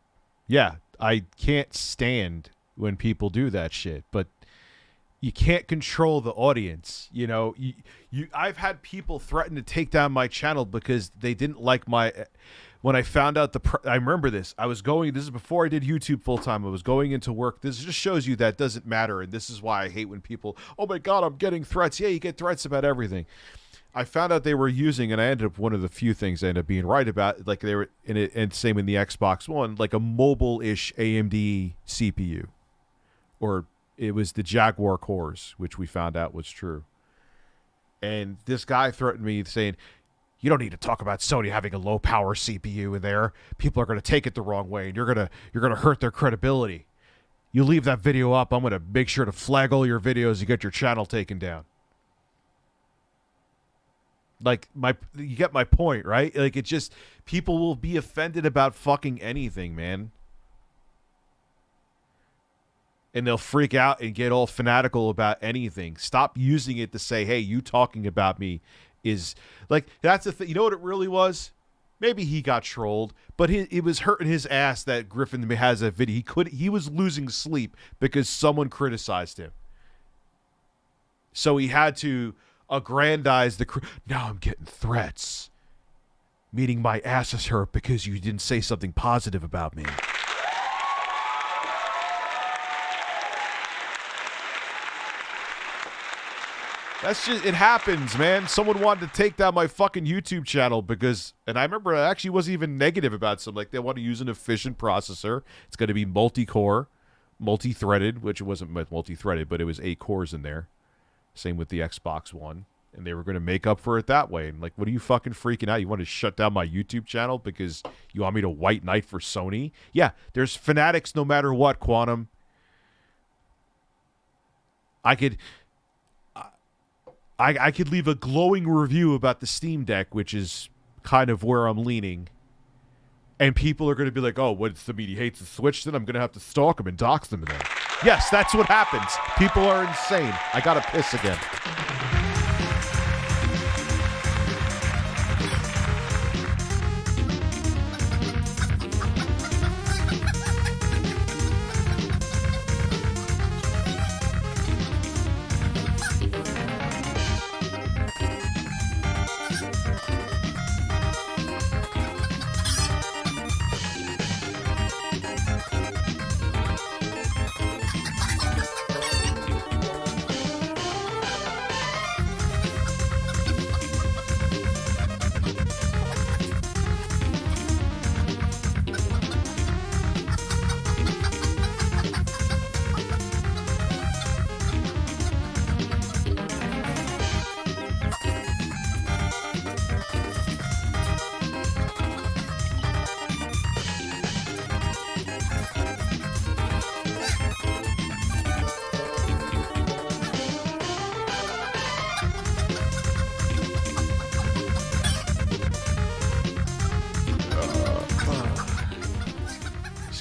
Yeah, I can't stand when people do that shit, but you can't control the audience. You know, I've had people threaten to take down my channel because they didn't like my, when I found out I remember this, this is before I did YouTube full time, I was going into work. This just shows you that doesn't matter, and this is why I hate when people, oh my god, I'm getting threats. Yeah, you get threats about everything. I found out they were using, and I ended up, one of the few things I ended up being right about, like they were in it, and same in the Xbox One, like a mobile-ish AMD CPU. Or it was the Jaguar cores, which we found out was true. And this guy threatened me saying, you don't need to talk about Sony having a low power CPU in there. People are going to take it the wrong way, and you're going to hurt their credibility. You leave that video up, I'm going to make sure to flag all your videos and get your channel taken down. Like, you get my point, right? Like, it's just, people will be offended about fucking anything, man. And they'll freak out and get all fanatical about anything. Stop using it to say, hey, you talking about me is... Like, that's the thing. You know what it really was? Maybe he got trolled, but it was hurting his ass that Griffin has a video. He was losing sleep because someone criticized him. So he had to aggrandize now I'm getting threats. Meaning my ass is hurt because you didn't say something positive about me. That's just, it happens, man. Someone wanted to take down my fucking YouTube channel because, and I remember I actually wasn't even negative about something. Like, they want to use an efficient processor. It's going to be multi-core. multi-threaded, which it wasn't multi-threaded, but it was 8 cores in there. Same with the Xbox One. And they were going to make up for it that way. And like, what are you fucking freaking out? You want to shut down my YouTube channel because you want me to white knight for Sony? Yeah, there's fanatics no matter what, Quantum. I could leave a glowing review about the Steam Deck, which is kind of where I'm leaning. And people are going to be like, oh, what's the media hates the Switch? Then I'm going to have to stalk them and dox them then. Yes, that's what happens. People are insane. I got to piss again.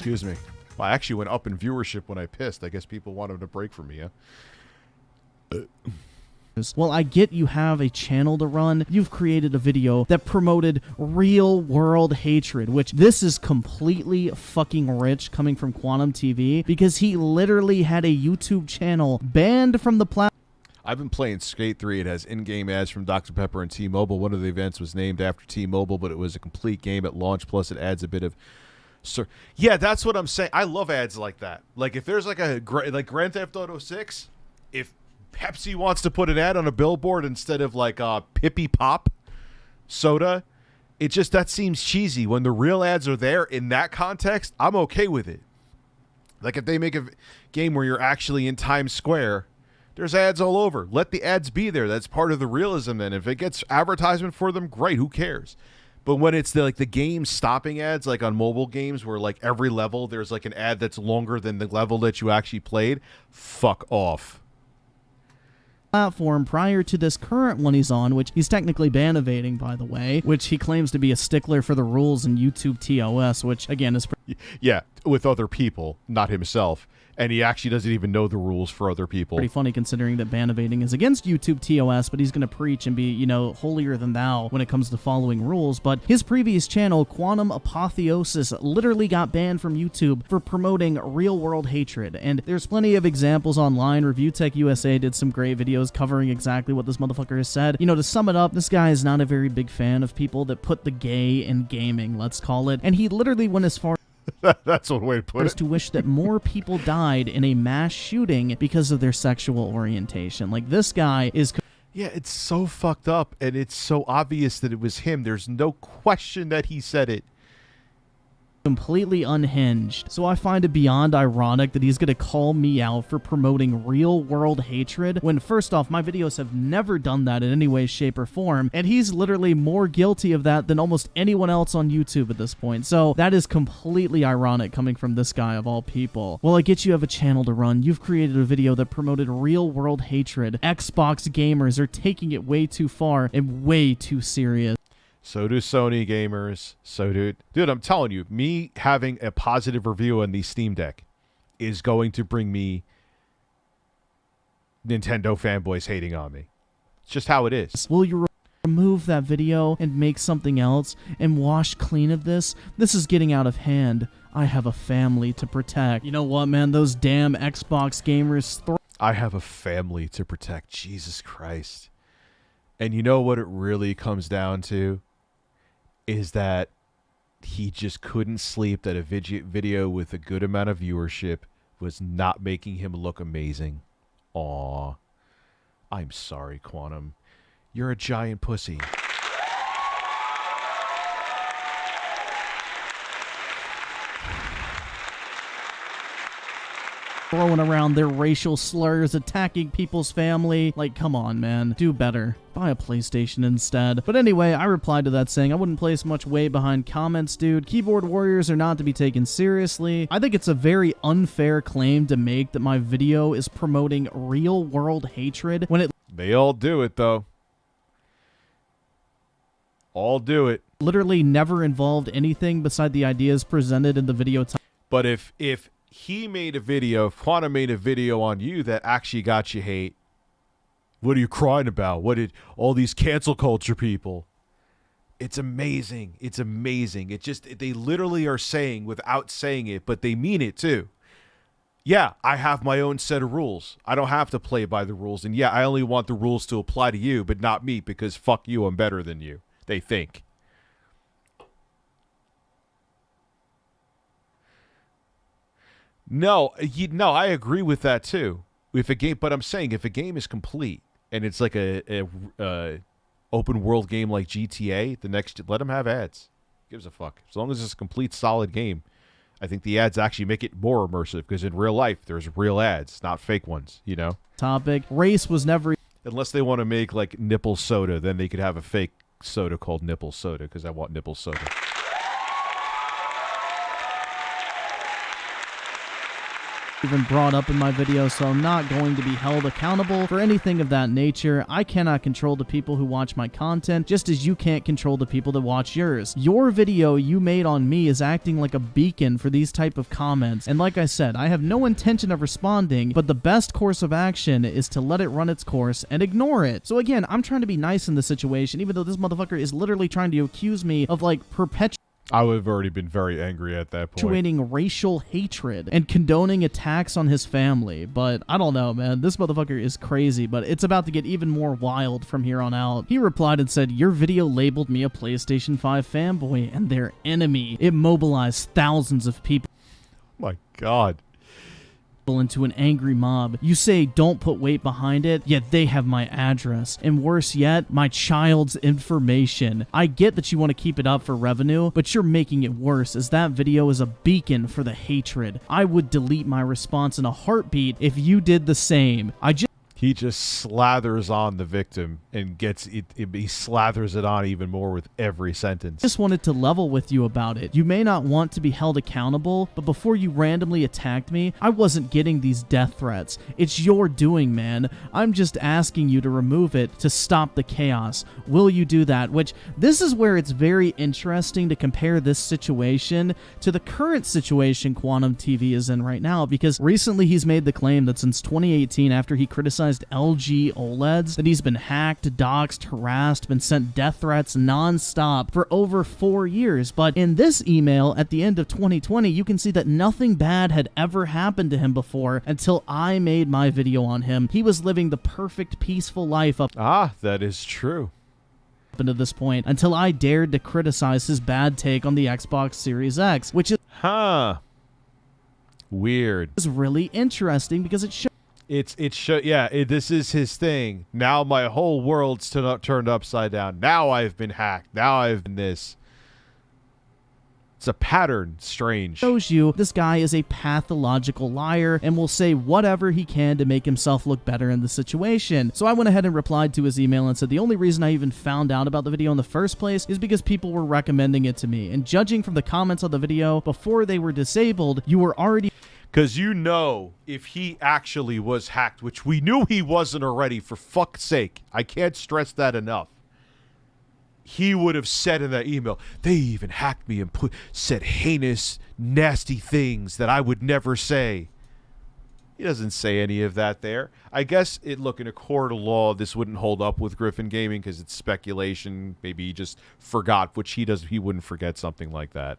Excuse me. Well, I actually went up in viewership when I pissed. I guess people wanted a break from me, huh? Well, I get you have a channel to run. You've created a video that promoted real-world hatred, which this is completely fucking rich coming from Quantum TV because he literally had a YouTube channel banned from the platform. I've been playing Skate 3. It has in-game ads from Dr. Pepper and T-Mobile. One of the events was named after T-Mobile, but it was a complete game at launch, plus it adds a bit of... yeah, that's what I'm saying. I love ads like that. Like, if there's like like Grand Theft Auto 6, if Pepsi wants to put an ad on a billboard instead of like Pippy Pop soda, it just, that seems cheesy. When the real ads are there in that context, I'm okay with it. Like, if they make a game where you're actually in Times Square, there's ads all over. Let the ads be there. That's part of the realism then. If it gets advertisement for them, great, who cares? But when it's like the game stopping ads, like on mobile games where like every level there's like an ad that's longer than the level that you actually played, fuck off. Platform prior to this current one he's on, which he's technically ban evading, by the way, which he claims to be a stickler for the rules in YouTube TOS, which again is... Yeah, with other people, not himself. And he actually doesn't even know the rules for other people. Pretty funny considering that ban evading is against YouTube TOS, but he's going to preach and be, you know, holier than thou when it comes to following rules. But his previous channel, Quantum Apotheosis, literally got banned from YouTube for promoting real-world hatred. And there's plenty of examples online. ReviewTechUSA did some great videos covering exactly what this motherfucker has said. You know, to sum it up, this guy is not a very big fan of people that put the gay in gaming, let's call it. And he literally went as far... That's one way to put it. To wish that more people died in a mass shooting because of their sexual orientation. Like, this guy is... Yeah, it's so fucked up, and it's so obvious that it was him. There's no question that he said it. Completely unhinged. So I find it beyond ironic that he's gonna call me out for promoting real-world hatred when, first off, my videos have never done that in any way, shape, or form, and he's literally more guilty of that than almost anyone else on YouTube at this point. So that is completely ironic coming from this guy of all people. Well, I get you have a channel to run. You've created a video that promoted real-world hatred. Xbox gamers are taking it way too far and way too serious. So do Sony gamers. So do... Dude, I'm telling you, me having a positive review on the Steam Deck is going to bring me Nintendo fanboys hating on me. It's just how it is. Will you remove that video and make something else and wash clean of this? This is getting out of hand. I have a family to protect. You know what, man? Those damn Xbox gamers... I have a family to protect. Jesus Christ. And you know what it really comes down to? Is that he just couldn't sleep that a video with a good amount of viewership was not making him look amazing. Aw. I'm sorry, Quantum. You're a giant pussy. throwing around their racial slurs, attacking people's family. Like, come on, man. Do better. Buy a PlayStation instead. But anyway, I replied to that saying I wouldn't place much weight behind comments, dude. Keyboard warriors are not to be taken seriously. I think it's a very unfair claim to make that my video is promoting real-world hatred when it... They all do it, though. All do it. Literally never involved anything beside the ideas presented in the video. But if he made a video, if Quantum made a video on you that actually got you hate, what are you crying about? What did all these cancel culture people? It's amazing. It's amazing. It just, they literally are saying without saying it, but they mean it too. Yeah, I have my own set of rules. I don't have to play by the rules. And yeah, I only want the rules to apply to you, but not me, because fuck you, I'm better than you. They think. No, I agree with that too. If a game, but I'm saying if a game is complete and it's like a open world game like GTA, the next, let them have ads. Who gives a fuck? As long as it's a complete solid game. I think the ads actually make it more immersive because in real life there's real ads, not fake ones, you know? Topic. Race was never... Unless they want to make like nipple soda, then they could have a fake soda called nipple soda because I want nipple soda. Even brought up in my video, so I'm not going to be held accountable for anything of that nature. I cannot control the people who watch my content, just as you can't control the people that watch yours. Your video you made on me is acting like a beacon for these type of comments, and like I said, I have no intention of responding, but the best course of action is to let it run its course and ignore it. So again, I'm trying to be nice in this situation, even though this motherfucker is literally trying to accuse me of like perpetuating I would have already been very angry at that point. Racial hatred and condoning attacks on his family. But I don't know, man. This motherfucker is crazy, but it's about to get even more wild from here on out. He replied and said, your video labeled me a PlayStation 5 fanboy and their enemy. It mobilized thousands of people. My God. Into an angry mob. You say don't put weight behind it, yet they have my address. And worse yet, my child's information. I get that you want to keep it up for revenue, but you're making it worse as that video is a beacon for the hatred. I would delete my response in a heartbeat if you did the same. He just slathers on the victim and gets it. He slathers it on even more with every sentence. Just wanted to level with you about it. You may not want to be held accountable, but before you randomly attacked me, I wasn't getting these death threats. It's your doing, man. I'm just asking you to remove it to stop the chaos. Will you do that? Which, this is where it's very interesting to compare this situation to the current situation Quantum TV is in right now, because recently he's made the claim that since 2018, after he criticized LG OLEDs, that he's been hacked, doxxed, harassed, been sent death threats non-stop for over 4 years. But in this email at the end of 2020, you can see that nothing bad had ever happened to him before until I made my video on him. He was living the perfect, peaceful life up that is true. Up until this point, until I dared to criticize his bad take on the Xbox Series X, which is weird. Is really interesting because it shows this is his thing. Now my whole world's turned upside down. Now I've been hacked. Now I've been this. It's a pattern. Strange. Shows you this guy is a pathological liar and will say whatever he can to make himself look better in the situation. So I went ahead and replied to his email and said the only reason I even found out about the video in the first place is because people were recommending it to me. And judging from the comments on the video before they were disabled, you were already... Because you know, if he actually was hacked, which we knew he wasn't already, for fuck's sake, I can't stress that enough, he would have said in that email, they even hacked me and said heinous, nasty things that I would never say. He doesn't say any of that there. I guess, look, in a court of law, this wouldn't hold up with Griffin Gaming because it's speculation. Maybe he just forgot, which he wouldn't forget something like that.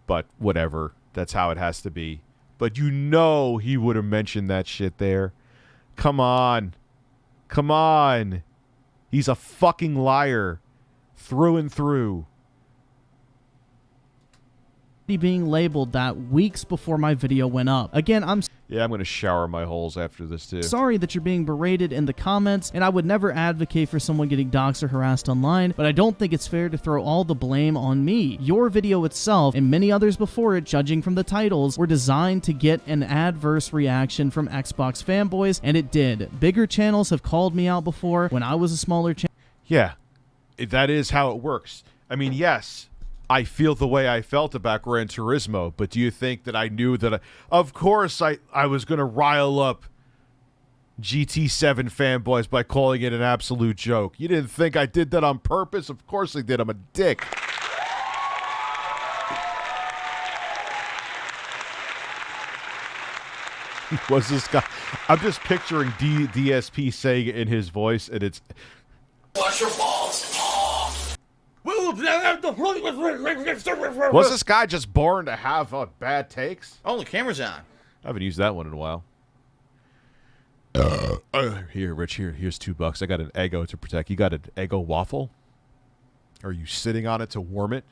But whatever, that's how it has to be. But you know he would have mentioned that shit there. Come on. Come on. He's a fucking liar. Through and through. Being labeled that weeks before my video went up. Again, Yeah, I'm going to shower my holes after this, too. Sorry that you're being berated in the comments, and I would never advocate for someone getting doxxed or harassed online, but I don't think it's fair to throw all the blame on me. Your video itself, and many others before it, judging from the titles, were designed to get an adverse reaction from Xbox fanboys, and it did. Bigger channels have called me out before when I was a smaller channel. Yeah, that is how it works. I mean, yes, I feel the way I felt about Gran Turismo, but do you think that I knew that of course I was going to rile up GT7 fanboys by calling it an absolute joke? You didn't think I did that on purpose? Of course I did. I'm a dick. Was this guy? I'm just picturing DSP saying it in his voice, and it's... Wash your balls. Was this guy just born to have bad takes? Oh, the camera's on. I haven't used that one in a while. Here, Rich, here's $2. I got an Eggo to protect. You got an Eggo waffle? Are you sitting on it to warm it?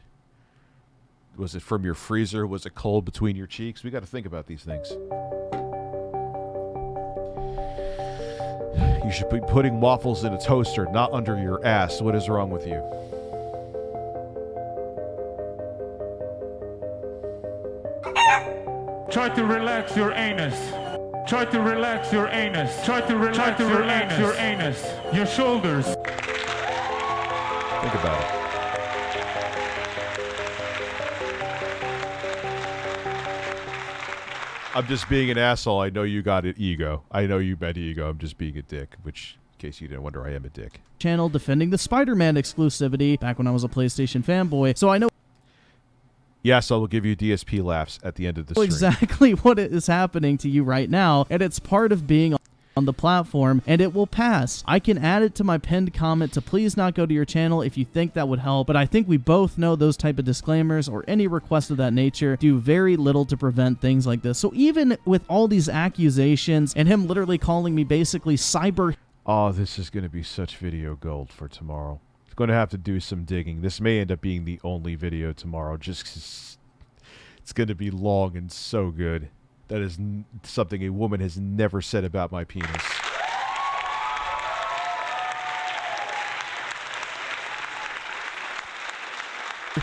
Was it from your freezer? Was it cold between your cheeks? We got to think about these things. You should be putting waffles in a toaster, not under your ass. What is wrong with you? Try to relax your anus. Try to relax your anus. Try to relax your anus. Your shoulders. Think about it. I'm just being an asshole. I know you got an ego. I know you meant ego. I'm just being a dick, which, in case you didn't wonder, I am a dick. Channel defending the Spider-Man exclusivity back when I was a PlayStation fanboy, so I know Yes, I will give you DSP laughs at the end of the stream. exactly what is happening to you right now, and it's part of being on the platform, and it will pass. I can add it to my pinned comment to please not go to your channel if you think that would help, but I think we both know those type of disclaimers or any request of that nature do very little to prevent things like this. So even with all these accusations and him literally calling me basically cyber... Oh, this is going to be such video gold for tomorrow. It's going to have to do some digging. This may end up being the only video tomorrow, just 'cause it's going to be long and so good. That is something a woman has never said about my penis.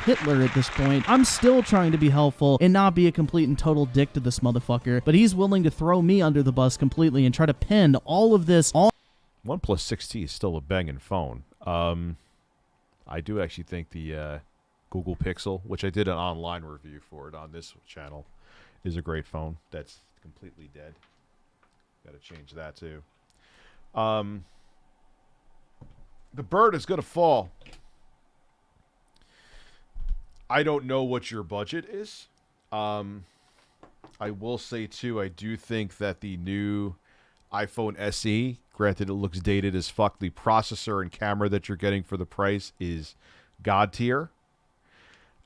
Hitler at this point. I'm still trying to be helpful and not be a complete and total dick to this motherfucker, but he's willing to throw me under the bus completely and try to pin all of this on... OnePlus 6T is still a banging phone. I do actually think the Google Pixel, which I did an online review for it on this channel, is a great phone. That's completely dead. Got to change that too. The bird is going to fall. I don't know what your budget is. I will say too, I do think that the new iPhone SE, granted it looks dated as fuck, the processor and camera that you're getting for the price is god tier.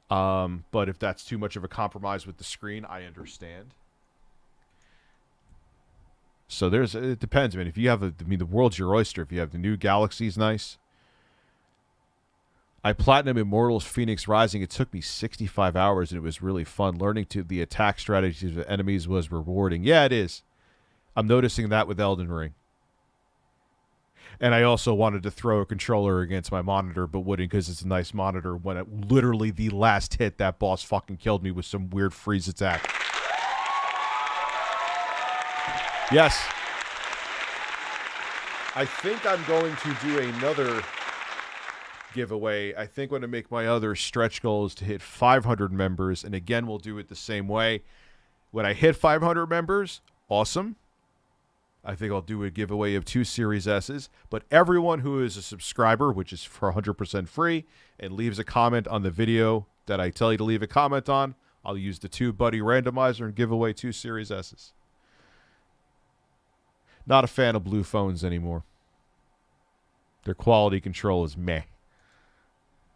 But if that's too much of a compromise with the screen, I understand. So it depends. I mean, if you have the world's your oyster. If you have the new Galaxy's nice. I platinum Immortals Phoenix Rising. It took me 65 hours and it was really fun. Learning the attack strategies of enemies was rewarding. Yeah, it is. I'm noticing that with Elden Ring. And I also wanted to throw a controller against my monitor, but wouldn't because it's a nice monitor when literally the last hit that boss fucking killed me with some weird freeze attack. Yes. I think I'm going to do another giveaway. I think I'm going to make my other stretch goal is to hit 500 members. And again, we'll do it the same way. When I hit 500 members, awesome. I think I'll do a giveaway of 2 Series S's, but everyone who is a subscriber, which is for 100% free, and leaves a comment on the video that I tell you to leave a comment on, I'll use the TubeBuddy randomizer and give away 2 Series S's. Not a fan of blue phones anymore. Their quality control is meh.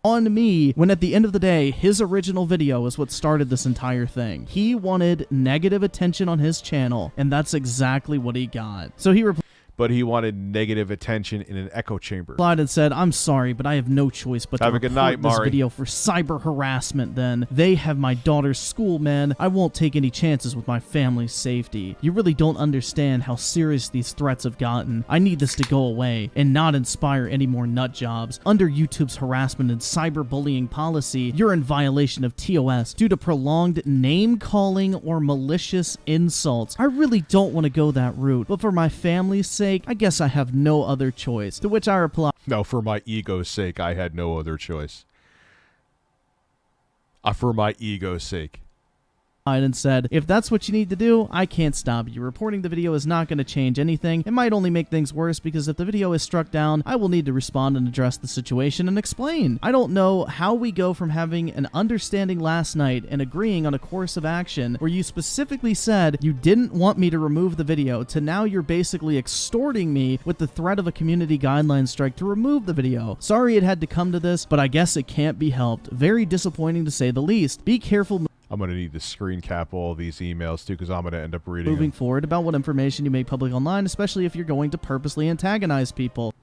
On me, when at the end of the day, his original video is what started this entire thing. He wanted negative attention on his channel, and that's exactly what he got. So he but he wanted negative attention in an echo chamber. Replied and said, I'm sorry, but I have no choice but to Have a good night, report this Mari. video for cyber harassment then. They have my daughter's school, man. I won't take any chances with my family's safety. You really don't understand how serious these threats have gotten. I need this to go away and not inspire any more nut jobs. Under YouTube's harassment and cyberbullying policy, you're in violation of TOS due to prolonged name-calling or malicious insults. I really don't want to go that route, but for my family's sake, I guess I have no other choice. To which I replied, No, for my ego's sake, I had no other choice. For my ego's sake. and said, if that's what you need to do, I can't stop you. Reporting the video is not going to change anything. It might only make things worse because if the video is struck down, I will need to respond and address the situation and explain. I don't know how we go from having an understanding last night and agreeing on a course of action where you specifically said you didn't want me to remove the video to now you're basically extorting me with the threat of a community guideline strike to remove the video. Sorry it had to come to this, but I guess it can't be helped. Very disappointing to say the least. Be careful I'm going to need to screen cap all these emails, too, because I'm going to end up reading moving them. forward about what information you make public online, especially if you're going to purposely antagonize people.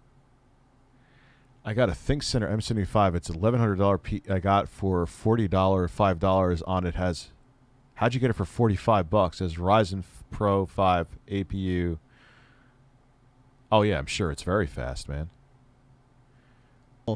I got a ThinkCenter M75. It's $1,100 I got for $40, $5 on it. How'd you get it for $45? It has Ryzen Pro 5 APU. Oh, yeah, I'm sure it's very fast, man.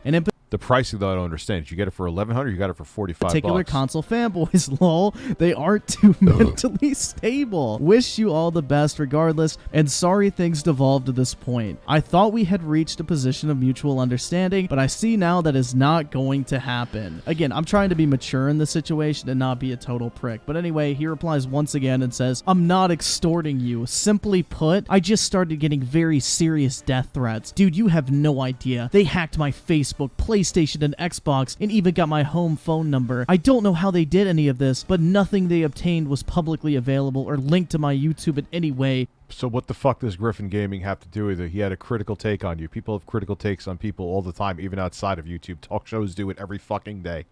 And in the pricing, though, I don't understand. Did you get it for $1,100? You got it for $45. particular console fanboys, lol. They aren't too mentally stable. Wish you all the best regardless, and sorry things devolved to this point. I thought we had reached a position of mutual understanding, but I see now that is not going to happen. Again, I'm trying to be mature in this situation and not be a total prick. But anyway, he replies once again and says, I'm not extorting you. Simply put, I just started getting very serious death threats. Dude, you have no idea. They hacked my Facebook, PlayStation, and Xbox, and even got my home phone number. I don't know how they did any of this, but nothing they obtained was publicly available or linked to my YouTube in any way. So what the fuck does Griffin Gaming have to do with it? He had a critical take on you. People have critical takes on people all the time, even outside of YouTube. Talk shows do it every fucking day.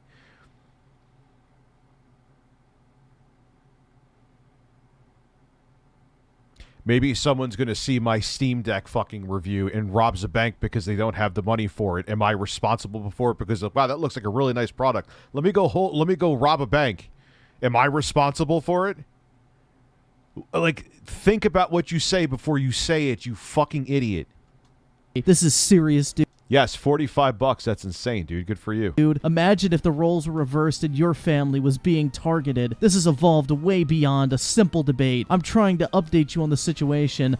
Maybe someone's going to see my Steam Deck fucking review and robs a bank because they don't have the money for it. Am I responsible for it because of, wow, that looks like a really nice product. Let me go rob a bank. Am I responsible for it? Like, think about what you say before you say it, you fucking idiot. This is serious, dude. Yes, $45. That's insane, dude. Good for you. Dude, imagine if the roles were reversed and your family was being targeted. This has evolved way beyond a simple debate. I'm trying to update you on the situation.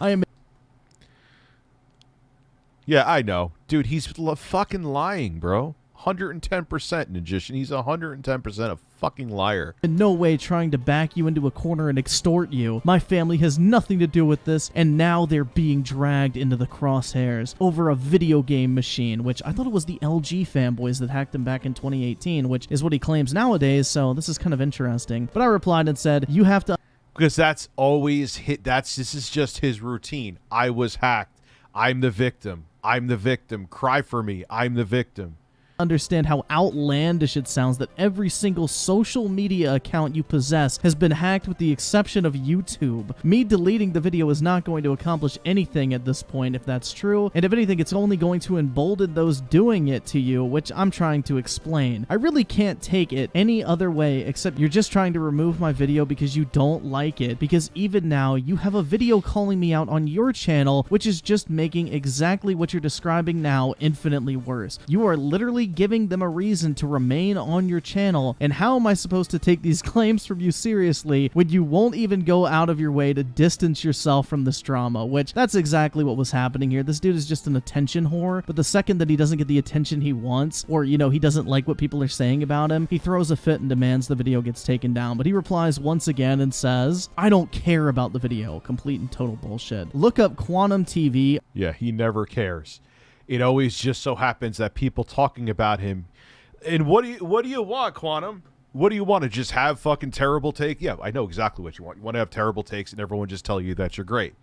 Yeah, I know. Dude, he's fucking lying, bro. 110% Magician. He's 110% a fucking liar. In no way trying to back you into a corner and extort you. My family has nothing to do with this, and now they're being dragged into the crosshairs over a video game machine, which I thought it was the LG fanboys that hacked him back in 2018, which is what he claims nowadays, so this is kind of interesting. But I replied and said, you have to... Because that's always this is just his routine. I was hacked. I'm the victim. I'm the victim. Cry for me. I'm the victim. Understand how outlandish it sounds that every single social media account you possess has been hacked with the exception of YouTube. Me deleting the video is not going to accomplish anything at this point if that's true, and if anything it's only going to embolden those doing it to you, which I'm trying to explain. I really can't take it any other way except you're just trying to remove my video because you don't like it, because even now you have a video calling me out on your channel, which is just making exactly what you're describing now infinitely worse. You are literally giving them a reason to remain on your channel, and how am I supposed to take these claims from you seriously when you won't even go out of your way to distance yourself from this drama, which that's exactly what was happening here. This dude is just an attention whore, but the second that he doesn't get the attention he wants, or you know, he doesn't like what people are saying about him, he throws a fit and demands the video gets taken down. But he replies once again and says, I don't care about the video. Complete and total bullshit. Look up Quantum TV. Yeah, he never cares. It always just so happens that people talking about him. And what do you want, Quantum? What do you want, to just have fucking terrible take? Yeah, I know exactly what you want. You want to have terrible takes and everyone just tell you that you're great.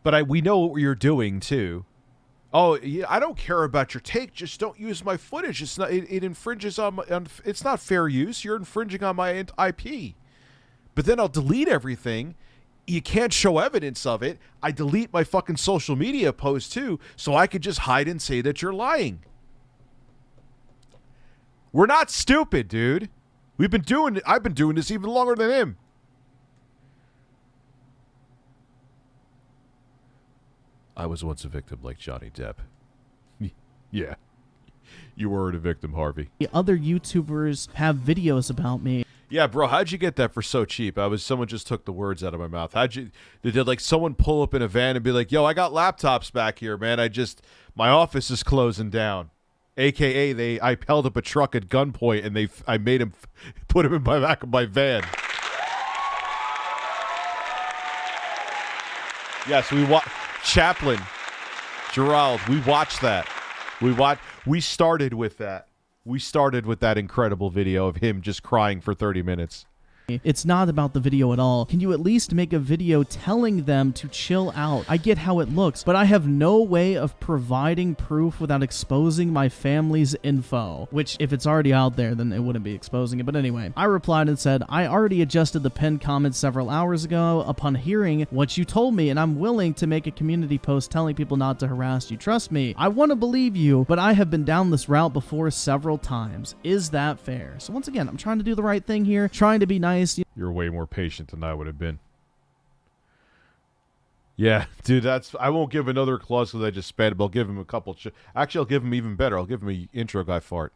But we know what you're doing too. Oh, yeah, I don't care about your take. Just don't use my footage. It's not. It infringes on my. It's not fair use. You're infringing on my IP. But then I'll delete everything, you can't show evidence of it. I delete my fucking social media posts too, so I could just hide and say that you're lying. We're not stupid, dude. I've been doing this even longer than him. I was once a victim like Johnny Depp. Yeah. You weren't a victim, Harvey. Other YouTubers have videos about me. Yeah, bro, how'd you get that for so cheap? Someone just took the words out of my mouth. Did like someone pull up in a van and be like, yo, I got laptops back here, man. My office is closing down. AKA, I held up a truck at gunpoint and I made him put him in my back of my van. Yes, Chaplain, Gerald, we watched that. We started with that. We started with that incredible video of him just crying for 30 minutes. It's not about the video at all. Can you at least make a video telling them to chill out? I get how it looks, but I have no way of providing proof without exposing my family's info, which if it's already out there, then it wouldn't be exposing it. But anyway, I replied and said, I already adjusted the pinned comments several hours ago upon hearing what you told me, and I'm willing to make a community post telling people not to harass you. Trust me, I want to believe you, but I have been down this route before several times. Is that fair? So once again, I'm trying to do the right thing here, trying to be nice. You're way more patient than I would have been. Yeah, dude, I won't give another clause because I just sped, but I'll give him a couple. Actually, I'll give him even better. I'll give him an intro guy fart.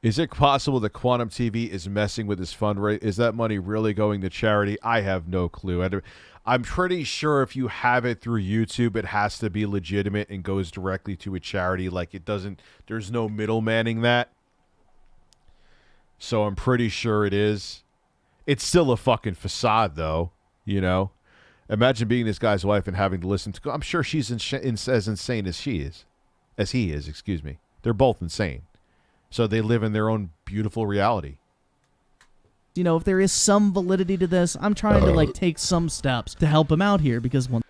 Is it possible that Quantum TV is messing with his fundraise? Is that money really going to charity? I have no clue. I'm pretty sure if you have it through YouTube, it has to be legitimate and goes directly to a charity. Like, there's no middlemaning that. So I'm pretty sure it is. It's still a fucking facade, though, you know? Imagine being this guy's wife and having to listen to... I'm sure she's as insane as he is, excuse me. They're both insane. So they live in their own beautiful reality. You know, if there is some validity to this, I'm trying to, like, take some steps to help him out here because one...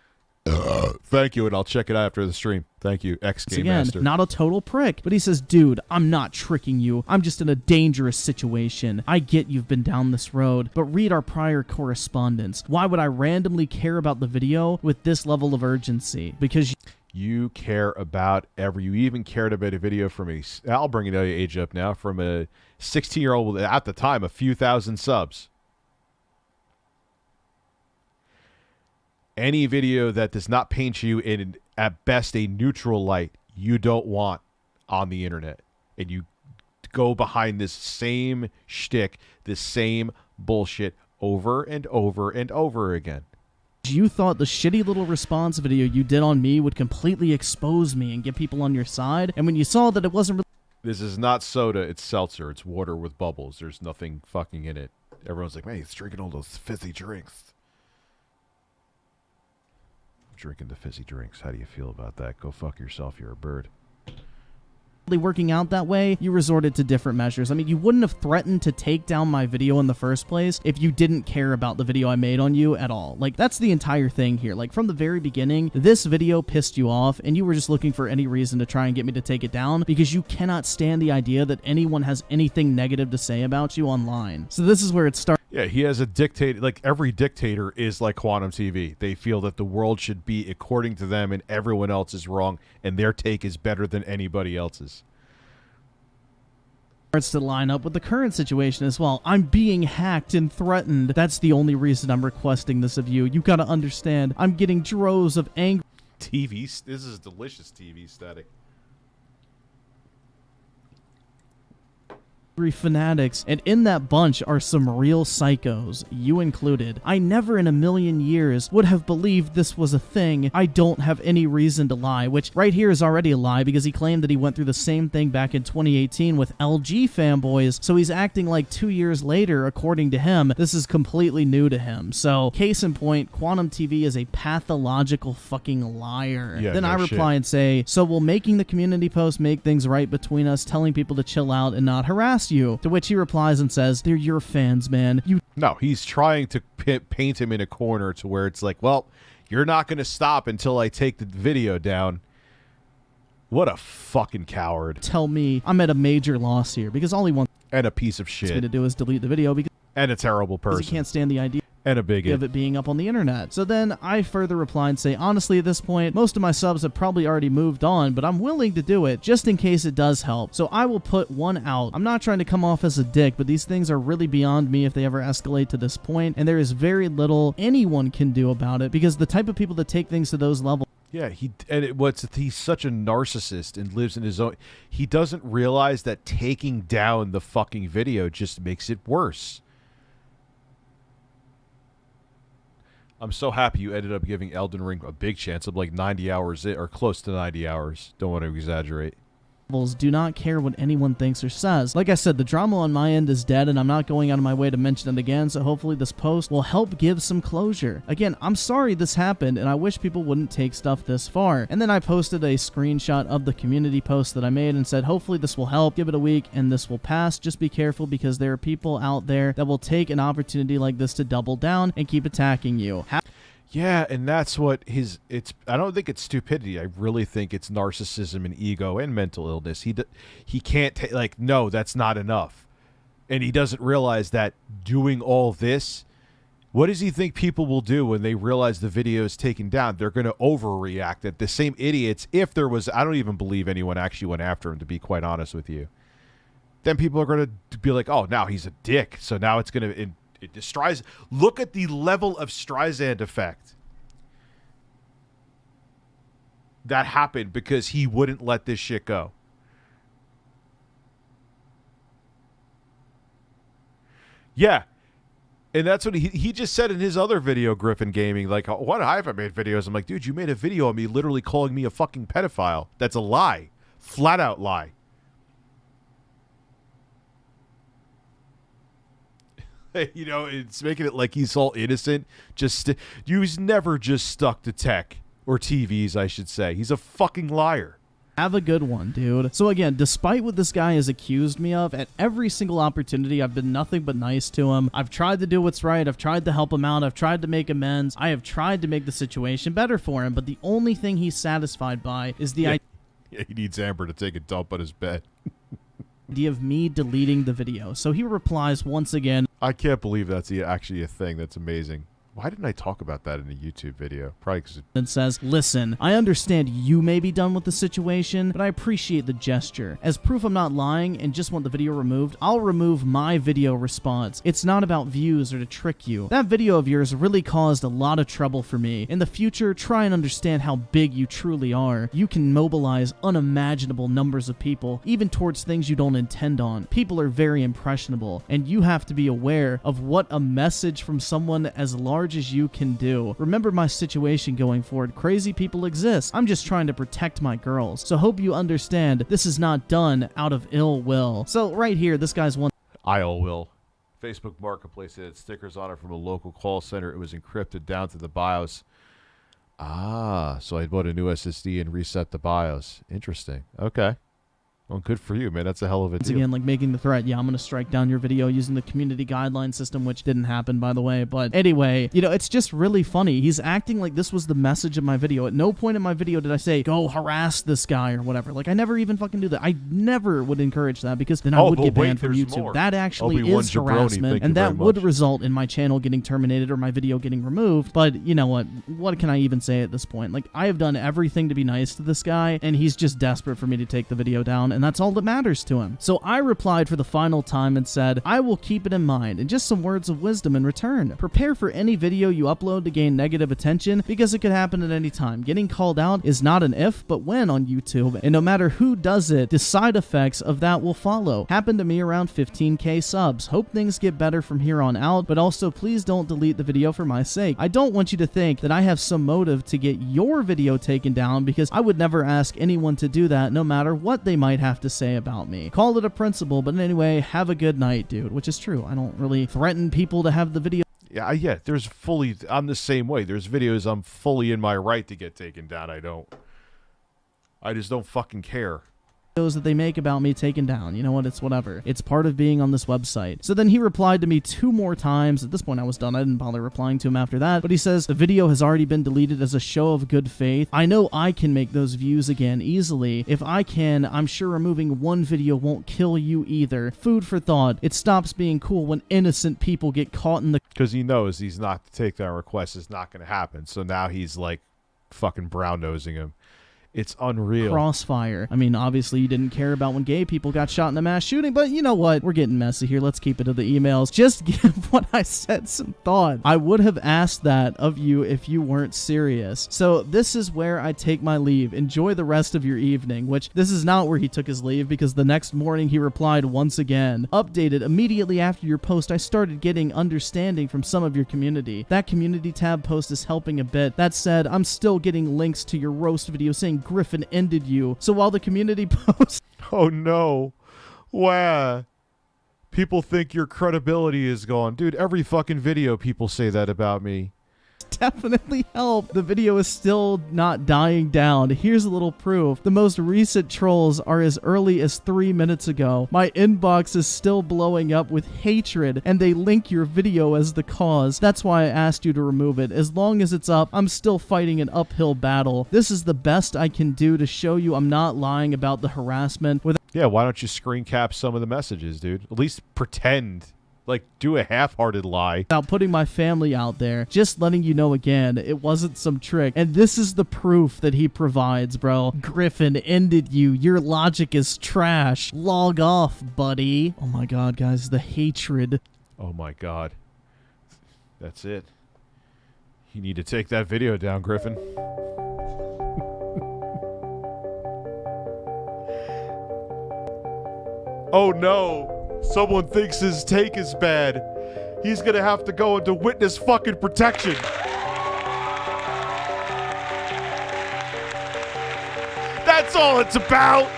Thank you, and I'll check it out after the stream. Thank you, Game Master. Not a total prick, but he says, dude, I'm not tricking you. I'm just in a dangerous situation. I get you've been down this road, but read our prior correspondence. Why would I randomly care about the video with this level of urgency? Because... You care about you even cared about a video from I'll bring it age up now, from a 16-year-old with, at the time, a few thousand subs. Any video that does not paint you in, at best, a neutral light, you don't want on the internet. And you go behind this same shtick, this same bullshit over and over and over again. You thought the shitty little response video you did on me would completely expose me and get people on your side, and when you saw that it wasn't really... This is not soda, it's seltzer. It's water with bubbles. There's nothing fucking in it. Everyone's like, man, he's drinking all those fizzy drinks. I'm drinking the fizzy drinks. How do you feel about that? Go fuck yourself, you're a bird. Working out that way, you resorted to different measures. I mean, you wouldn't have threatened to take down my video in the first place if you didn't care about the video I made on you at all. Like, that's the entire thing here. Like, from the very beginning, this video pissed you off, and you were just looking for any reason to try and get me to take it down because you cannot stand the idea that anyone has anything negative to say about you online. So this is where it starts. Yeah, he has a dictator. Like, every dictator is like Quantum TV. They feel that the world should be according to them and everyone else is wrong, and their take is better than anybody else's. Starts to line up with the current situation as well. I'm being hacked and threatened. That's the only reason I'm requesting this of you. You gotta understand, I'm getting droves of angry... This is delicious TV static. Fanatics, and in that bunch are some real psychos, you included. I never in a million years would have believed this was a thing. I don't have any reason to lie, which right here is already a lie because he claimed that he went through the same thing back in 2018 with LG fanboys, so he's acting like 2 years later, according to him. This is completely new to him. So, case in point, Quantum TV is a pathological fucking liar. Yeah, then no I reply shit. and say, so will making the community post make things right between us, telling people to chill out and not harass you? To which he replies and says, they're your fans, man. No, he's trying to paint him in a corner to where it's like, well, you're not going to stop until I take the video down. What a fucking coward. Tell me I'm at a major loss here, because all he wants And a piece of me shit. to do is delete the video because And a terrible person. he can't stand the idea And a bigot. of it being up on the internet. So then I further reply and say, honestly, at this point, most of my subs have probably already moved on, but I'm willing to do it just in case it does help. So I will put one out. I'm not trying to come off as a dick, but these things are really beyond me if they ever escalate to this point, and there is very little anyone can do about it, because the type of people that take things to those levels. Yeah, he's such a narcissist and lives in his own. He doesn't realize that taking down the fucking video just makes it worse. I'm so happy you ended up giving Elden Ring a big chance of like 90 hours or close to 90 hours. Don't want to exaggerate. Do not care what anyone thinks or says. Like I said, the drama on my end is dead, and I'm not going out of my way to mention it again, so hopefully this post will help give some closure. Again, I'm sorry this happened, and I wish people wouldn't take stuff this far. And then I posted a screenshot of the community post that I made and said, hopefully this will help. Give it a week, and this will pass. Just be careful, because there are people out there that will take an opportunity like this to double down and keep attacking you. Yeah, and that's what I don't think it's stupidity. I really think it's narcissism and ego and mental illness. He can't no, that's not enough. And he doesn't realize that doing all this, what does he think people will do when they realize the video is taken down? They're going to overreact. That the same idiots, if there was, I don't even believe anyone actually went after him, to be quite honest with you. Then people are going to be like, oh, now he's a dick. So now it's going to... Look at the level of Streisand effect that happened because he wouldn't let this shit go. Yeah. And that's what he just said in his other video, Griffin Gaming. Like, what have I made videos? I'm like, dude, you made a video of me literally calling me a fucking pedophile. That's a lie. Flat out lie. You know, it's making it like he's all innocent. He's never just stuck to tech or TVs, I should say. He's a fucking liar. Have a good one, dude. So again, despite what this guy has accused me of, at every single opportunity, I've been nothing but nice to him. I've tried to do what's right. I've tried to help him out. I've tried to make amends. I have tried to make the situation better for him. But the only thing he's satisfied by is the idea. Yeah, he needs Amber to take a dump on his bed. Idea of me deleting the video. So he replies once again. I can't believe that's actually a thing. That's amazing. Why didn't I talk about that in a YouTube video? Probably because it says, listen, I understand you may be done with the situation, but I appreciate the gesture. As proof I'm not lying and just want the video removed, I'll remove my video response. It's not about views or to trick you. That video of yours really caused a lot of trouble for me. In the future, try and understand how big you truly are. You can mobilize unimaginable numbers of people, even towards things you don't intend on. People are very impressionable, and you have to be aware of what a message from someone as large as you can do. Remember my situation going forward. Crazy people exist. I'm just trying to protect my girls. So hope you understand this is not done out of ill will. So right here, this guy's one. Ill will. Facebook Marketplace had stickers on it from a local call center. It was encrypted down to the BIOS. Ah, so I bought a new SSD and reset the BIOS. Interesting. Okay. Well, good for you, man. That's a hell of a deal. Again, like making the threat, yeah, I'm going to strike down your video using the community guideline system, which didn't happen, by the way. But anyway, you know, it's just really funny. He's acting like this was the message of my video. At no point in my video did I say, go harass this guy or whatever. Like, I never even fucking do that. I never would encourage that, because then I would get banned from YouTube. More. That actually is harassment, and that would result in my channel getting terminated or my video getting removed. But you know what? What can I even say at this point? Like, I have done everything to be nice to this guy, and he's just desperate for me to take the video down, and that's all that matters to him. So I replied for the final time and said, I will keep it in mind, and just some words of wisdom in return. Prepare for any video you upload to gain negative attention, because it could happen at any time. Getting called out is not an if, but when on YouTube, and no matter who does it, the side effects of that will follow. Happened to me around 15k subs. Hope things get better from here on out, but also please don't delete the video for my sake. I don't want you to think that I have some motive to get your video taken down, because I would never ask anyone to do that, no matter what they might have to say about me. Call it a principle, but anyway, have a good night, dude. Which is true. I don't really threaten people to have the video. Yeah, I'm the same way. There's videos I'm fully in my right to get taken down. I just don't fucking care. that they make about me taken down. You know what? It's whatever. It's part of being on this website. So then he replied to me 2 more times. At this point, I was done. I didn't bother replying to him after that. But he says, the video has already been deleted as a show of good faith. I know I can make those views again easily. If I can, I'm sure removing one video won't kill you either. Food for thought. It stops being cool when innocent people get caught in the... Because he knows he's not to take that request is not going to happen. So now he's like fucking brown-nosing him. It's unreal. Crossfire. I mean, obviously you didn't care about when gay people got shot in a mass shooting, but you know what? We're getting messy here. Let's keep it to the emails. Just give what I said some thought. I would have asked that of you if you weren't serious. So this is where I take my leave. Enjoy the rest of your evening, which this is not where he took his leave because the next morning he replied once again. Updated immediately after your post, I started getting understanding from some of your community. That community tab post is helping a bit. That said, I'm still getting links to your roast video saying Griffin ended you. So while the community post... Oh no. Wow. People think your credibility is gone. Dude, every fucking video people say that about me. Definitely help. The video is still not dying down. Here's a little proof. The most recent trolls are as early as 3 minutes ago. My inbox is still blowing up with hatred, and they link your video as the cause. That's why I asked you to remove it. As long as it's up, I'm still fighting an uphill battle. This is the best I can do to show you I'm not lying about the harassment. Yeah, why don't you screen cap some of the messages, dude? At least pretend. Like, do a half-hearted lie. Without putting my family out there. Just letting you know again, it wasn't some trick. And this is the proof that he provides, bro. Griffin ended you. Your logic is trash. Log off, buddy. Oh my god, guys, the hatred. Oh my god. That's it. You need to take that video down, Griffin. Oh no. Someone thinks his take is bad. He's gonna have to go into witness fucking protection. That's all it's about.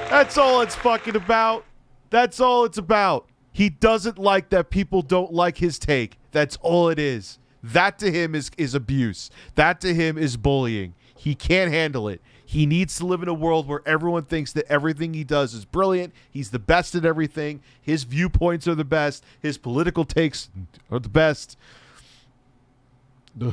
That's all it's fucking about. That's all it's about. He doesn't like that people don't like his take. That's all it is. That to him is abuse. That to him is bullying. He can't handle it. He needs to live in a world where everyone thinks that everything he does is brilliant. He's the best at everything. His viewpoints are the best. His political takes are the best. Ugh.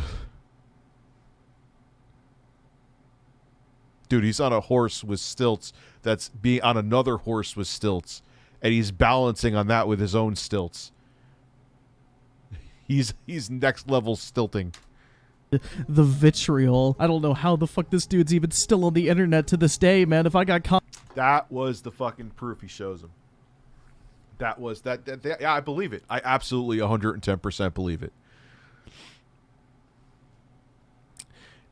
Dude, he's on a horse with stilts that's being on another horse with stilts. And he's balancing on that with his own stilts. He's next level stilting. The vitriol. I don't know how the fuck this dude's even still on the internet to this day, man. If I got caught... That was the fucking proof he shows him. That was... Yeah, I believe it. I absolutely 110% believe it.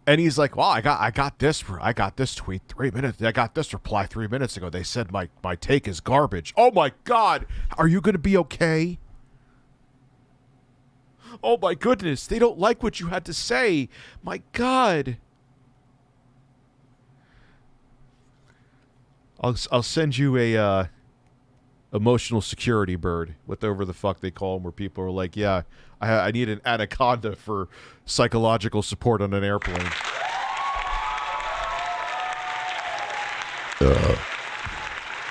And he's like, well, I got this tweet 3 minutes. I got this reply 3 minutes ago. They said my take is garbage. Oh my god. Are you going to be okay? Oh my goodness, they don't like what you had to say. My god. I'll send you a emotional security bird, whatever the fuck they call them, where people are like, yeah, I need an anaconda for psychological support on an airplane.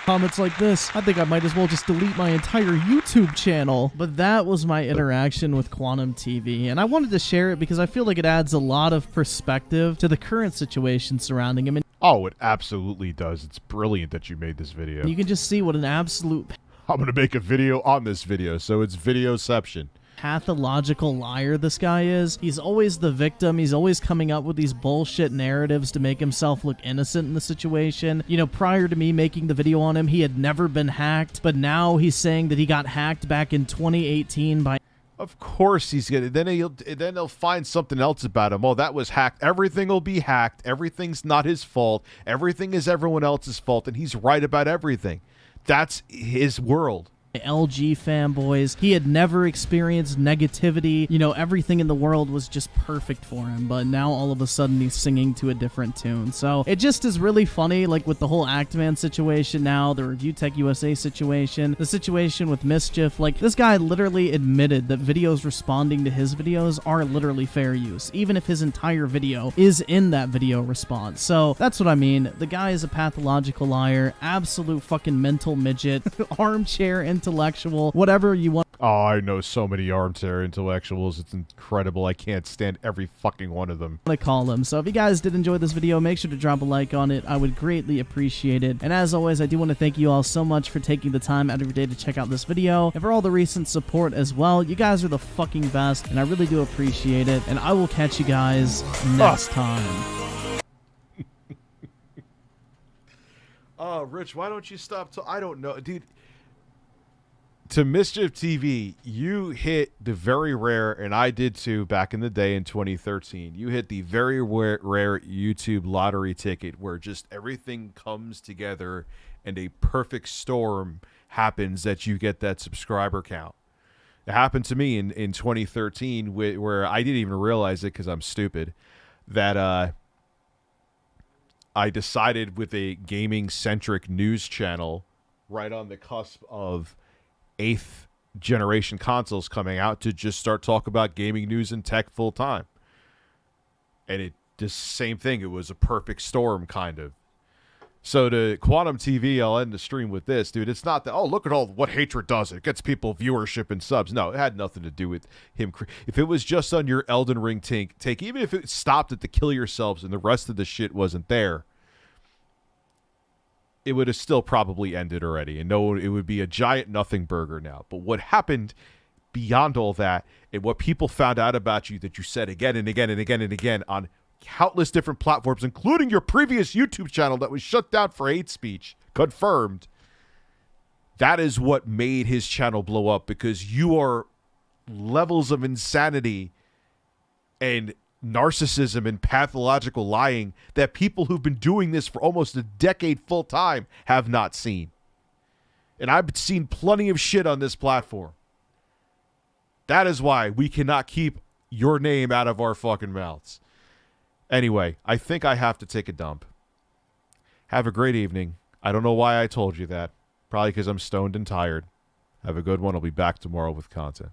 Comments like this, I think I might as well just delete my entire YouTube channel. But that was my interaction with Quantum TV, and I wanted to share it because I feel like it adds a lot of perspective to the current situation surrounding him. And oh, it absolutely does. It's brilliant that you made this video. you can just see what an absolute... I'm going to make a video on this video, so it's videoception. Pathological liar this guy is. He's always the victim. He's always coming up with these bullshit narratives to make himself look innocent in the situation. You know, prior to me making the video on him, he had never been hacked, but now he's saying that he got hacked back in 2018 by... Of course he's gonna. Then he'll find something else about him. Oh, that was hacked. Everything will be hacked. Everything's not his fault. Everything is everyone else's fault, and he's right about everything. That's his world. LG fanboys. He had never experienced negativity. You know, everything in the world was just perfect for him, but now all of a sudden he's singing to a different tune. So it just is really funny, like with the whole Actman situation now, the ReviewTechUSA situation, the situation with Mischief. Like, this guy literally admitted that videos responding to his videos are literally fair use, even if his entire video is in that video response. So that's what I mean. The guy is a pathological liar, absolute fucking mental midget, armchair intellectual, whatever you want. Oh, I know so many armchair intellectuals. It's incredible. I can't stand every fucking one of them. I call them. So if you guys did enjoy this video, make sure to drop a like on it. I would greatly appreciate it. And as always, I do want to thank you all so much for taking the time out of your day to check out this video and for all the recent support as well. You guys are the fucking best, and I really do appreciate it. And I will catch you guys next time. Rich, why don't you stop? I don't know, dude. To Mischief TV, you hit the very rare, and I did too back in the day in 2013, you hit the very rare YouTube lottery ticket where just everything comes together and a perfect storm happens that you get that subscriber count. It happened to me in 2013 where I didn't even realize it because I'm stupid, that I decided with a gaming-centric news channel right on the cusp of 8th generation consoles coming out to just start talking about gaming news and tech full time. And it just same thing. It was a perfect storm, kind of. So to Quantum TV, I'll end the stream with this, dude. It's not that, oh, look at all what hatred does. It gets people viewership and subs. No, it had nothing to do with him. If it was just on your Elden Ring take, even if it stopped at the kill yourselves and the rest of the shit wasn't there, it would have still probably ended already, and no, it would be a giant nothing burger now. But what happened beyond all that, and what people found out about you that you said again and again and again and again on countless different platforms, including your previous YouTube channel that was shut down for hate speech, confirmed, that is what made his channel blow up, because you are levels of insanity and narcissism and pathological lying that people who've been doing this for almost a decade full time have not seen. And I've seen plenty of shit on this platform. That is why we cannot keep your name out of our fucking mouths. Anyway, I think I have to take a dump. Have a great evening. I don't know why I told you that. Probably because I'm stoned and tired. Have a good one. I'll be back tomorrow with content.